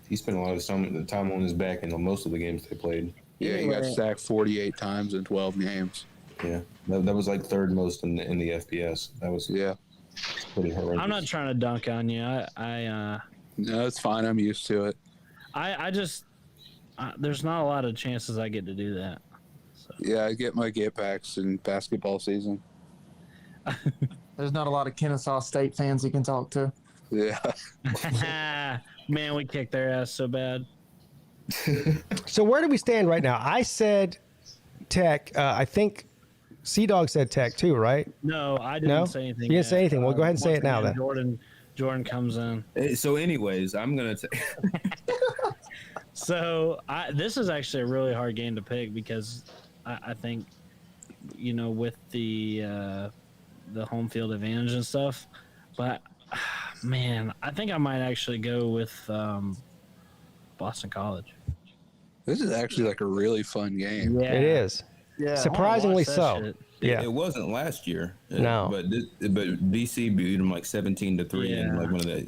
he spent a lot of time on his back in most of the games they played. Yeah, he got sacked 48 times in 12 games. Yeah, that was like third most in the FBS. That was pretty horrendous. I'm not trying to dunk on you. No, it's fine. I'm used to it. I just there's not a lot of chances I get to do that. So. Yeah, I get my get backs in basketball season. There's not a lot of Kennesaw State fans you can talk to. Yeah. Man, we kicked their ass so bad. So where do we stand right now? I said Tech. I think Sea-Dog said Tech too, right? No, I didn't say anything. You didn't say anything. Well, go ahead and say Once it now again, then. Jordan comes in. So, anyways, I'm gonna take. So this is actually a really hard game to pick because I think, with the home field advantage and stuff, but man, I think I might actually go with Boston College. This is actually like a really fun game. Yeah. It is. Yeah. Surprisingly I wanna watch that so. shit. Yeah. It wasn't last year. No. But DC beat them like 17-3 and like one of the.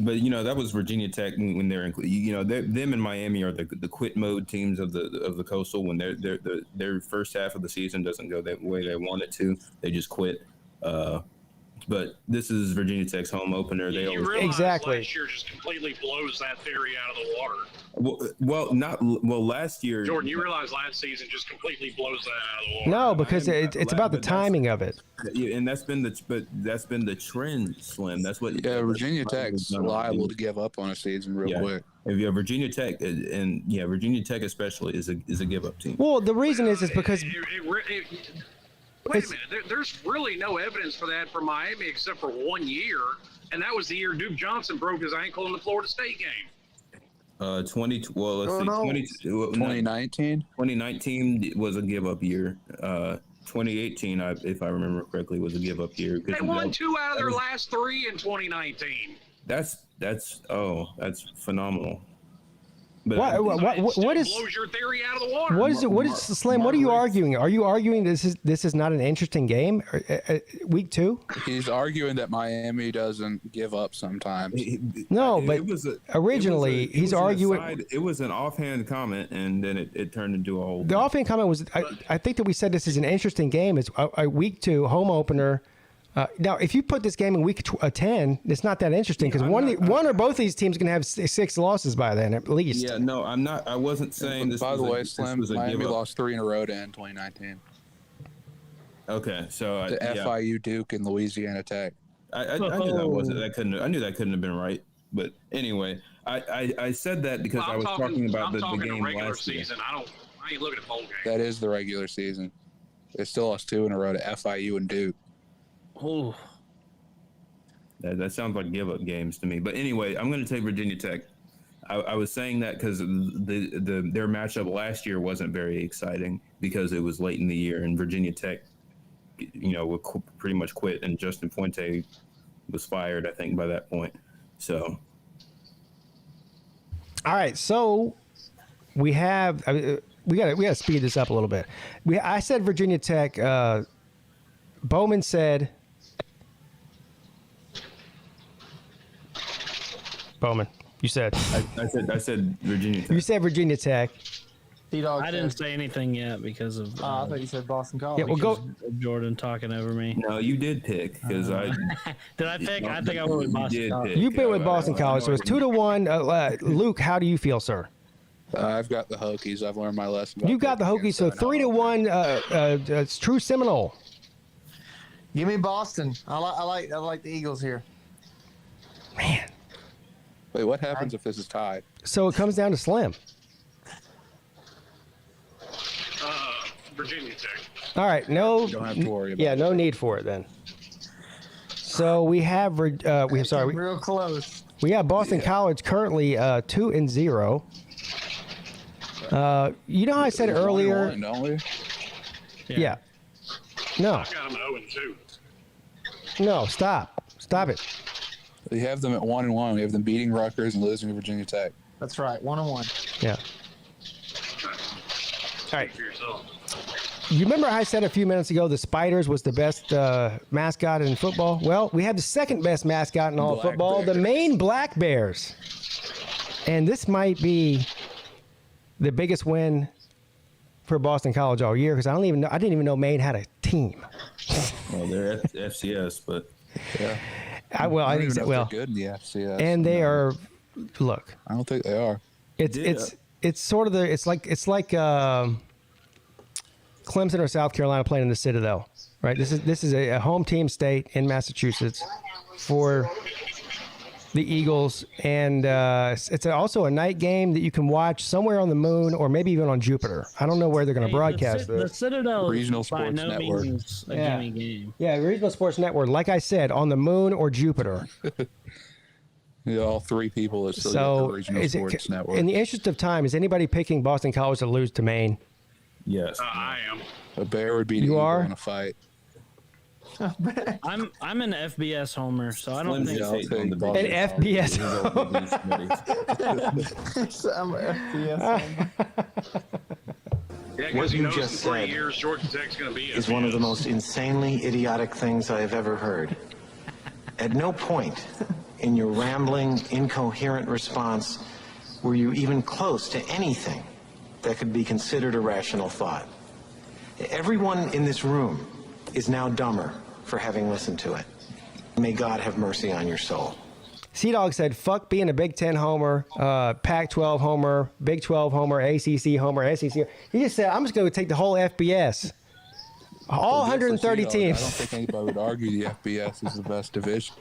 But that was Virginia Tech when they're them and Miami are the quit mode teams of the Coastal when their first half of the season doesn't go the way they want it to. They just quit. But this is Virginia Tech's home opener. They You always realize Exactly. last year just completely blows that theory out of the water. last year. Jordan, you realize last season just completely blows that out of the water. No, because it's about the timing of it. Yeah, and that's been the trend, Slim. That's what. Yeah, Virginia Tech's liable to give up on a season real quick. If you have Virginia Tech, and Virginia Tech especially is a give up team. Well, the reason is because Wait a minute. There's really no evidence for that for Miami except for 1 year, and that was the year Duke Johnson broke his ankle in the Florida State game. 2019. 2019 was a give up year. 2018, if I remember correctly, was a give up year. They won 2 out of their last 3 in 2019. That's phenomenal. But What is blows your theory out of the water. what is it? What is Slim? What are you arguing? Are you arguing this is not an interesting game? Week 2? He's arguing that Miami doesn't give up sometimes. No, but originally he's arguing. It was an offhand comment, and then it turned into a whole. The offhand comment was, I think that we said this is an interesting game. It's a week 2 home opener. Now, if you put this game in week 10, it's not that interesting because one or both of these teams are going to have 6 losses by then at least. Yeah, no, I'm not. I wasn't saying this. By the way, Slim, was a Miami give up. lost 3 in a row to end 2019. Okay, so To FIU, Duke, and Louisiana Tech. I knew that wasn't. That couldn't. I knew that couldn't have been right. But anyway, I said that because I was talking about the game regular last year. season. I ain't looking at bowl games. That is the regular season. They still lost 2 in a row to FIU and Duke. Oh, that sounds like give-up games to me. But anyway, I'm going to take Virginia Tech. I was saying that because their matchup last year wasn't very exciting because it was late in the year, and Virginia Tech, would pretty much quit, and Justin Fuente was fired, I think, by that point. So, all right, so we have we got to speed this up a little bit. I said Virginia Tech. Bowman said. Bowman, you said. I said Virginia Tech. You said Virginia Tech. I didn't say anything yet because of. I thought you said Boston College. Yeah, well, go. Jordan talking over me. No, you did pick because I. Did I pick? I think I went with Boston College. You been with Boston College, so it's 2-1. Luke, how do you feel, sir? I've got the Hokies. I've learned my lesson. You got the Hokies, so 3-1. It's true Seminole. Give me Boston. I like the Eagles here. Man. Wait, what happens if this is tied? So it comes down to Slim. Virginia Tech. All right, no. You don't have to worry about yeah, no need for it then. So we have real close. We have Boston College currently 2-0. You know how I said earlier? 1-1, don't we? Yeah. No. I got them at 0-2. No, stop it. We have them at 1-1. We have them beating Rutgers and losing to Virginia Tech. That's right, 1-1. Yeah. All right. For yourself. You remember I said a few minutes ago the Spiders was the best mascot in football? Well, we have the second best mascot in all of football, the Maine Black Bears. And this might be the biggest win for Boston College all year because I didn't even know Maine had a team. Well, they're FCS, but yeah. I don't even know if they're good in the FCS. And they are. Look, I don't think they are. It's sort of it's like Clemson or South Carolina playing in the Citadel, right? This is a home team state in Massachusetts for the Eagles, and it's also a night game that you can watch somewhere on the moon or maybe even on Jupiter. I don't know where they're going to broadcast the this. Citadel Regional is by Sports no Network. means a gimme game. Yeah, Regional Sports Network. Like I said, on the moon or Jupiter. Yeah, all 3 people that still get the Regional Sports Network. In the interest of time, is anybody picking Boston College to lose to Maine? yes. I am. A bear would be You Eagle are? in a fight. I'm an FBS homer, so I don't think. I'll take An Boston FBS. I'm an FBS. Yeah, What he you knows just in 3 said years Georgia Tech's going to be is one of the most insanely idiotic things I have ever heard. At no point in your rambling, incoherent response were you even close to anything that could be considered a rational thought. Everyone in this room is now dumber for having listened to it. May God have mercy on your soul. Sea-Dog said, fuck being a Big Ten homer, Pac-12 homer, Big 12 homer, ACC homer, SEC. He just said, I'm just going to take the whole FBS. All 130 teams. I don't think anybody would argue the FBS is the best division.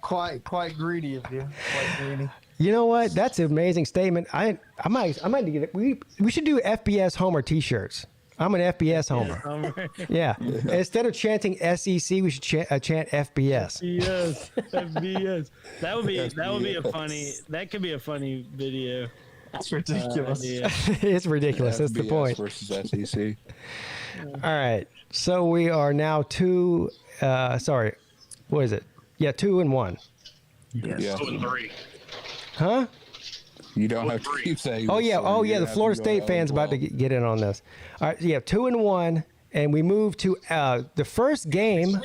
Quite greedy of you. Quite greedy. You know what? That's an amazing statement. I might get it. We should do FBS homer T-shirts. I'm an FBS homer. Yeah. Instead of chanting SEC, we should chant FBS. Yes, FBS. That would be a funny. That could be a funny video. That's ridiculous. It's ridiculous. That's the point. Versus SEC. All right. So we are now 2. Sorry. What is it? Yeah, 2-1. Yes. 2-3. Huh? You don't have to keep saying. Oh yeah, the Florida State fans about to get in on this. All right, so you have 2-1, and we move to the first game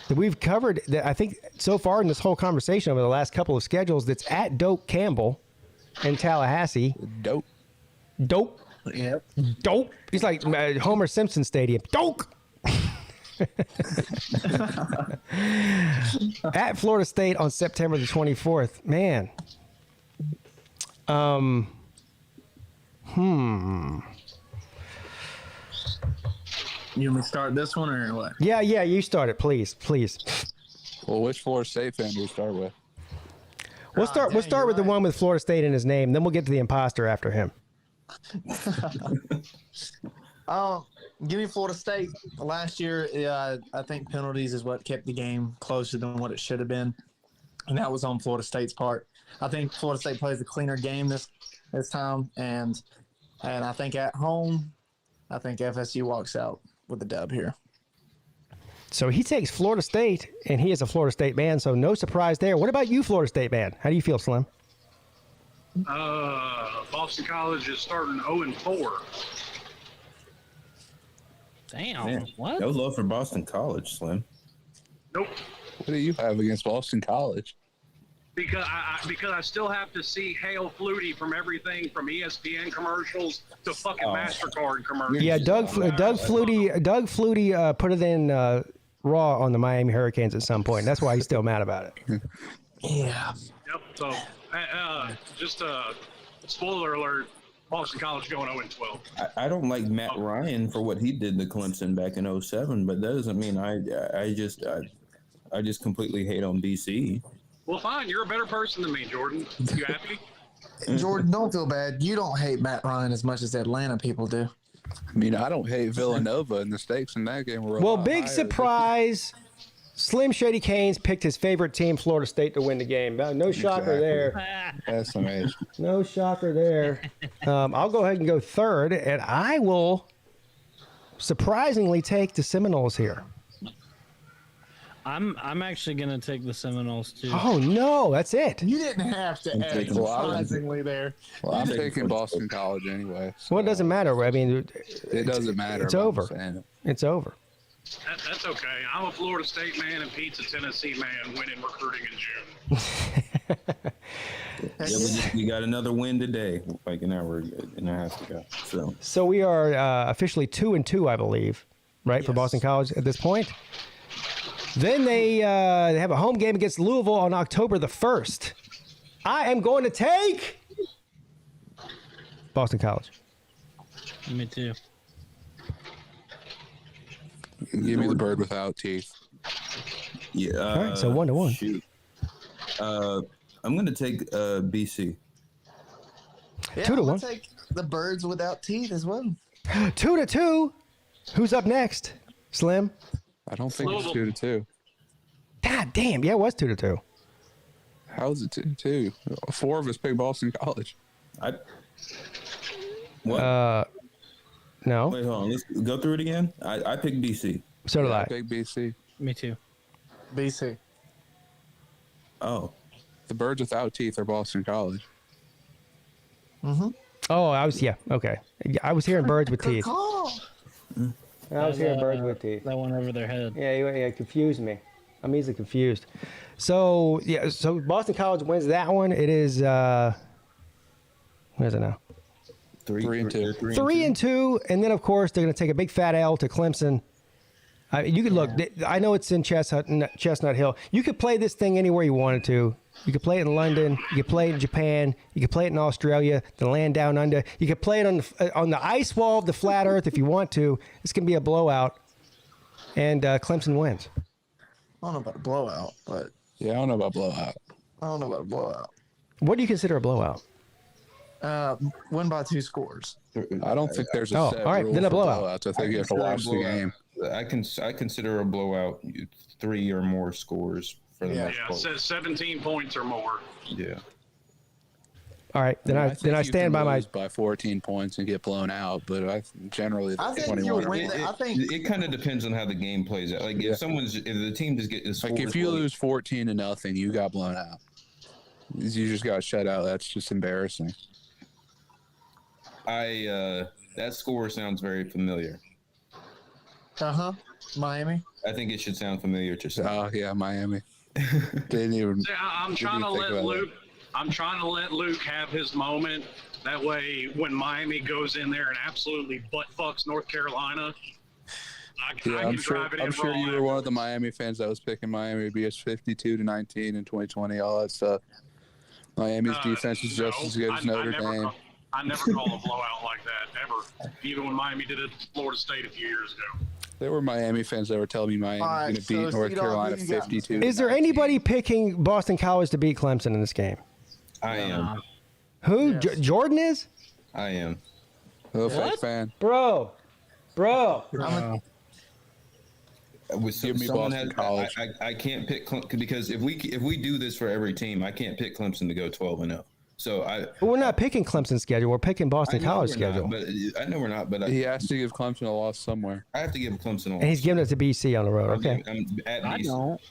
that we've covered. That I think so far in this whole conversation over the last couple of schedules, that's at Dope Campbell in Tallahassee. Dope. Yep. Dope. He's like Homer Simpson Stadium. Dope. At Florida State on September the 24th. Man. You want me to start this one or what? Yeah, you start it, please. Well, which Florida State fan do we start with? We'll start with the one with Florida State in his name, then we'll get to the imposter after him. Give me Florida State. Last year, I think penalties is what kept the game closer than what it should have been, and that was on Florida State's part. I think Florida State plays a cleaner game this time, and I think at home, I think FSU walks out with the dub here. So he takes Florida State, and he is a Florida State man, so no surprise there. What about you, Florida State man? How do you feel, Slim? Boston College is starting 0-4. Damn. Man, What? no love for Boston College, Slim. Nope. What do you have against Boston College? Because I still have to see Hail Flutie from everything from ESPN commercials to fucking MasterCard commercials. Yeah, Doug Flutie put it in Raw on the Miami Hurricanes at some point. That's why he's still mad about it. Yeah. Yep. So, just a spoiler alert: Boston College going 0-12. I don't like Matt Ryan for what he did to Clemson back in 07, but that doesn't mean I just completely hate on BC. Well, fine. You're a better person than me, Jordan. You happy? Jordan, don't feel bad. You don't hate Matt Ryan as much as Atlanta people do. I mean, I don't hate Villanova, and the stakes in that game were Well, big surprise. Slim Shady Canes picked his favorite team, Florida State, to win the game. No shocker there. That's amazing. No shocker there. I'll go ahead and go third, and I will surprisingly take the Seminoles here. I'm actually gonna take the Seminoles too. Oh no, that's it. You didn't have to add surprisingly there. Well, I'm taking Boston College anyway. So Well, it doesn't matter. I mean, it doesn't matter. It's over. It's over. That's okay. I'm a Florida State man, and Pete's a Tennessee man winning recruiting in June. We got another win today, like an hour and a half ago. So we are officially 2-2, I believe, right, for Boston College at this point. Then they have a home game against Louisville on October the 1st. I am going to take Boston College. Me too. Give me the bird without teeth. Yeah. All right, so 1-1. Shoot. I'm going to take BC. Yeah, 2-1. I'm gonna take the birds without teeth as well. 2-2. Who's up next? Slim? I don't think it's 2-2. God damn. Yeah, it was 2-2. How is it 2-2? 4 of us picked Boston College. What? No. Wait, hold on. Let's go through it again. I picked BC. So did I. I picked BC. Me too. BC. Oh. The birds without teeth are Boston College. Mm-hmm. Oh, okay. I was hearing birds with teeth. Call. I was hearing birds with teeth. That one over their head. Yeah, it confused me. I'm easily confused. So Boston College wins that one. It is what is it now? 3-2. 3-2, and then of course they're going to take a big fat L to Clemson. You could look. I know it's in Chestnut Hill. You could play this thing anywhere you wanted to. You could play it in London. You could play it in Japan. You could play it in Australia, the land down under. You could play it on the ice wall of the flat Earth if you want to. It's going to be a blowout, and Clemson wins. I don't know about a blowout, but yeah, I don't know about blowout. I don't know about a blowout. What do you consider a blowout? Win by 2 scores. I don't think there's a set all right, rule then a for blowout. blowouts. I think you have to watch the game. I consider a blowout 3 or more scores for the most Yeah, part. it says 17 points or more. Yeah. All right, then I think you stand can by my. lose by 14 points and get blown out, but I generally I think 21 you'll or win. more. I think It kind of depends on how the game plays out. Like if the team just gets Like if you lose 14-0, you got blown out. You just got shut out. That's just embarrassing. That score sounds very familiar. Miami. I think it should sound familiar to some. Oh yeah, Miami. Didn't even. See, I'm trying to let Luke. I'm trying to let Luke have his moment. That way, when Miami goes in there and absolutely butt fucks North Carolina, I can I'm sure. drive it in I'm sure you were one of the Miami fans that was picking Miami to be 52-19 in 2020. All that stuff. Miami's defense is just as good as Notre Dame. I never called a blowout like that ever. Even when Miami did it to Florida State a few years ago. There were Miami fans that were telling me Miami was going to beat North Carolina 52. Is there anybody picking Boston College to beat Clemson in this game? I am. Who? Yes. Jordan is? I am. Fake fan. Bro. Give me Boston College. I can't pick because if we do this for every team, I can't pick Clemson to go 12-0. So we're not picking Clemson's schedule. We're picking Boston College schedule. I know we're not. But he has to give Clemson a loss somewhere. I have to give Clemson a loss. And he's giving it to BC on the road. Okay. I don't.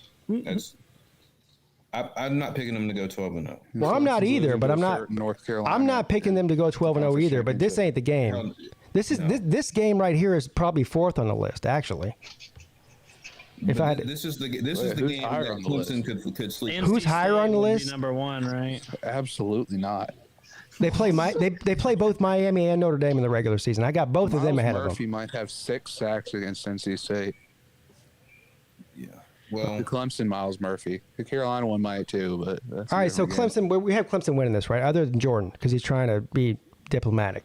I'm not picking them to go 12-0. Well, I'm not either, but I'm not. North Carolina. I'm not picking them to go 12-0 either. But this ain't the game. This game right here is probably fourth on the list, actually. This is the game that Clemson could sleep. Who's higher on the list? Number one, right? Absolutely not. They play they play both Miami and Notre Dame in the regular season. I got both of them ahead of them. Murphy might have 6 sacks against NC State. Yeah. Well, the Clemson Miles Murphy. The Carolina one might too, but all right. So Clemson, we have Clemson winning this, right? Other than Jordan, because he's trying to be diplomatic.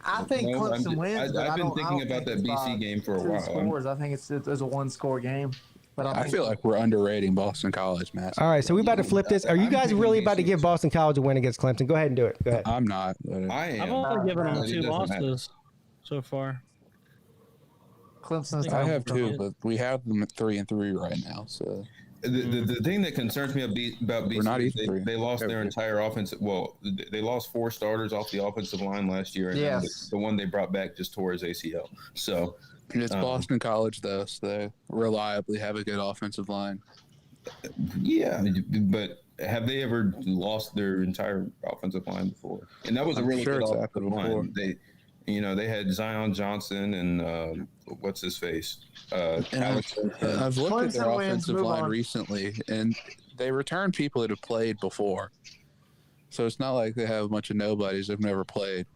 I think Clemson wins. I've been thinking about that BC game for a while. Scores. I think it's a 1-score game. But I feel like we're underrating Boston College, man. All right, so we about to flip this. Are you guys really about to give Boston College a win against Clemson? Go ahead and do it. Go ahead. I'm not. I am. I've only given them 2 losses so far. Clemson's. I have 2, but we have them at 3-3 right now. So the thing that concerns me about BC, they lost their entire offensive. Well, they lost 4 starters off the offensive line last year, and the one they brought back just tore his ACL. So it's Boston College, though, so they reliably have a good offensive line. Yeah, but have they ever lost their entire offensive line before? And that was a really good offensive line. They had Zion Johnson and what's his face. I've looked at their offensive line recently, and they return people that have played before. So it's not like they have a bunch of nobodies that've never played,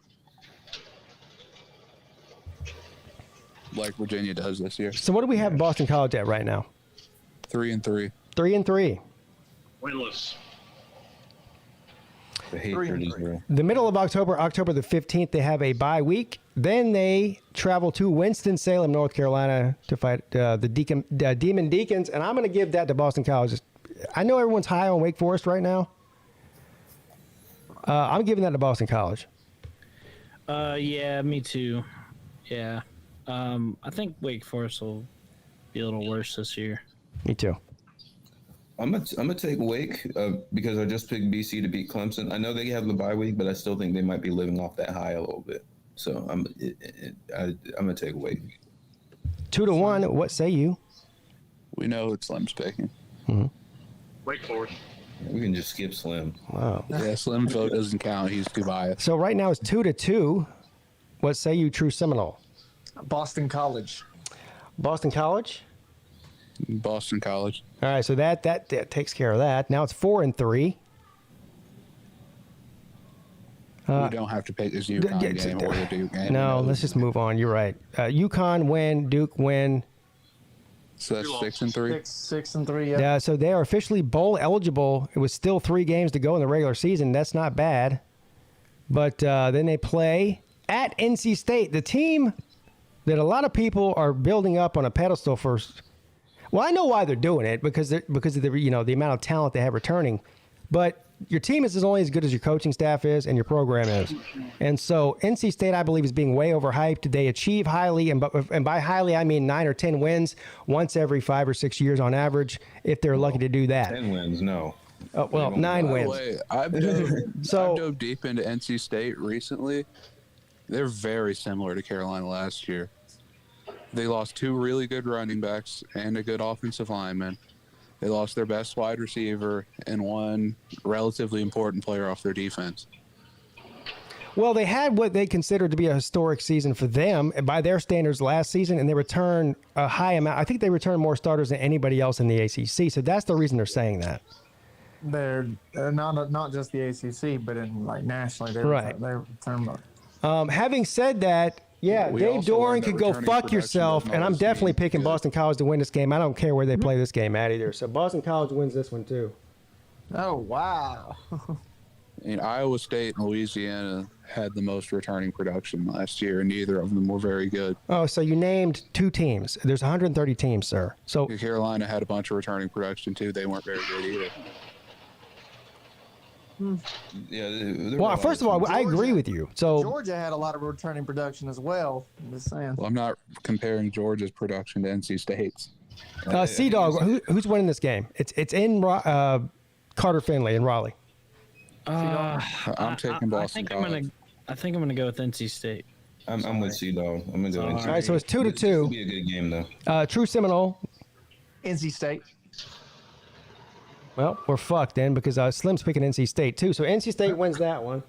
like Virginia does this year. So what do we have Boston College at right now? 3-3. 3-3. Winless. The middle of October, October the 15th, they have a bye week. Then they travel to Winston-Salem, North Carolina to fight the Demon Deacons. And I'm going to give that to Boston College. I know everyone's high on Wake Forest right now. I'm giving that to Boston College. Yeah, me too. Yeah. I think Wake Forest will be a little worse this year. Me too. I'm gonna take Wake because I just picked BC to beat Clemson. I know they have the bye week, but I still think they might be living off that high a little bit. So I'm gonna take Wake. 2-1. What say you? We know it's Slim's picking. Mm-hmm. Wake Forest. We can just skip Slim. Wow. Yeah, Slim vote doesn't count. He's too biased. So right now it's 2-2. What say you, True Seminole? Boston College. Boston College. Boston College. All right, so that takes care of that. Now it's 4-3. We don't have to pick this UConn game or the Duke game. No, let's just move on. You're right. UConn win, Duke win. So that's 6-3. 6-3. Yeah. Yeah. So they are officially bowl eligible. It was still 3 games to go in the regular season. That's not bad. But then they play at NC State, the team that a lot of people are building up on a pedestal for. Well, I know why they're doing it because of the the amount of talent they have returning, but your team is only as good as your coaching staff is and your program is, and so NC State I believe is being way overhyped. They achieve highly, and by highly I mean 9 or 10 wins once every 5 or 6 years on average, if they're lucky to do that. 10 wins, no. Well, 9 wins. Wait, I've dove deep into NC State recently. They're very similar to Carolina last year. They lost 2 really good running backs and a good offensive lineman. They lost their best wide receiver and one relatively important player off their defense. Well, they had what they considered to be a historic season for them by their standards last season, and they returned a high amount. I think they returned more starters than anybody else in the ACC, so that's the reason they're saying that. They're not just the ACC, but in like nationally, they Right. return more. Having said that, yeah, We Dave also Doran learned could that go returning fuck production yourself, doesn't and I'm always definitely mean picking good. Boston College to win this game. I don't care where they play this game at either. So Boston College wins this one too. Oh wow! I mean, Iowa State and Louisiana had the most returning production last year, and neither of them were very good. Oh, so you named two teams. There's 130 teams, sir. So Carolina had a bunch of returning production too. They weren't very good either. Yeah. well, first of all, I agree with you. So Georgia had a lot of returning production as well. I'm just saying. Well, I'm not comparing Georgia's production to NC State's. Sea Dog, who's winning this game? It's in Carter Finley in Raleigh. I'm taking Boston College. I think I'm gonna go with NC State. I'm with Sea Dog. I'm gonna go. All right, so it's 2-2. This will be a good game though. True Seminole. NC State. Well, we're fucked then because Slim's picking NC State too. So NC State wins that one.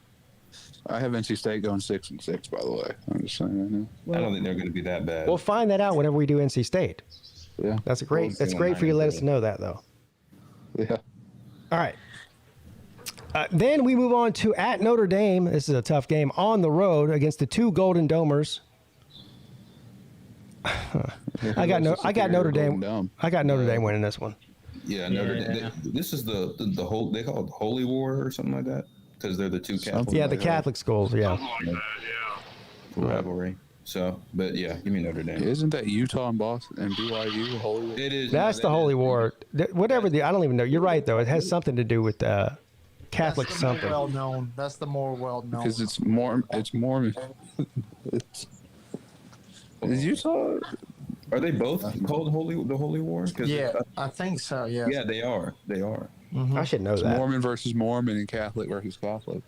I have NC State going 6-6. By the way, I'm just saying right now. I don't think they're going to be that bad. We'll find that out whenever we do NC State. Yeah, That's great for you to let us know that though. Yeah. All right. Then we move on to at Notre Dame. This is a tough game on the road against the two Golden Domers. I got Notre Dame. I got Notre Dame winning this one. Yeah, Notre Dame. This is the whole. They call it Holy War or something like that because they're the two Catholic. Yeah, the Catholic schools. Yeah. Rivalry. So, but yeah, give me Notre Dame. Isn't that Utah and Boston and BYU Holy War? It is. That's the Holy War. Whatever I don't even know. You're right though. It has something to do with Catholic That's the more something. well known. That's the more well known. Because it's Mormon. Is Utah? Are they both called the Holy War? Yeah, I think so. Yeah. Yeah, they are. They are. I should know It's that. Mormon versus Mormon and Catholic versus Catholic.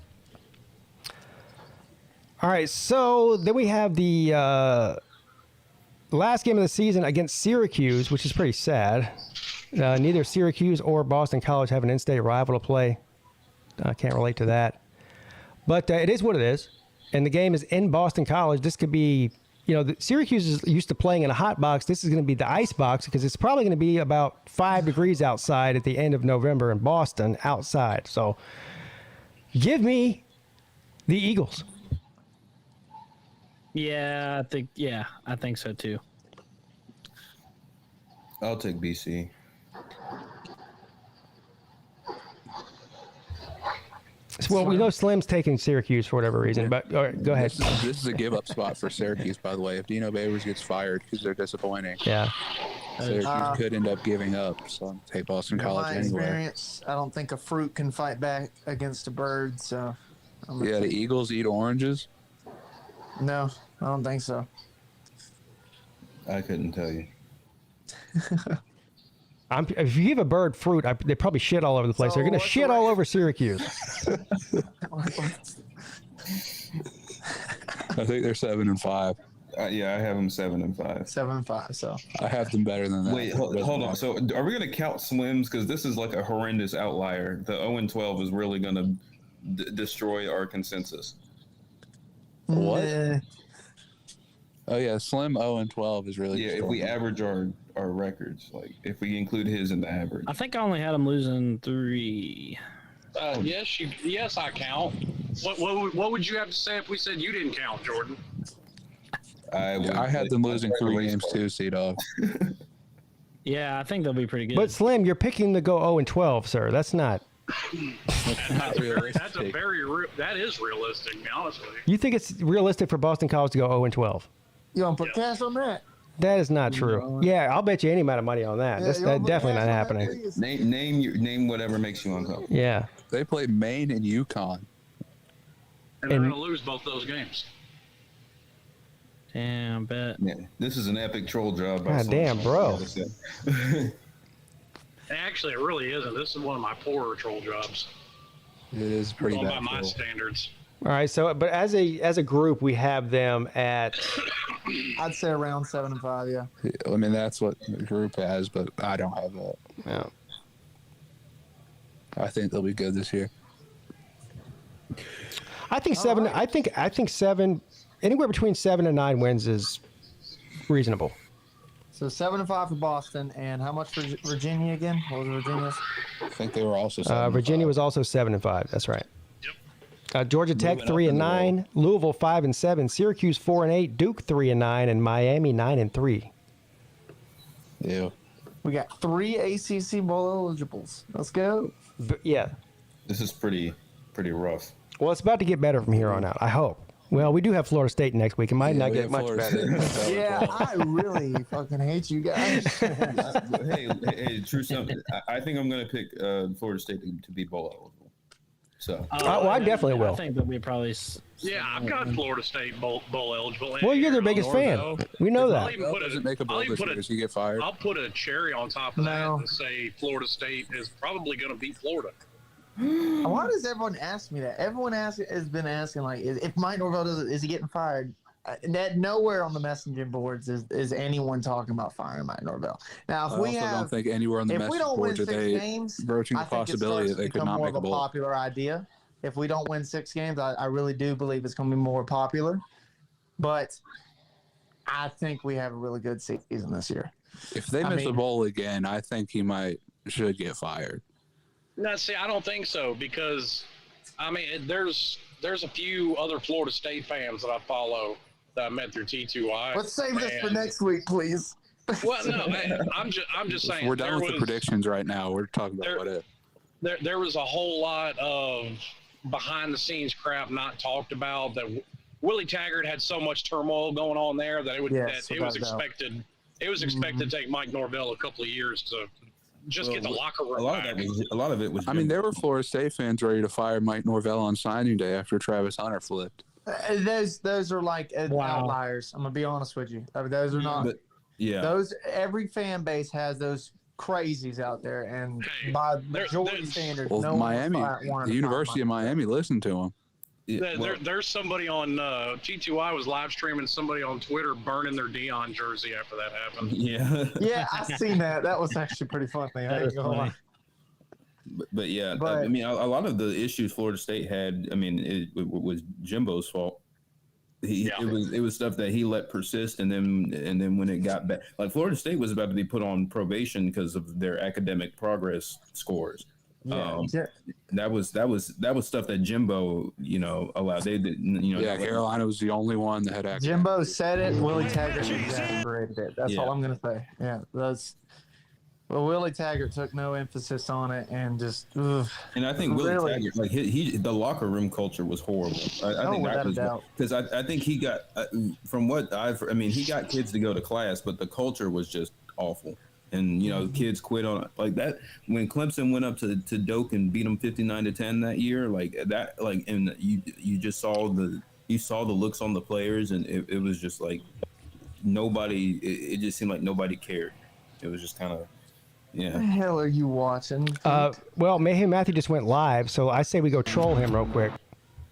All right, so then we have the last game of the season against Syracuse, which is pretty sad. Neither Syracuse or Boston College have an in-state rival to play. I can't relate to that. But it is what it is. And the game is in Boston College. This could be, Syracuse is used to playing in a hot box. This is going to be the ice box because it's probably going to be about 5 degrees outside at the end of November in Boston outside. So give me the Eagles. Yeah, I think so too. I'll take BC. Well, we know Slim's taking Syracuse for whatever reason, but all right, go ahead. This is a give-up spot for Syracuse, by the way. If Dino Babers gets fired because they're disappointing, Yeah. Syracuse could end up giving up. So I'll take Boston In College my anyway. experience, I don't think a fruit can fight back against a bird. So, Yeah, the Eagles eat oranges. No, I don't think so. I couldn't tell you. If you give a bird fruit, they probably shit all over the place. So They're going to what's shit the all over Syracuse. I think they're 7-5. Yeah, I have them 7-5. 7-5. So I have them better than that. Wait, hold on. So are we going to count Slims? Because this is like a horrendous outlier. The 0-12 is really going to destroy our consensus. What? Oh yeah, Slim 0-12 is really. Yeah, if we average our records, like if we include his in the average. I think I only had him losing 3. Yes, I count. What would you have to say if we said you didn't count, Jordan? I had them losing 3 games too, C-Dog. Yeah, I think they'll be pretty good. But Slim, you're picking to go 0-12, sir. That's not. That is realistic, to be honest with you. You think it's realistic for Boston College to go 0-12? you want to put cash on that? That is not true. Yeah, I'll bet you any amount of money on that. Yeah, That's you wanna put definitely cash not on that, happening. please? Name whatever makes you uncomfortable. Yeah. They play Maine and UConn. And they're going to lose both those games. Damn, bet. Yeah, this is an epic troll job. God damn, bro. Actually, it really isn't. This is one of my poorer troll jobs. It is pretty Going by bad. my standards. All right. So, but as a group, we have them at. I'd say around 7-5. Yeah. I mean, that's what the group has, but I don't have that. Yeah. I think they'll be good this year. I think seven. I think seven. Anywhere between 7 and 9 wins is reasonable. So 7-5 for Boston, and how much for Virginia again? What was Virginia's? I think they were also. Virginia was also 7-5. That's right. Yep. Georgia Tech Moving up 3-9, Louisville 5-7, Syracuse 4-8, Duke 3-9, and Miami 9-3. Yeah. We got 3 ACC bowl eligibles. Let's go. Yeah. This is pretty rough. Well, it's about to get better from here on out. I hope. Well, we do have Florida State next week. It might not get much better. Yeah, I really fucking hate you guys. hey, true something. I think I'm going to pick Florida State to be bowl eligible. So. Well, I definitely will. I think they'll be probably. Yeah, I've got Florida State bowl eligible. Well, you're their biggest fan. We know that. Doesn't make a bowl this year. Does he get fired? I'll put a cherry on top of that and say Florida State is probably going to beat Florida. Why does everyone ask me that? Everyone has been asking, like, if Mike Norvell is he getting fired? That nowhere on the messaging boards is anyone talking about firing Mike Norvell. Now, if we don't think anywhere on the message boards are they broaching the possibility that they could not make a bowl. Popular idea. If we don't win 6 games, I really do believe it's going to be more popular. But I think we have a really good season this year. If they miss a bowl again, I think he should get fired. No, see, I don't think so because, there's a few other Florida State fans that I follow that I met through T2I. Let's save this for next week, please. Well, no, I'm just saying. We're done with the predictions right now. We're talking about what if. There was a whole lot of behind-the-scenes crap not talked about. That Willie Taggart had so much turmoil going on there that it was expected. It was expected to take Mike Norvell a couple of years to just get the locker room. A lot of it was. There were Florida State fans ready to fire Mike Norvell on signing day after Travis Hunter flipped. Those are like outliers. I'm gonna be honest with you. Those are not. Those every fan base has those crazies out there, and by majority standards, well, no Miami, the University of Miami listened to him. There's somebody on T2I was live streaming somebody on Twitter burning their Dion jersey after that happened. Yeah, I seen that. That was actually pretty funny. I ain't gonna lie. But a lot of the issues Florida State had, it was Jimbo's fault. It was stuff that he let persist, and then when it got back, like Florida State was about to be put on probation because of their academic progress scores. That was stuff that Jimbo, allowed. They didn't, Carolina was the only one that had academic. Jimbo said it. Willie Taggart exaggerated it. That's all I'm gonna say. Yeah, well, Willie Taggart took no emphasis on it and just. And I think Willie Taggart, like the locker room culture was horrible. I think that was because I think he got from what he got kids to go to class, but the culture was just awful. And kids quit on it like that. When Clemson went up to Doak and beat them 59-10 that year, and you just saw the looks on the players, and it was just like nobody. It just seemed like nobody cared. It was just kind of. Yeah. What the hell are you watching? Well, Mayhem Matthew just went live, so I say we go troll him real quick.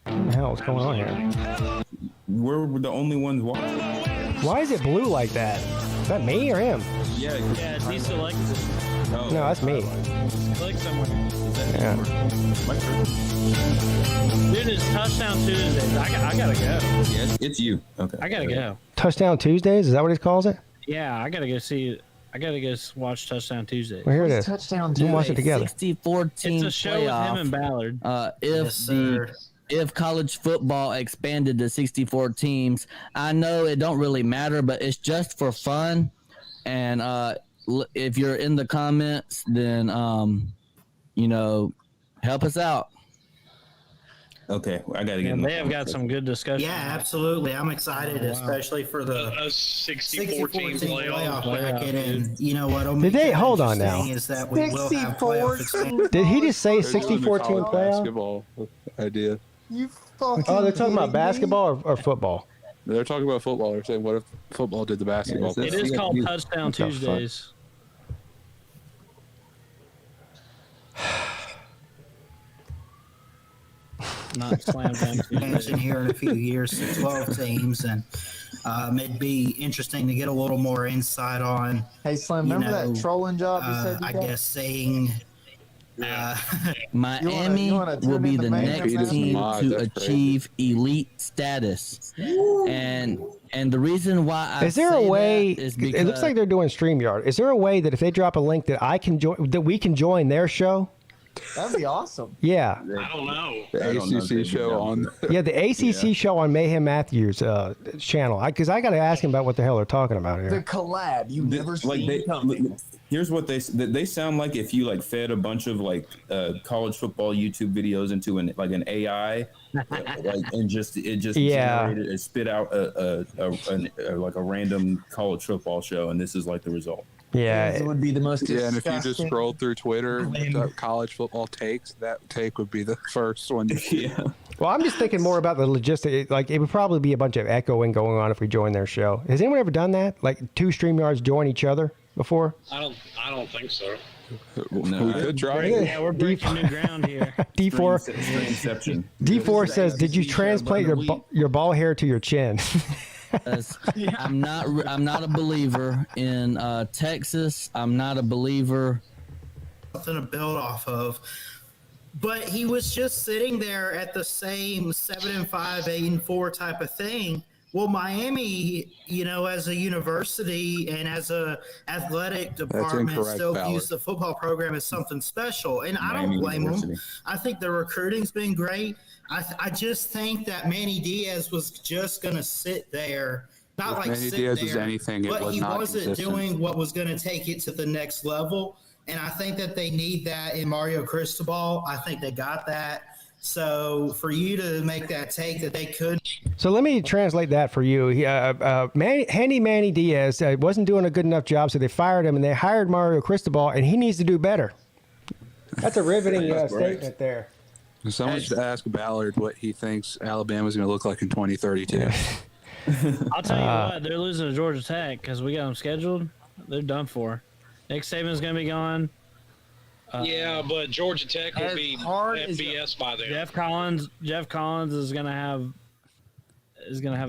What the hell is going on here? We're the only ones watching. Why is it blue like that? Is that me or him? Yeah, deselected. No, that's me. Click somewhere. Yeah. Dude, it's Touchdown Tuesdays. I gotta go. Yeah, it's you. Okay. I gotta go. Touchdown Tuesdays? Is that what he calls it? Yeah, I gotta go see. I gotta go watch Touchdown Tuesdays. Well, here it is. Touchdown Tuesdays. We'll watch it together. 64-team It's a show with him and Ballard. If college football expanded to 64 teams, I know it don't really matter, but it's just for fun. And if you're in the comments, then help us out. Okay, I gotta get. They have got some good discussion. Yeah, absolutely. I'm excited, especially for the 64 team playoff bracket. And you know what? Did they hold on now? Is that we will have playoff Did he just say 64 team playoff? Basketball idea. You fucking. Oh, they're talking about basketball or football. They're talking about football. They're saying, what if football did the basketball? It is called Touchdown Tuesdays. Not slam dunk expansion here in a few years to 12 teams, and it'd be interesting to get a little more insight on. Hey, Slim, remember that trolling job you said you I got? guess saying Miami will be the next team to achieve elite status, and the reason why I is there a way? is It because looks like they're doing StreamYard. Is there a way that if they drop a link that I can join, that we can join their show? That'd be awesome. Yeah. I don't know. The ACC show on. Yeah, the ACC show on Mayhem Matthews' channel. Because I got to ask him about what the hell they're talking about here. The collab you've never seen coming. Here's what they sound like if you like fed a bunch of like college football YouTube videos into an AI, and just generated, it spit out like a random college football show, and this is like the result. Yeah, it would be the most. Yeah, and if you just scroll through Twitter, college football takes, that take would be the first one. Yeah. Well, I'm just thinking more about the logistics. Like, it would probably be a bunch of echoing going on if we join their show. Has anyone ever done that? Like, two StreamYards join each other before? I don't think so. No, we could try. Yeah, we're breaking new ground here. D4 says, "Did you transplant your ball hair to your chin?" I'm not a believer in Texas. I'm not a believer. Something to build off of. But he was just sitting there at the same 7-5, 8-4 type of thing. Well, Miami, as a university and as a athletic department, still views the football program as something special, and I don't blame them. I think the recruiting's been great. I just think that Manny Diaz was just going to sit there, not like Manny sit Diaz there, was anything, it but was he not wasn't consistent. doing what was going to take it to the next level. And I think that they need that in Mario Cristobal. I think they got that. So for you to make that take that they could. So let me translate that for you. Manny Diaz wasn't doing a good enough job, so they fired him, and they hired Mario Cristobal, and he needs to do better. That's a riveting statement there. Someone should ask Ballard what he thinks Alabama's going to look like in 2032. I'll tell you what, they're losing to Georgia Tech because we got them scheduled. They're done for. Nick Saban's going to be gone. Yeah, but Georgia Tech will be FBS by then. Jeff Collins is going to have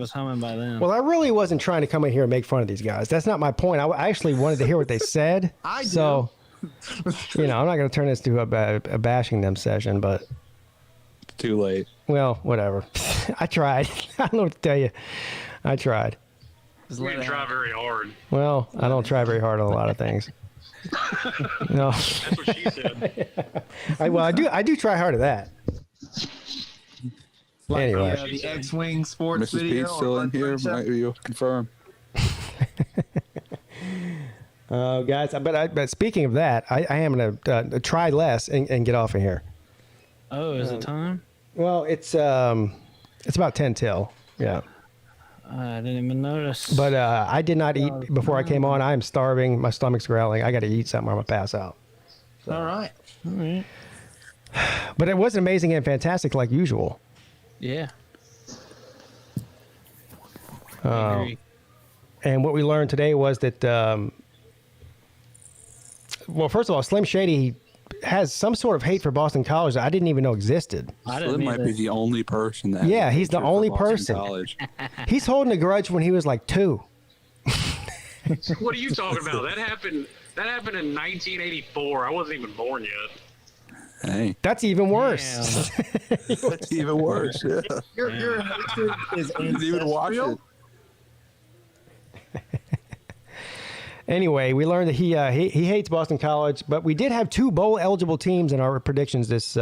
us humming by then. Well, I really wasn't trying to come in here and make fun of these guys. That's not my point. I actually wanted to hear what they said. So, I'm not going to turn this to a bashing them session, but too late. Well, whatever. I tried. I don't know what to tell you. I tried. You didn't try very hard. Well, I don't try very hard on a lot of things. No. That's what she said. I do try hard at that. Anyway, the X-Wing sports Mrs. video. Pete's still in here. Might you confirm? Guys, but speaking of that, I am going to try less and get off of here. Oh, is it time? Well, it's about 10 till. Yeah. I didn't even notice. But I did not eat before I came on. I am starving. My stomach's growling. I got to eat something or I'm going to pass out. So. All right. But it was amazing and fantastic like usual. Yeah. I agree. And what we learned today was that, well, first of all, Slim Shady has some sort of hate for Boston College that I didn't even know existed. Slim might be the only person that. Yeah, he's the only person. He's holding a grudge when he was like 2. What are you talking about? That happened in 1984. I wasn't even born yet. Hey, that's even worse. That's even worse. Yeah. Your hatred is Didn't even watch it. Anyway, we learned that he hates Boston College, but we did have 2 bowl eligible teams in our predictions this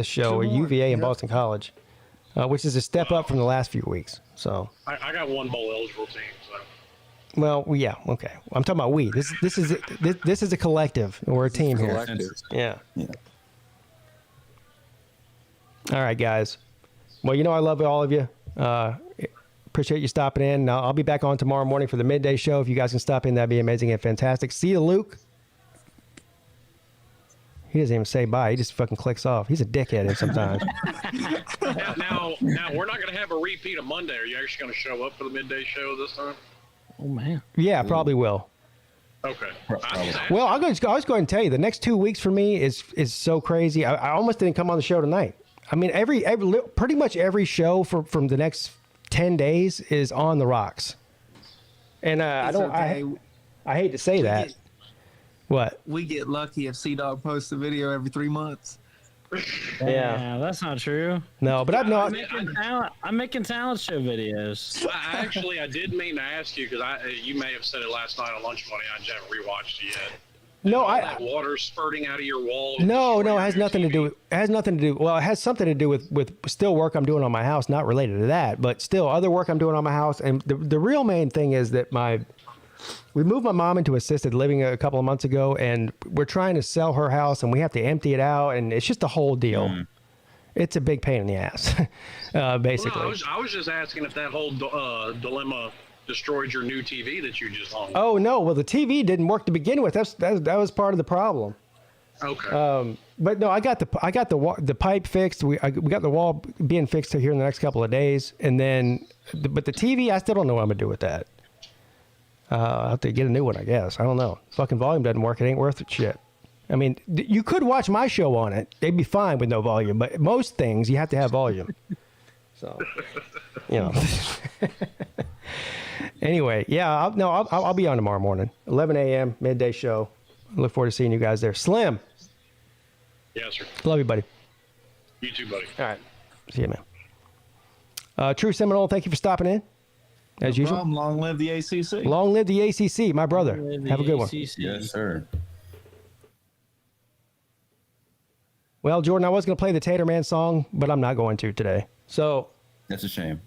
show, UVA and Boston College, which is a step up from the last few weeks. So I got 1 bowl eligible team. So. Well, yeah, okay. I'm talking about we. This is a collective. We're a team here. Yeah. All right, guys. Well, I love all of you. Appreciate you stopping in. I'll be back on tomorrow morning for the midday show. If you guys can stop in, that'd be amazing and fantastic. See you, Luke. He doesn't even say bye. He just fucking clicks off. He's a dickhead sometimes. Now, we're not going to have a repeat of Monday. Are you actually going to show up for the midday show this time? Oh, man. Yeah, probably will. Okay. Well, I was going to tell you, the next 2 weeks for me is so crazy. I almost didn't come on the show tonight. I mean, pretty much every show from the next 10 days is on the rocks. And I hate to say that, What? We get lucky if C-Dog posts a video every 3 months. Yeah, that's not true. No, but I'm not. I'm making talent show videos. I did mean to ask you because you may have said it last night on Lunch Money. I just haven't rewatched it yet. No, All that water spurting out of your wall. No, it has nothing to do. It has nothing to do. Well, it has something to do with still work I'm doing on my house, not related to that, but still other work I'm doing on my house. And the real main thing is that we moved my mom into assisted living a couple of months ago, and we're trying to sell her house, and we have to empty it out, and it's just a whole deal. It's a big pain in the ass, basically. Well, no, I was just asking if that whole dilemma destroyed your new TV that you just hung. Oh no! Well, the TV didn't work to begin with. That was part of the problem. Okay. But no, I got the pipe fixed. We got the wall being fixed here in the next couple of days, and then but the TV, I still don't know what I'm gonna do with that. I'll have to get a new one, I guess. I don't know. Fucking volume doesn't work. It ain't worth it. Shit. I mean, you could watch my show on it. They'd be fine with no volume, but most things you have to have volume. So, you know. Anyway, yeah, I'll be on tomorrow morning, 11 a.m. midday show. Look forward to seeing you guys there. Slim. Yes, sir. Love you, buddy. You too, buddy. All right. See you, man. True Seminole, thank you for stopping in. As usual. Problem. Long live the ACC. Long live the ACC, my brother. Have a good one. Yes, sir. Well, Jordan, I was going to play the Tater Man song, but I'm not going to today. So. That's a shame.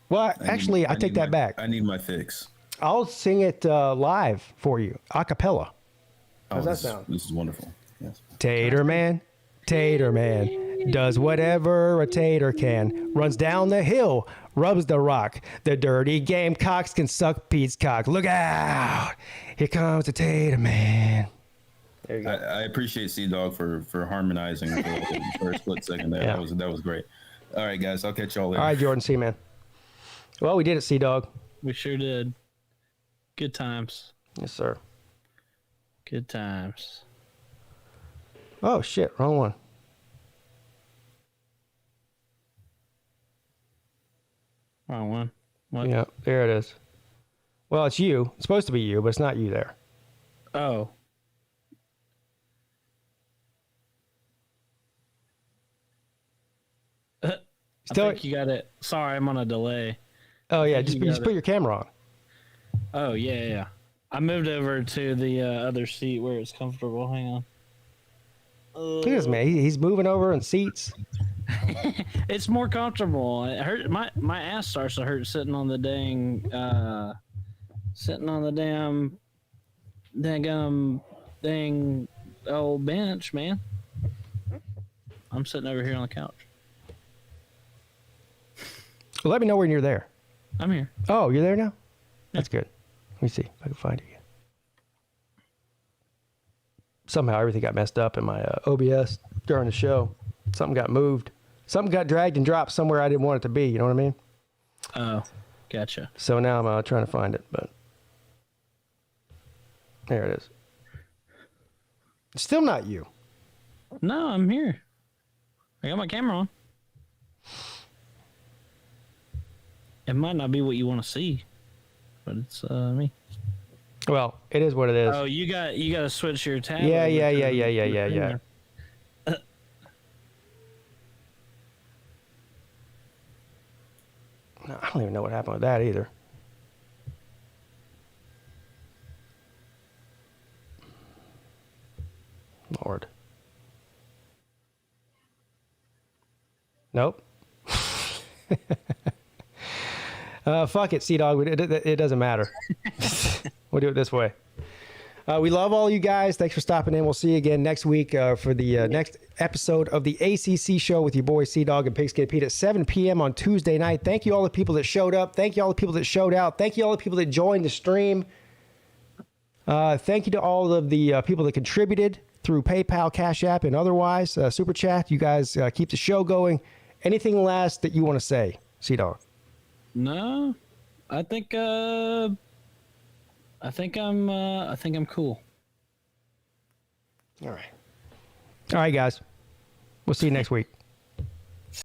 Well, actually, I take that back. I need my fix. I'll sing it live for you, a cappella. How's that this, sound? This is wonderful. Yes. Tater Man, does whatever a tater can. Runs down the hill, rubs the rock. The dirty Gamecocks can suck Pete's cock. Look out! Here comes the Tater Man. There you go. I appreciate C-Dog for harmonizing for a split second there. Yeah. That was great. All right, guys. I'll catch y'all later. All right, Jordan. See you, man. Well, we did it, C-Dog. We sure did. Good times. Yes, sir. Good times. Oh, shit. Wrong one. Wrong one. What? Yeah, there it is. Well, it's you. It's supposed to be you, but it's not you there. Oh. Still, I think you got it. Sorry, I'm on a delay. Oh, yeah. Just put your camera on. Oh, yeah. I moved over to the other seat where it's comfortable. Hang on. Look at this man. He's moving over in seats. It's more comfortable. It hurt. My ass starts to hurt sitting on the dang old bench, man. I'm sitting over here on the couch. Well, let me know when you're there. I'm here. Oh, you're there now? That's good. Let me see if I can find you again. Somehow everything got messed up in my OBS during the show. Something got moved. Something got dragged and dropped somewhere I didn't want it to be. You know what I mean? Oh, gotcha. So now I'm trying to find it, but there it is. It's still not you. No, I'm here. I got my camera on. It might not be what you want to see, but it's me. Well, it is what it is. Oh, you got to switch your tab. Yeah. No, I don't even know what happened with that either. Lord. Nope. Fuck it, C-Dog. It doesn't matter. We'll do it this way. We love all you guys. Thanks for stopping in. We'll see you again next week for the next episode of the ACC show with your boy C-Dog and PigskinPeete at 7 p.m. on Tuesday night. Thank you all the people that showed up. Thank you all the people that showed out. Thank you all the people that joined the stream. Thank you to all of the people that contributed through PayPal, Cash App, and otherwise. Super Chat. You guys keep the show going. Anything last that you want to say, C-Dog? No, I think I'm cool. All right, guys. We'll see you next week.